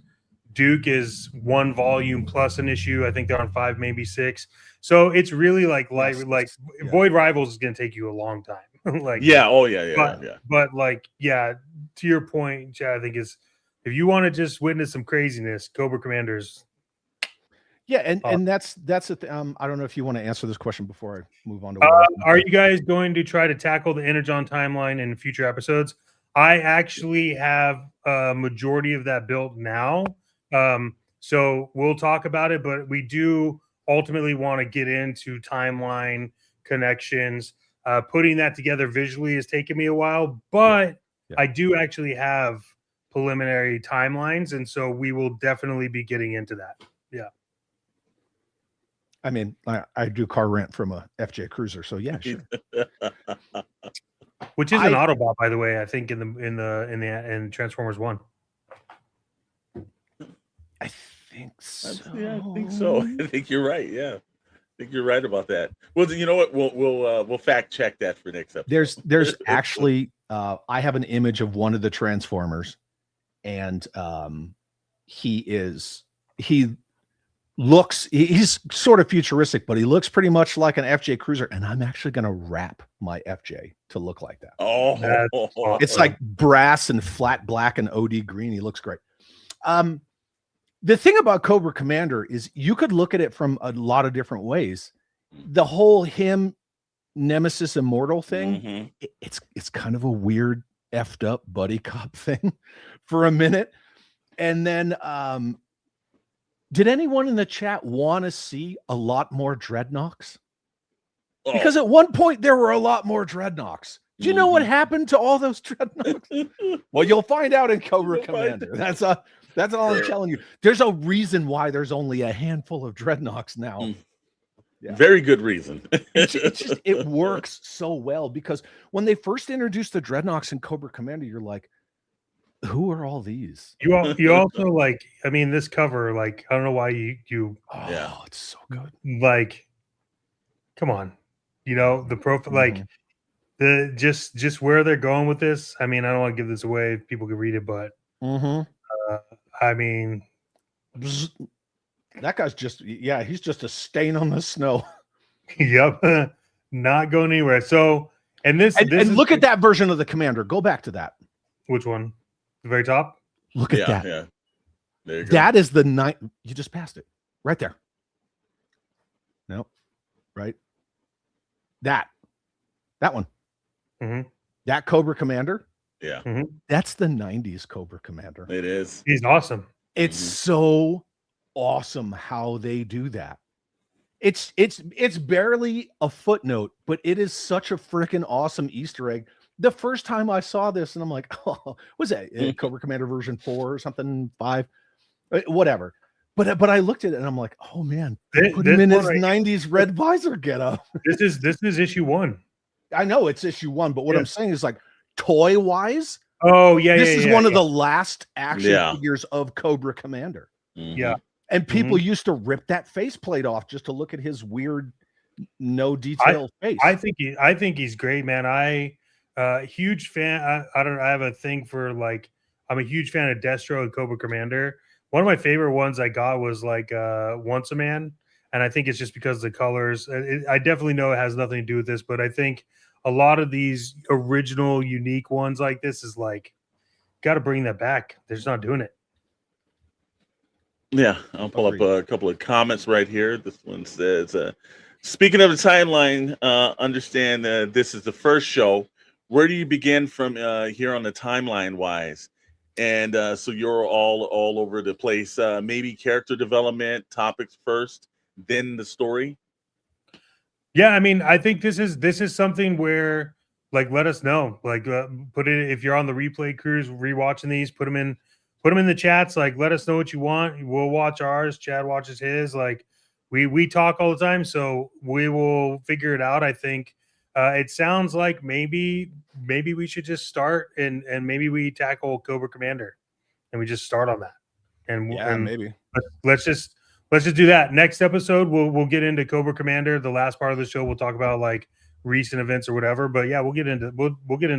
Duke is 1 volume plus an issue. I think they're on 5, maybe 6. So it's really like Void Rivals is going to take you a long time. But to your point, Chad, I think is. If you want to just witness some craziness, Cobra Commanders. Yeah, and that's the I don't know if you want to answer this question before I move on to. Are you guys going to try to tackle the Energon timeline in future episodes? I actually have a majority of that built now, so we'll talk about it. But we do ultimately want to get into timeline connections. Putting that together visually has taken me a while, but I do actually have preliminary timelines, and so we will definitely be getting into that. I mean, I do car rent from a FJ Cruiser, so yeah, sure. Which is an Autobot, by the way. I think in Transformers 1. I think so. I think so. I think you're right. Yeah, I think you're right about that. Well, you know what? We'll fact check that for next episode. There's actually I have an image of one of the Transformers. And he's sort of futuristic, but he looks pretty much like an FJ Cruiser. And I'm actually going to wrap my FJ to look like that. Oh, it's like brass and flat black and OD green. He looks great. The thing about Cobra Commander is you could look at it from a lot of different ways. The whole him Nemesis Immortal thing, it's kind of a weird effed up buddy cop thing for a minute. And then did anyone in the chat want to see a lot more Dreadnoks? Because at one point there were a lot more Dreadnoks. Do you know what happened to all those Dreadnoks? Well, you'll find out in Cobra Commander. That's all I'm telling you. There's a reason why there's only a handful of Dreadnoks now. Very good reason. it works so well because when they first introduced the Dreadnoks in Cobra Commander, you're like, who are all these? You also like, I mean, this cover, like, I don't know why you it's so good. Like, come on, the profile, like the just where they're going with this. I mean, I don't want to give this away if people can read it, but I mean, that guy's he's just a stain on the snow. Yep. Not going anywhere. So, and look at that version of the Commander. Go back to that. Which one? The very top? Look at that. Yeah. There you go. That is the night. You just passed it. Right there. Nope. Right. That one. That Cobra Commander Yeah. That's the 90s Cobra Commander. It is. He's awesome. It's so awesome how they do that. It's barely a footnote, but it is such a freaking awesome Easter egg. The first time I saw this, and I'm like, oh, was that Cobra Commander version 4 or something, 5, whatever. But I looked at it and I'm like, oh man, put him in his 90s red visor getup. This is issue 1. I know it's issue 1, but what I'm saying is, like, toy wise, oh yeah, this is one of the last action figures of Cobra Commander. Yeah. And people used to rip that faceplate off just to look at his weird, no detail face. I think he's great, man. Huge fan. I don't know. I have a thing for, like, I'm a huge fan of Destro and Cobra Commander. One of my favorite ones I got was like Once a Man, and I think it's just because of the colors. I definitely know it has nothing to do with this, but I think a lot of these original, unique ones like this is like, got to bring that back. They're just not doing it. Yeah, I'll pull up a couple of comments right here. This one says, speaking of the timeline, understand this is the first show. Where do you begin from here on the timeline wise? And so you're all over the place. Maybe character development topics first, then the story. Yeah, I mean, I think this is something where, like, let us know. Like, put it, if you're on the replay cruise rewatching these, put them in the chats. Like, let us know what you want. We'll watch ours. Chad watches his. Like, we talk all the time, so we will figure it out. I think it sounds like maybe we should just start and maybe we tackle Cobra Commander and we just start on that. And maybe let's just do that. Next episode, we'll get into Cobra Commander. The last part of the show, we'll talk about like recent events or whatever. But yeah, we'll get into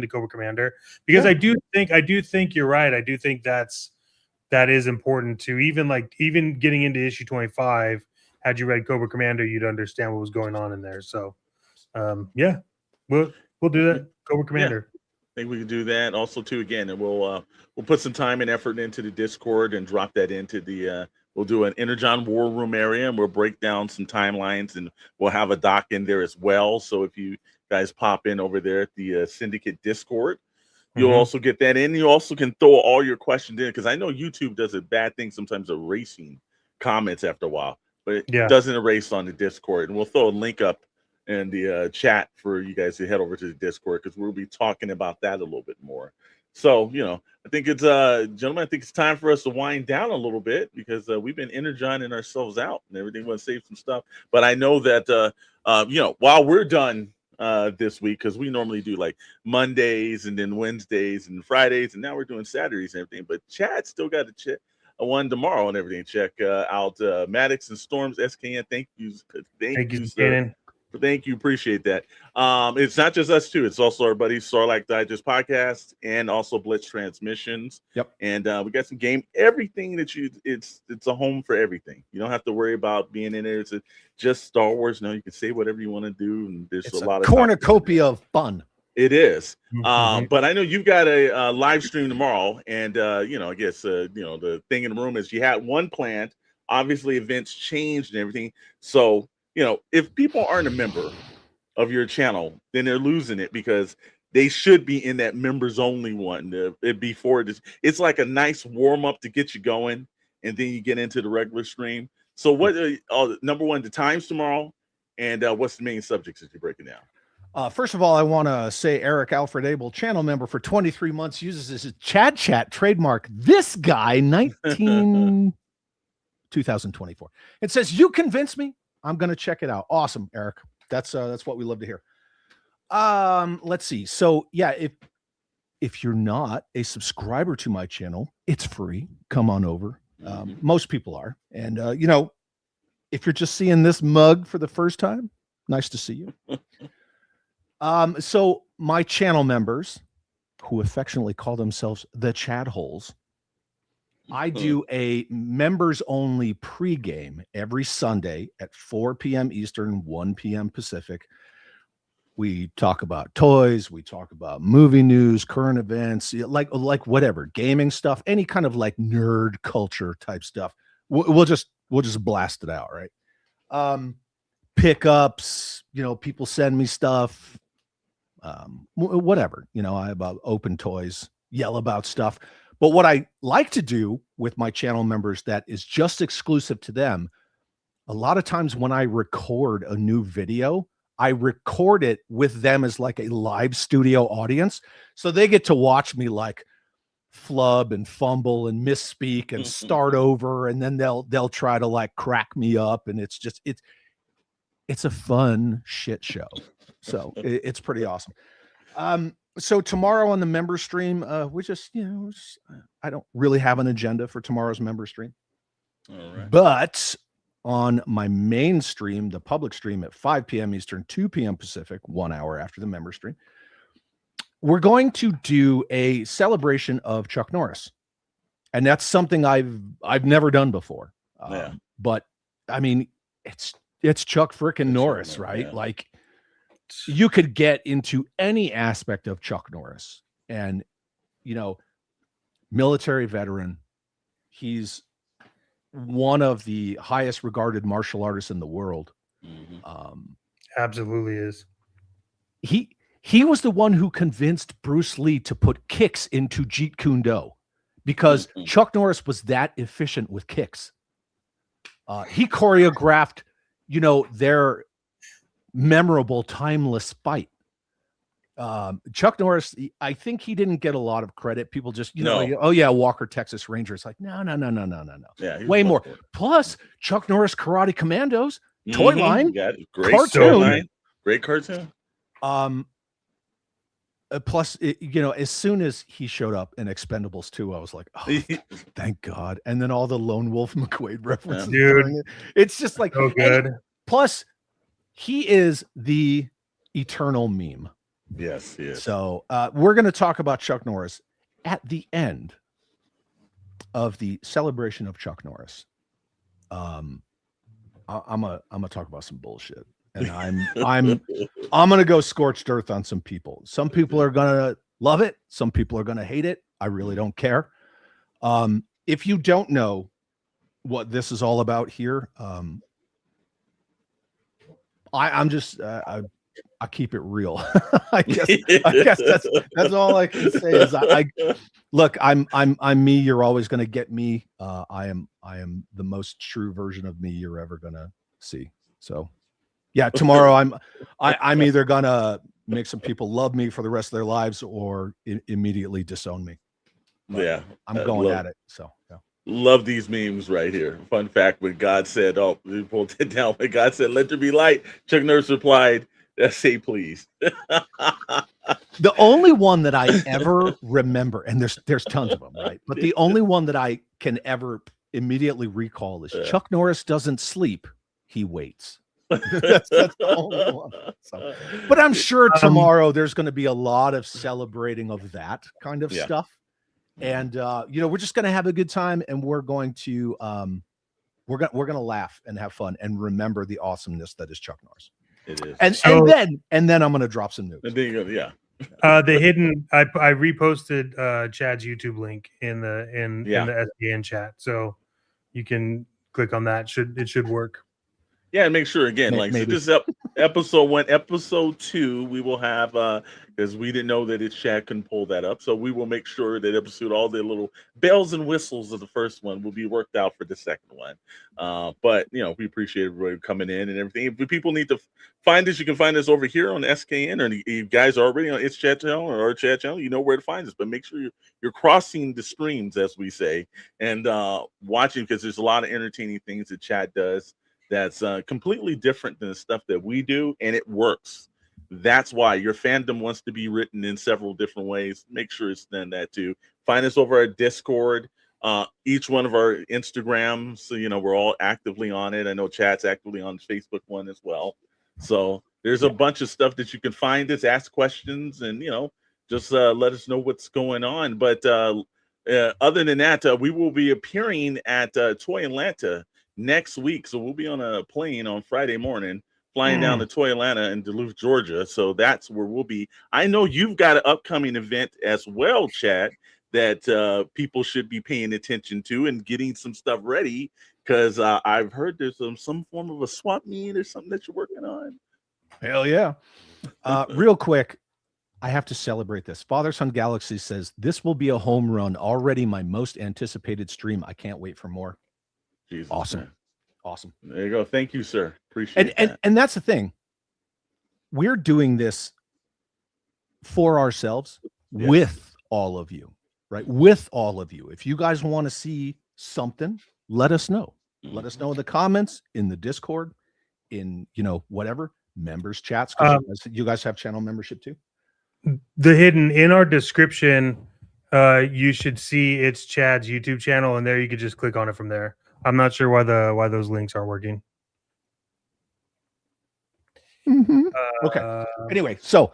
Cobra Commander because I do think you're right. I do think that is important to even getting into issue 25. Had you read Cobra Commander, you'd understand what was going on in there. So yeah, we'll do that. Cobra Commander. Yeah. I think we can do that also too. Again, and we'll put some time and effort into the Discord and drop that into the. We'll do an Energon War Room area, and we'll break down some timelines, and we'll have a doc in there as well. So if you guys pop in over there at the Syndicate Discord, you'll also get that in. You also can throw all your questions in, because I know YouTube does a bad thing sometimes erasing comments after a while, but it doesn't erase on the Discord. And we'll throw a link up in the chat for you guys to head over to the Discord, because we'll be talking about that a little bit more. So, I think it's gentlemen, I think it's time for us to wind down a little bit, because we've been energizing ourselves out and everything. We want to save some stuff, but I know that while we're done this week, because we normally do like Mondays and then Wednesdays and Fridays, and now we're doing Saturdays and everything. But Chad still got to check one tomorrow and everything. Check out Maddox and Storms SKN. Thank you, sir. Thank you. Appreciate that. It's not just us too. It's also our buddy Sarlacc Digest podcast and also Blitz Transmissions. Yep. And we got some game, everything that it's a home for everything. You don't have to worry about being in there. It's just Star Wars. No, you can say whatever you want to do. And there's a lot of cornucopia of fun. It is. But I know you've got a live stream tomorrow. And, I guess, the thing in the room is you had one planned. Obviously, events changed and everything. So, if people aren't a member of your channel, then they're losing it, because they should be in that members only one before this. It's like a nice warm up to get you going, and then you get into the regular stream. So what number one, the times tomorrow, and what's the main subjects that you're breaking down? First of all, I want to say Eric Alfred Abel, channel member for 23 months, uses this Chad Chat trademark. This guy, 2024. It says, "You convinced me. I'm going to check it out." Awesome, Eric. That's what we love to hear. Let's see. So yeah, if you're not a subscriber to my channel, it's free. Come on over. Most people are. And if you're just seeing this mug for the first time, nice to see you. So my channel members, who affectionately call themselves the Chad Holes, I do a members only pregame every Sunday at 4 p.m. Eastern, 1 p.m. Pacific. We talk about toys, we talk about movie news, current events, like whatever, gaming stuff, any kind of like nerd culture type stuff. We'll just blast it out, right? Pickups, people send me stuff. whatever, I about open toys, yell about stuff. But what I like to do with my channel members that is just exclusive to them, a lot of times when I record a new video, I record it with them as like a live studio audience. So they get to watch me like flub and fumble and misspeak and start over. And then they'll try to like crack me up. And it's a fun shit show. So it's pretty awesome. So tomorrow on the member stream, we just, I don't really have an agenda for tomorrow's member stream. All right. But on my main stream, the public stream at 5 p.m. Eastern, 2 p.m. Pacific, 1 hour after the member stream, we're going to do a celebration of Chuck Norris. And that's something I've never done before. But I mean, it's Chuck frickin' Norris, right? Yeah. Like, you could get into any aspect of Chuck Norris and, military veteran. He's one of the highest regarded martial artists in the world. Absolutely is. He was the one who convinced Bruce Lee to put kicks into Jeet Kune Do because Chuck Norris was that efficient with kicks. He choreographed, their memorable, timeless fight. Chuck Norris, I think he didn't get a lot of credit. People just, oh yeah, Walker, Texas Ranger. It's like, no. Yeah, way more. Plus, Chuck Norris Karate Commandos, toyline, great cartoon, great cartoon. Plus, as soon as he showed up in Expendables 2, I was like, oh, thank God. And then all the Lone Wolf McQuaid references. Dude, it's just like, so good. Plus, he is the eternal meme. Yes. So we're going to talk about Chuck Norris at the end of the celebration of Chuck Norris. I'm gonna talk about some bullshit, and I'm gonna go scorched earth on some people. Some people are gonna love it. Some people are gonna hate it. I really don't care. If you don't know what this is all about here, I'm just I keep it real. I guess that's all I can say is look, I'm me. You're always going to get me. I am the most true version of me you're ever going to see. So yeah, tomorrow I'm either going to make some people love me for the rest of their lives or immediately disown me. But yeah. I'm going at it. So yeah. Love these memes right here. Fun fact, when God said, we pulled it down. When God said, let there be light, Chuck Norris replied, say please. The only one that I ever remember, and there's tons of them, right? But the only one that I can ever immediately recall is Chuck Norris doesn't sleep, he waits. that's the only one. So, but I'm sure tomorrow there's going to be a lot of celebrating of that kind of stuff. And we're just going to have a good time, and we're going to we're going to laugh and have fun and remember the awesomeness that is Chuck Norris. It is. And then I'm going to drop some news. And then you go, yeah. The hidden. I reposted Chad's YouTube link in the SDN chat, so you can click on that. It should work. Yeah, and make sure again, so this is episode 1, episode 2. We will have because we didn't know that its chat couldn't pull that up, so we will make sure that episode, all the little bells and whistles of the first one will be worked out for the second one. But we appreciate everybody coming in and everything. If people need to find us, you can find us over here on SKN, or you guys are already on its chat channel or our chat channel. You know where to find us, but make sure you're crossing the streams, as we say, and watching, because there's a lot of entertaining things that chat does that's completely different than the stuff that we do, and it works. That's why your fandom wants to be written in several different ways. Make sure it's done that too. Find us over at Discord, each one of our Instagrams. So, we're all actively on it. I know Chat's actively on the Facebook one as well. So there's a bunch of stuff that you can find us, ask questions, and, just let us know what's going on. But other than that, we will be appearing at Toy Atlanta next week. So we'll be on a plane on Friday morning, flying down to Toy Atlanta in Duluth, Georgia. So that's where we'll be. I know you've got an upcoming event as well, Chad, that people should be paying attention to and getting some stuff ready, because I've heard there's some form of a swap meet or something that you're working on. Hell yeah. Real quick, I have to celebrate this. Father Son Galaxy says, this will be a home run. Already my most anticipated stream. I can't wait for more. Jesus, awesome. Man. Awesome. There you go. Thank you, sir. Appreciate that. And that's the thing. We're doing this for ourselves with all of you, right? With all of you. If you guys want to see something, let us know. Let us know in the comments, in the Discord, in, whatever, members chats. You guys have channel membership too? The hidden in our description, you should see it's Chad's YouTube channel, and there you could just click on it from there. I'm not sure why those links aren't working. Okay. Anyway, so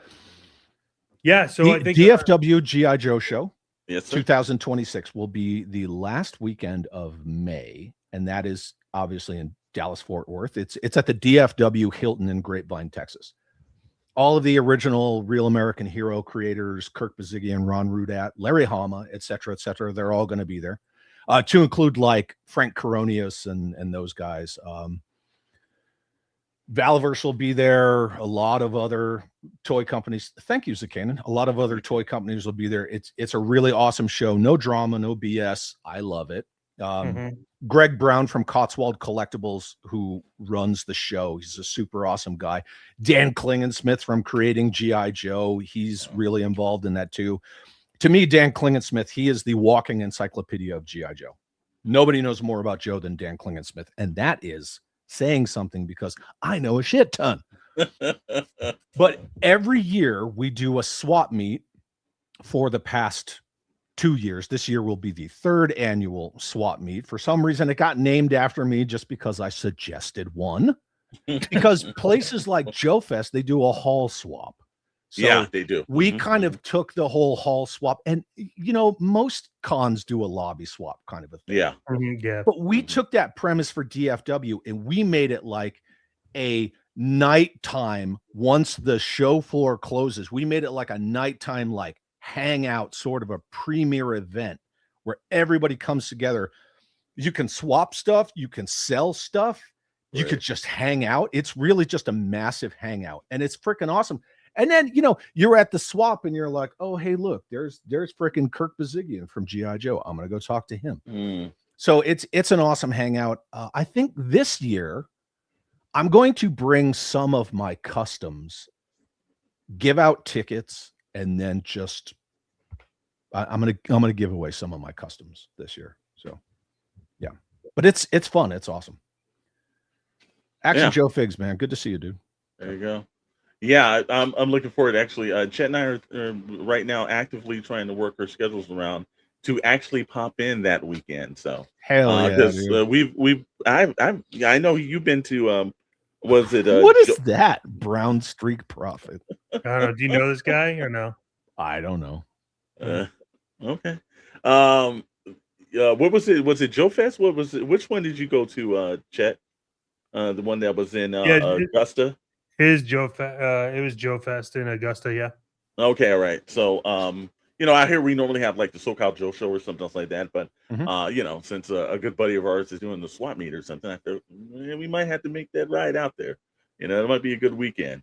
yeah, so I think DFW GI Joe show, yes, sir. 2026 will be the last weekend of May, and that is obviously in Dallas Fort Worth. It's at the DFW Hilton in Grapevine, Texas. All of the original Real American Hero creators, Kirk Bazigian, Ron Rudat, Larry Hama, et cetera, they're all going to be there, to include like Frank Coronius and those guys. Valverse will be there. A lot of other toy companies. Thank you, Zakanan. A lot of other toy companies will be there. It's a really awesome show. No drama, no BS. I love it. Greg Brown from Cotswold Collectibles, who runs the show, he's a super awesome guy. Dan Klingensmith from Creating G.I. Joe, he's really involved in that too. To me, Dan Klingensmith, he is the walking encyclopedia of G.I. Joe. Nobody knows more about Joe than Dan Klingensmith, and that is saying something because I know a shit ton. But every year we do a swap meet for the past 2 years. This year will be the 3rd annual swap meet. For some reason, it got named after me just because I suggested one. Because places like Joe Fest, they do a hall swap. So yeah, they do. We kind of took the whole hall swap, and most cons do a lobby swap kind of a thing. Yeah. Yeah. But we took that premise for DFW and we made it like a nighttime. Once the show floor closes, we made it like a nighttime, like hangout, sort of a premiere event where everybody comes together. You can swap stuff, you can sell stuff, you could just hang out. It's really just a massive hangout, and it's freaking awesome. And then you're at the swap and you're like, oh hey, look, there's freaking Kirk Bazigian from G.I. Joe. I'm gonna go talk to him. So it's an awesome hangout. I think this year I'm going to bring some of my customs, give out tickets, and then just I'm gonna give away some of my customs this year. So yeah, but it's fun. It's awesome. Action Joe Figs, man, good to see you, dude. There you go. Yeah, I'm looking forward. Actually, Chet and I are right now actively trying to work our schedules around to actually pop in that weekend. So hell yeah, because I know you've been to was it what is that Brown Streak Prophet? I don't know. Do you know this guy or no? I don't know. Okay. What was it? Was it Joe Fest? What was it? Which one did you go to, Chet? The one that was in Augusta. It was Joe Fest in Augusta. Yeah. Okay. All right. So I hear we normally have like the SoCal Joe show or something else like that, but since a good buddy of ours is doing the swap meet or something, I thought we might have to make that ride out there. It might be a good weekend.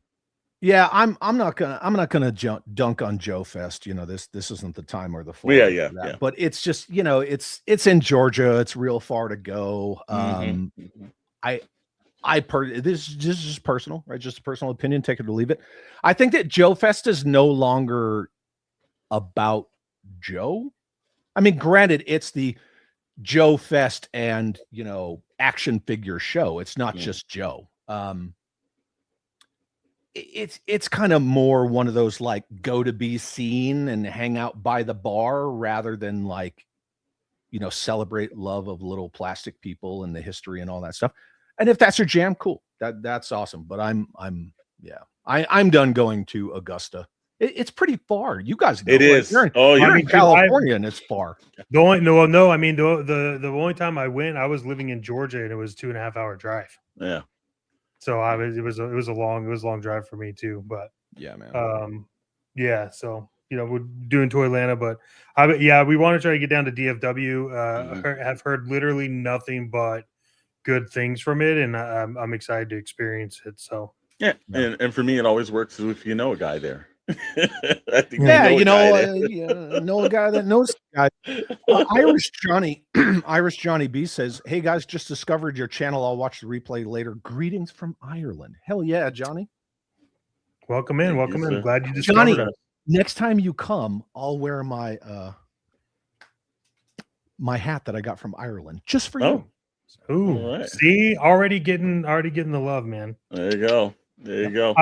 Yeah, I'm not gonna dunk on Joe Fest. This isn't the time or the floor. Yeah. But it's just it's in Georgia. It's real far to go. This is just personal, right? Just a personal opinion. Take it or leave it. I think that Joe Fest is no longer about Joe. I mean, granted, it's the Joe Fest and action figure show. It's not just Joe. It's kind of more one of those like go to be seen and hang out by the bar rather than like celebrate love of little plastic people and the history and all that stuff. And if that's your jam, cool. That's awesome. But I'm done going to Augusta. It's pretty far. You guys know it is. You're in California and it's far. I mean, the only time I went, I was living in Georgia and it was 2.5 hour drive. Yeah. So it was a long drive for me too. But yeah, man. So we're doing Toylanta, but we want to try to get down to DFW. I've heard literally nothing but good things from it, and I'm excited to experience it. So yeah. And for me, it always works if you know a guy there. I think Yeah, we you know a know, guy there. know a guy that knows a guy. Irish Johnny, Irish Johnny B says, "Hey guys, just discovered your channel. I'll watch the replay later. Greetings from Ireland." Hell yeah, Johnny. Welcome in, Thank welcome you, in. sir. Glad you Johnny, discovered us. next time you come, I'll wear my my hat that I got from Ireland just for you. Ooh, All right. see, already getting the love, man. There you go. There you go.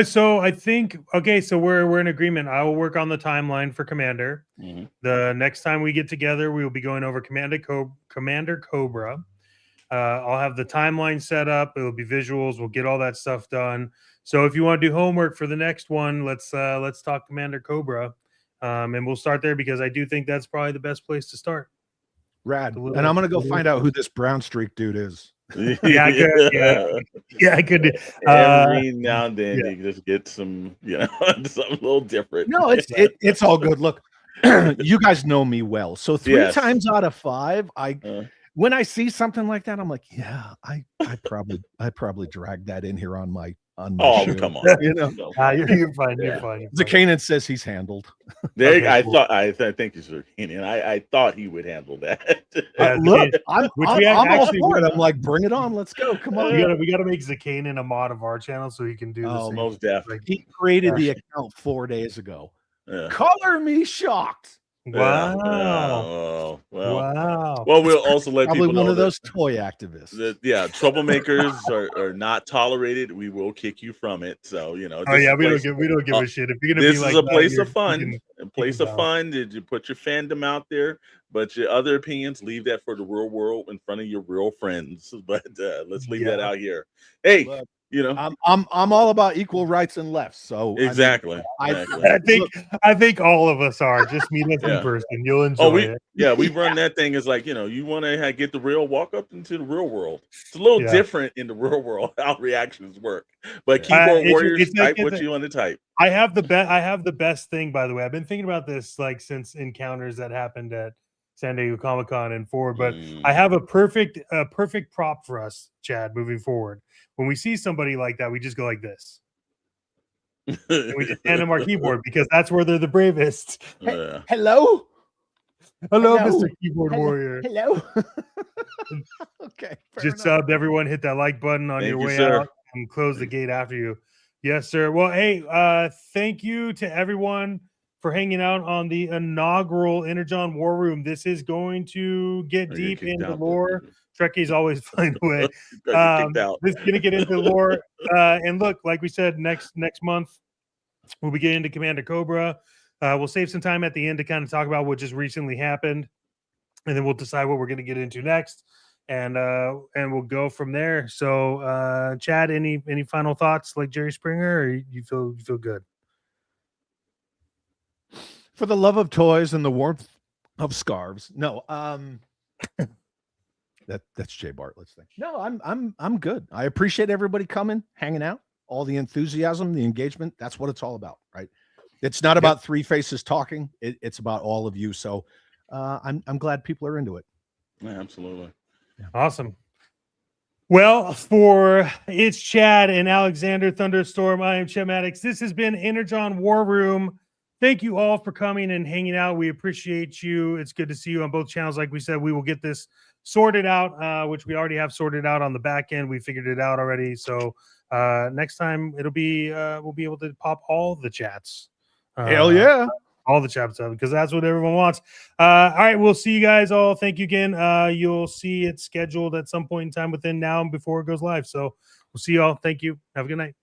So I think so we're in agreement. I will work on the timeline for Commander. Mhm. The next time we get together, we will be going over Commander Cobra. I'll have the timeline set up. It'll be visuals. We'll get all that stuff done. So if you want to do homework for the next one, let's talk Commander Cobra, and we'll start there because I do think that's probably the best place to start. Rad. And I'm gonna go find out who this brown streak dude is. Yeah, I could. Yeah, I could. Every now and then you just get some, something a little different. No, it's all good. Look, you guys know me well. So 3 times out of 5, when I see something like that, I'm like, yeah, I probably dragged that in here on my show. Come on. You're fine. You're fine. Zakanan says he's handled. There, Okay, I cool. thought. I thank you, sir. I thought he would handle that. Look, I'm all actually- for it. I'm like, bring it on. Let's go. Come on. We gotta make Zakanan a mod of our channel so he can do this. Most definitely. He created the account 4 days ago. Yeah. Color me shocked. Wow. Well, Wow. we'll also let Probably people know one of that- those toy activists. troublemakers are not tolerated. We will kick you from it. So We don't give a shit. If you're gonna this be like is a that, place you're- of fun. you A place of down. fun. Did you put your fandom out there? But your other opinions, leave that for the real world in front of your real friends. But let's leave that out here. Hey, Look, you know, I'm all about equal rights and lefts. So exactly. I think all of us are. Just meet us in person. You'll enjoy it. We run that thing as like, you want to get the real, walk up into the real world. It's a little different in the real world how reactions work. But keyboard warriors, type what you want to type. I have the best thing, by the way. I've been thinking about this like since encounters that happened at San Diego Comic-Con and forward, but I have a perfect prop for us, Chad, moving forward. When we see somebody like that, we just go like this. And we just hand them our keyboard because that's where they're the bravest. Hello, Mr. Keyboard Warrior. Hello. Okay. Just subbed. Everyone hit that like button on your way out and close the gate after you. Yes, sir. Well, hey, thank you to everyone for hanging out on the inaugural Energon War Room. This is going to get deep into lore. Trekkies always find a way. This is going to get into lore. And look, like we said, next month, we'll be getting into Commander Cobra. We'll save some time at the end to kind of talk about what just recently happened. And then we'll decide what we're going to get into next. And we'll go from there. So, Chad, any final thoughts like Jerry Springer, or you feel good? For the love of toys and the warmth of scarves. No, that's Jay Bartlett's thing. No, I'm good. I appreciate everybody coming, hanging out, all the enthusiasm, the engagement. That's what it's all about, right? It's not about 3 faces talking. It's about all of you. So I'm glad people are into it. Yeah, absolutely. Yeah. Awesome. Well, it's Chad and Alexander Thunderstorm. I am M.A.S.K. This has been Energon War Room. Thank you all for coming and hanging out. We appreciate you. It's good to see you on both channels. Like we said, we will get this sorted out, which we already have sorted out on the back end. We figured it out already. So next time it'll be we'll be able to pop all the chats. Hell yeah. All the chats up because that's what everyone wants. All right, we'll see you guys all. Thank you again. You'll see it scheduled at some point in time within now and before it goes live. So we'll see you all. Thank you. Have a good night.